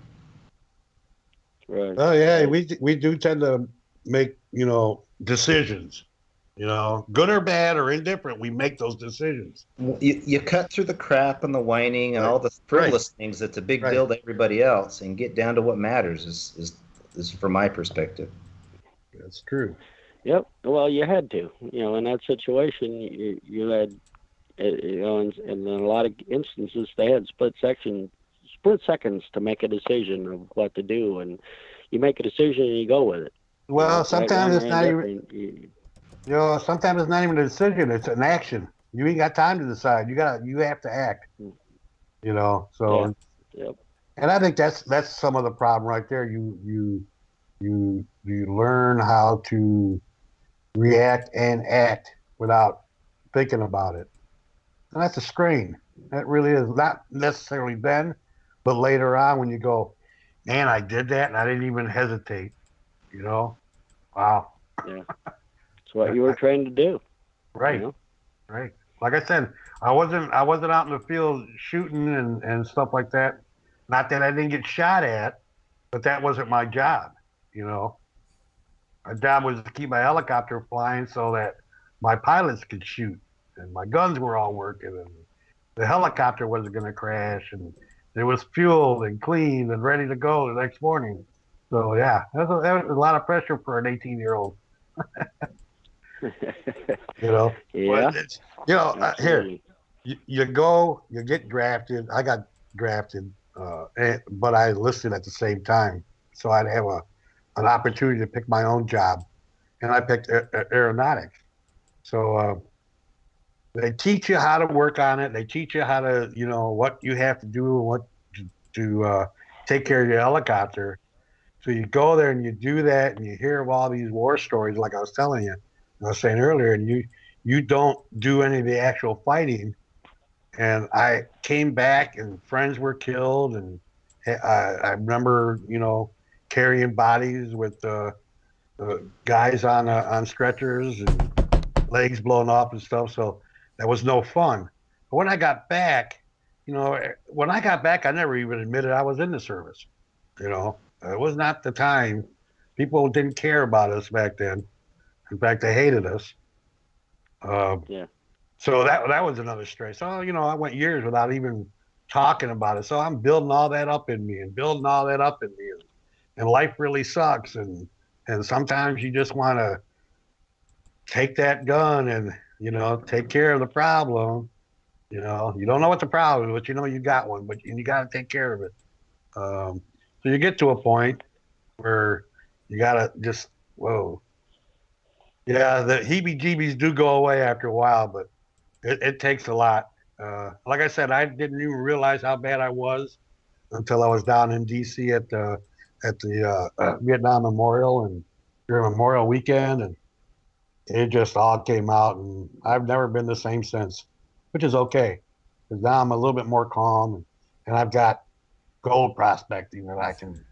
Right. Oh yeah, we do tend to make, decisions, good or bad or indifferent. We make those decisions. You cut through the crap and the whining and all the frivolous things that's a big deal to everybody else, and get down to what matters. Is from my perspective. That's true. Yep. Well, you had to. In that situation, you had, and in a lot of instances, they had split seconds to make a decision of what to do, and you make a decision and you go with it. Well, sometimes it's not even. Sometimes it's not even a decision; it's an action. You ain't got time to decide. You have to act. So. Yeah. Yep. And I think that's some of the problem right there. You learn how to react and act without thinking about it, and that's a strain. That really is, not necessarily then, but later on when you go, man, I did that and I didn't even hesitate. Wow. Yeah. It's what you were trained to do. Right. Right. Like I said, I wasn't out in the field shooting and stuff like that. Not that I didn't get shot at, but that wasn't my job. My job was to keep my helicopter flying so that my pilots could shoot and my guns were all working and the helicopter wasn't going to crash and it was fueled and cleaned and ready to go the next morning. So yeah, that was a lot of pressure for an 18-year-old. Yeah. Here, you go, you get drafted. I got drafted, but I enlisted at the same time, so I'd have an opportunity to pick my own job, and I picked aeronautics. So they teach you how to work on it. They teach you how to, what you have to do and what to take care of your helicopter. So you go there and you do that, and you hear of all these war stories, like I was telling you, I was saying earlier, and you don't do any of the actual fighting. And I came back, and friends were killed, and I remember, carrying bodies with guys on stretchers and legs blown off and stuff. So that was no fun. But when I got back, I never even admitted I was in the service. It was not the time. People didn't care about us back then. In fact, they hated us. Yeah. So that was another stress. So, I went years without even talking about it. So I'm building all that up in me. And life really sucks. And sometimes you just want to take that gun and, take care of the problem. You don't know what the problem is, but you got one, but you got to take care of it. So you get to a point where you got to just, whoa. Yeah, the heebie-jeebies do go away after a while, but it takes a lot. Like I said, I didn't even realize how bad I was until I was down in D.C. at the Vietnam Memorial and during Memorial Weekend, and it just all came out, and I've never been the same since, which is okay, because now I'm a little bit more calm, and I've got gold prospecting that I can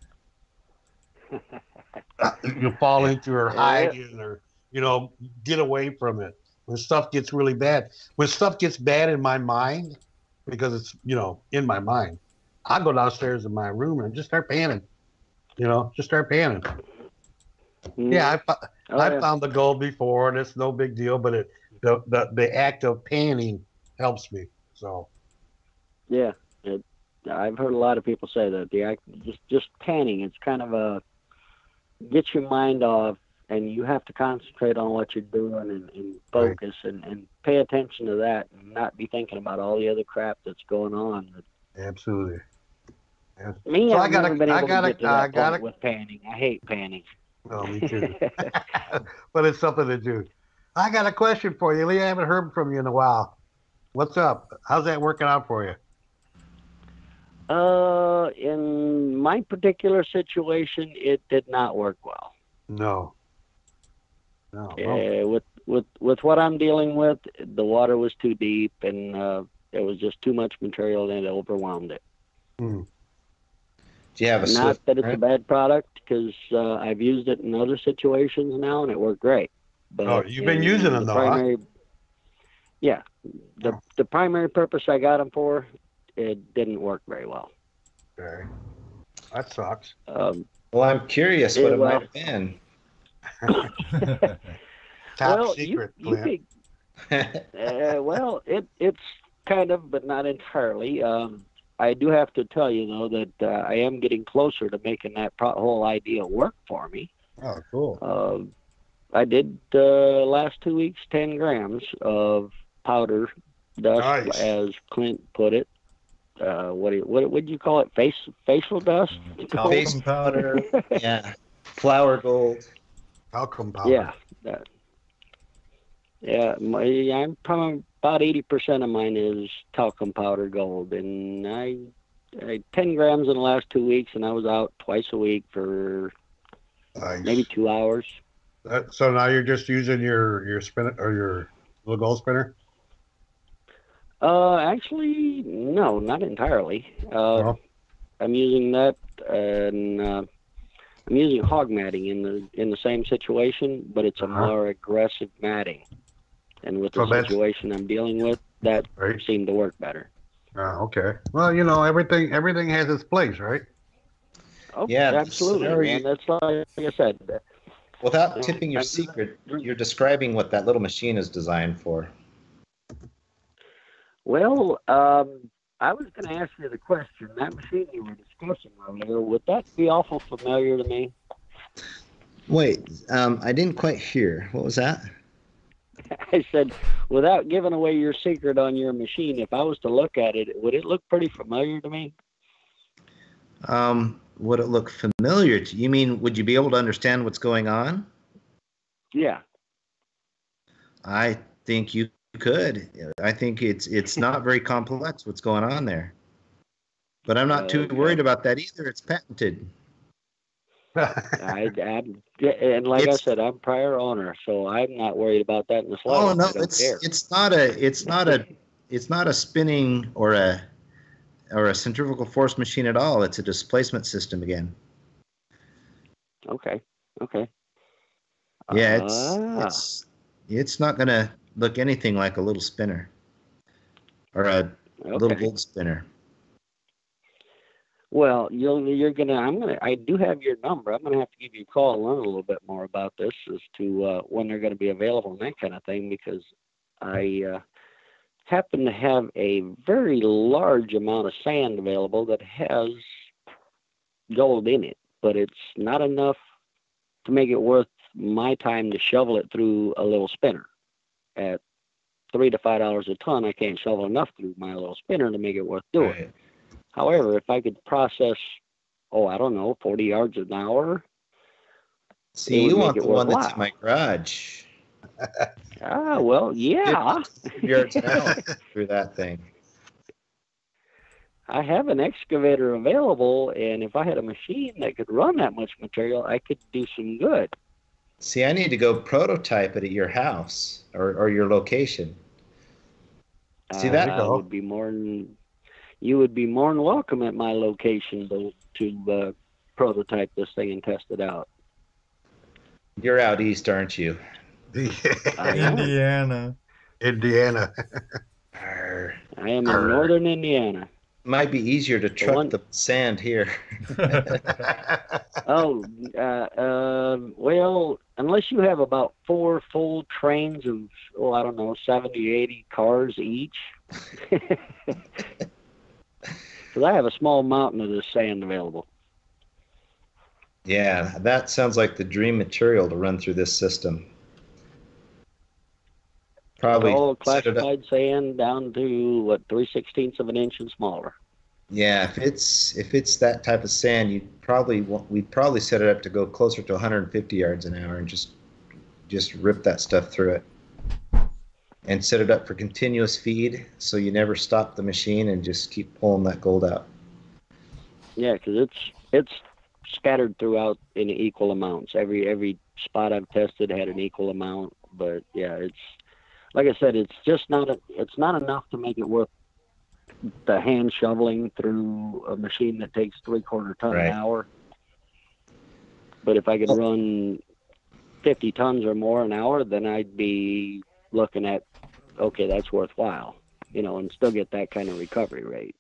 you fall into or hide in or get away from it when stuff gets really bad. When stuff gets bad in my mind, because it's in my mind, I go downstairs in my room and just start panning. Just start panning. Yeah, I found the gold before, and it's no big deal. But the act of panning helps me. So. Yeah, I've heard a lot of people say that the act just panning. It's kind of a get your mind off, and you have to concentrate on what you're doing and focus and pay attention to that, and not be thinking about all the other crap that's going on. Absolutely. Me, so I've never been able to get to that point with panning. I hate panning. Oh, me too. But it's something to do. I got a question for you, Lee. I haven't heard from you in a while. What's up? How's that working out for you? In my particular situation, it did not work well. No. With what I'm dealing with, the water was too deep, and There was just too much material and it overwhelmed it. Hmm. Do you have a Not that it's a bad product, because I've used it in other situations now and it worked great. But you've been using them though, huh? Yeah, the primary purpose I got them for, it didn't work very well. Okay, that sucks. Well, I'm curious what it might have been. Top secret, Clint. Well, it's kind of, but not entirely. I do have to tell you, though, that I am getting closer to making that whole idea work for me. Oh, cool. I did last 2 weeks 10 grams of powder dust, Nice. as Clint put it. What would you call it? Facial dust? Talcum powder. Yeah. Flour gold. Talcum powder. Yeah. I'm probably about 80% of mine is talcum powder gold, and I 10 grams in the last 2 weeks, and I was out twice a week for maybe 2 hours. So now you're just using your spinner or your little gold spinner? Actually, no, not entirely. I'm using that, and I'm using hog matting in the same situation, but it's a more aggressive matting. And with the situation I'm dealing with, that seemed to work better. Okay. Well, everything has its place, right? Oh, yeah, absolutely. And that's like I said. Without tipping your secret, you're describing what that little machine is designed for. Well, I was going to ask you the question. That machine you were discussing earlier, would that be awful familiar to me? Wait, I didn't quite hear. What was that? I said, without giving away your secret on your machine, if I was to look at it, would it look pretty familiar to me? Would it look familiar to you? You mean, would you be able to understand what's going on? Yeah. I think you could. I think it's not very complex what's going on there. But I'm not too worried about that either. It's patented. And like I said, I'm prior owner, so I'm not worried about that in the slightest. Oh no, it's not a spinning or a centrifugal force machine at all. It's a displacement system again. Okay. Yeah, it's not gonna look anything like a little spinner or a little gold spinner. Well, I do have your number. I'm gonna have to give you a call and learn a little bit more about this as to when they're going to be available and that kind of thing, because I happen to have a very large amount of sand available that has gold in it, but it's not enough to make it worth my time to shovel it through a little spinner. At $3 to $5 a ton, I can't shovel enough through my little spinner to make it worth doing. Right. However, if I could process, 40 yards an hour. See, you want the one that's in my garage. Well, yeah. Yards an hour through that thing. I have an excavator available, and if I had a machine that could run that much material, I could do some good. See, I need to go prototype it at your house or your location. See that? You would be more than welcome at my location to prototype this thing and test it out. You're out east, aren't you? Indiana. I am in northern Indiana. Might be easier to truck the sand here. Well, unless you have about 4 full trains of, 70, 80 cars each. Because I have a small mountain of this sand available. Yeah, that sounds like the dream material to run through this system. Probably all classified sand down to 3/16 of an inch and smaller. Yeah, if it's that type of sand, we'd probably set it up to go closer to 150 yards an hour and just rip that stuff through it. And set it up for continuous feed, so you never stop the machine and just keep pulling that gold out. Yeah, because it's scattered throughout in equal amounts. Every spot I've tested had an equal amount, but yeah, it's like I said, it's just not enough to make it worth the hand shoveling through a machine that takes 3/4 ton an hour. But if I could run 50 tons or more an hour, then I'd be looking at, okay, that's worthwhile, you know, and still get that kind of recovery rate.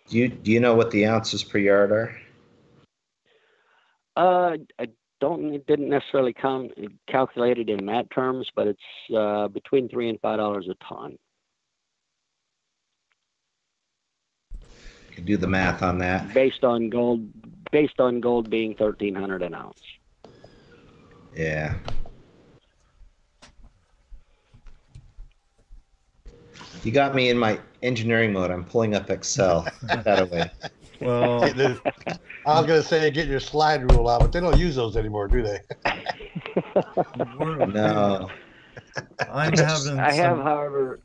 Do you know what the ounces per yard are? I didn't necessarily calculate it in that terms, but it's between $3 and $5 a ton. You can do the math on that. Based on gold being $1,300 an ounce. Yeah. You got me in my engineering mode. I'm pulling up Excel. Get that away. Well, I was going to say get your slide rule out, but they don't use those anymore, do they? No. I have, however,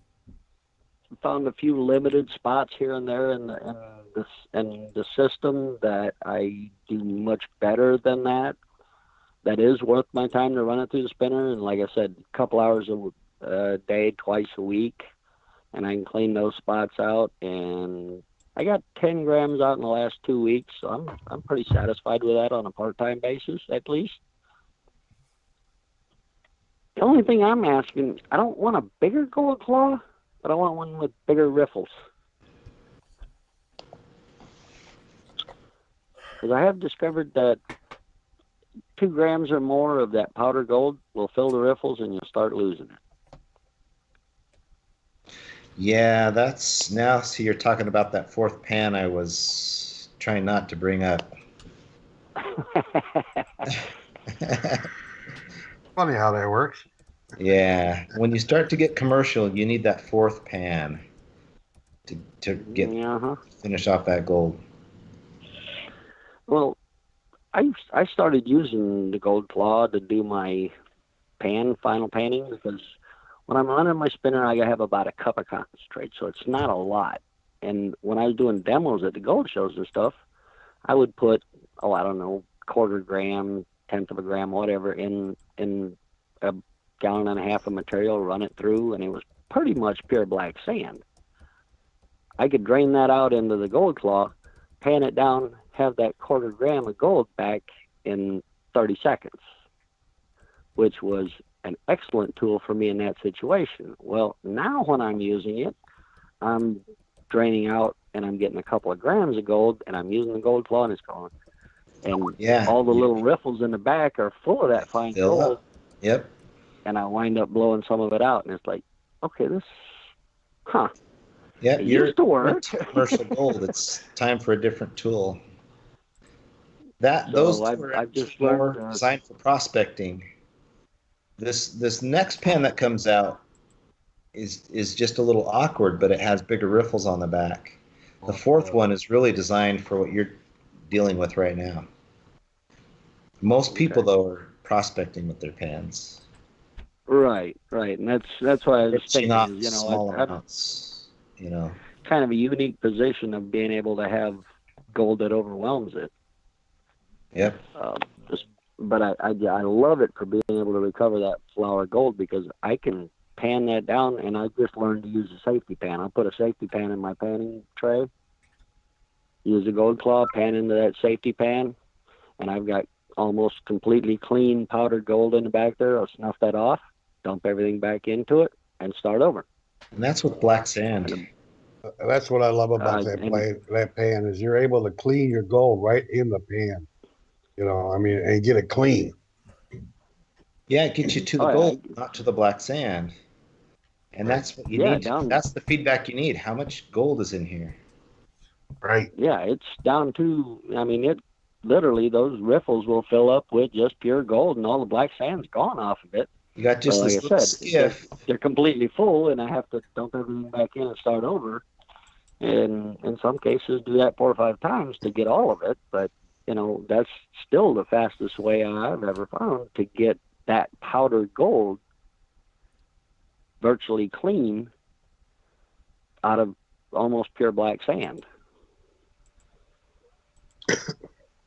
found a few limited spots here and there in the system that I do much better than that. That is worth my time to run it through the spinner. And like I said, a couple hours a day, twice a week, and I can clean those spots out. And I got 10 grams out in the last 2 weeks, so I'm pretty satisfied with that on a part-time basis, at least. The only thing I'm asking, I don't want a bigger gold claw, but I want one with bigger riffles. Because I have discovered that 2 grams or more of that powder gold will fill the riffles and you'll start losing it. Yeah, that's now. See, you're talking about that fourth pan I was trying not to bring up. Funny how that works. Yeah, when you start to get commercial, you need that fourth pan to get finish off that gold. Well, I started using the gold claw to do my final panning, because when I'm running my spinner, I have about a cup of concentrate, so it's not a lot. And when I was doing demos at the gold shows and stuff, I would put, I don't know, 1/4 gram, 1/10 of a gram, whatever, in a gallon and a half of material, run it through, and it was pretty much pure black sand. I could drain that out into the gold claw, pan it down, have that 1/4 gram of gold back in 30 seconds, which was an excellent tool for me in that situation. Well, now when I'm using it, I'm draining out and I'm getting a couple of grams of gold, and I'm using the gold claw and it's going. And all the little riffles in the back are full of that fine gold. Yep. And I wind up blowing some of it out, and it's like, okay, this, Yeah, it used to work. Commercial gold. It's time for a different tool. Those I've just more learned designed for prospecting. This next pan that comes out is just a little awkward, but it has bigger riffles on the back. The fourth one is really designed for what you're dealing with right now. Most people though are prospecting with their pans. Right, and that's why I was thinking, not you know, small amounts, you know, kind of a unique position of being able to have gold that overwhelms it. Yep. But I love it for being able to recover that flour gold, because I can pan that down, and I just learned to use a safety pan. I'll put a safety pan in my panning tray, use a gold claw, pan into that safety pan, and I've got almost completely clean powdered gold in the back there. I'll snuff that off, dump everything back into it, and start over. And that's with black sand. That's what I love about that pan, is you're able to clean your gold right in the pan. You know, I mean, and get it clean. Yeah, it gets you to the gold, not to the black sand. And that's what you need. That's the feedback you need. How much gold is in here? Right. Yeah, it's down to, I mean, it literally, those riffles will fill up with just pure gold, and all the black sand's gone off of it. You got just this little skiff. They're completely full, and I have to dump everything back in and start over. And in some cases, do that 4 or 5 times to get all of it. But, you know, that's still the fastest way I've ever found to get that powdered gold virtually clean out of almost pure black sand.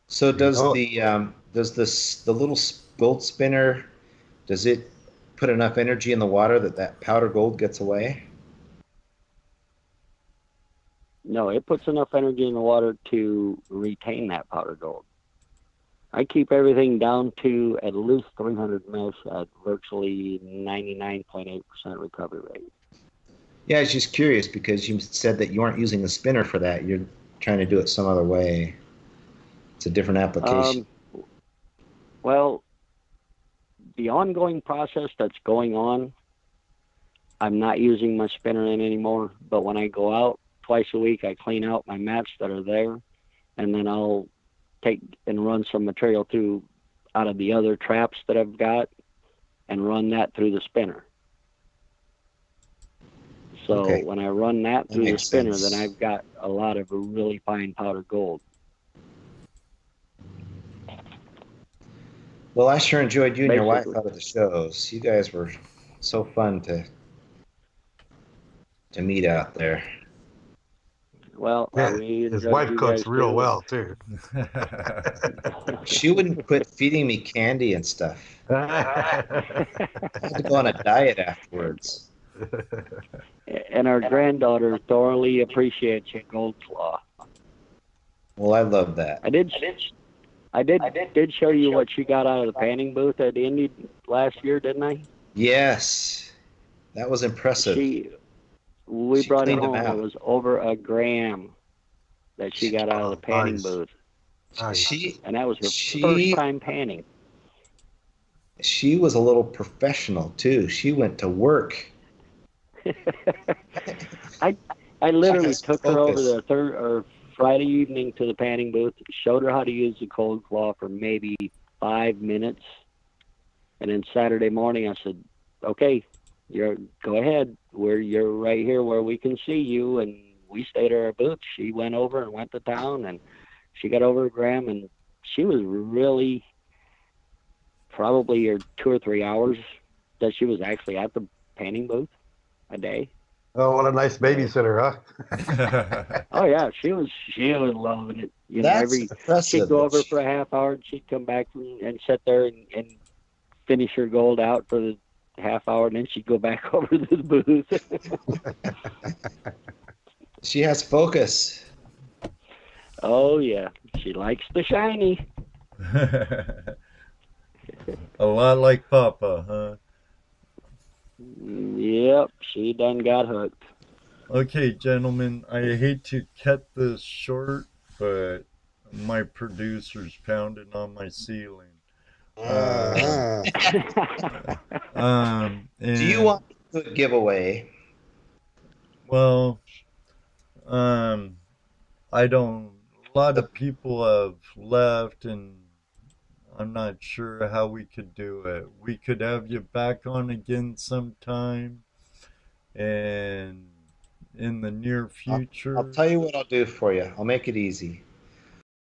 So does the little gold spinner, does it put enough energy in the water that powder gold gets away? No, it puts enough energy in the water to retain that powder gold. I keep everything down to at least 300 mesh at virtually 99.8% recovery rate. Yeah, I was just curious because you said that you aren't using the spinner for that. You're trying to do it some other way. It's a different application. Well, the ongoing process that's going on, I'm not using my spinner in anymore. But when I go out twice a week, I clean out my mats that are there, and then I'll take and run some material through out of the other traps that I've got and run that through the spinner. So when I run that through the spinner, then I've got a lot of really fine powdered gold. Well, I sure enjoyed you and your wife out of the shows. You guys were so fun to meet out there. Well, yeah, his wife cooks real well too. She wouldn't quit feeding me candy and stuff. I had to go on a diet afterwards. And our granddaughter thoroughly appreciates your gold claw. Well, I love that. I did show you what she got out of the panning booth at Indy last year, didn't I? Yes, that was impressive. We brought it home. It was over a gram that she got out of the panning booth. And that was her first time panning. She was a little professional too. She went to work. I literally took her over the Friday evening to the panning booth, showed her how to use the cold claw for maybe 5 minutes, and then Saturday morning I said, "Okay, go ahead. You're right here where we can see you." And we stayed at our booth. She went over and went to town, and she got over a gram, and she was really probably 2 or 3 hours that she was actually at the panning booth a day. Oh, what a nice babysitter, huh? Oh yeah, she was loving it. You know, she'd go over for a half hour, and she'd come back and sit there and finish her gold out for the half hour, and then she'd go back over to the booth. She has focus. Oh yeah, she likes the shiny. A lot like Papa, huh? Yep, she done got hooked. Okay, gentlemen, I hate to cut this short, but my producer's pounding on my ceiling. Do you want to do a giveaway? Well, I don't. A lot of people have left, and I'm not sure how we could do it. We could have you back on again sometime, and in the near future. I'll tell you what I'll do for you. I'll make it easy.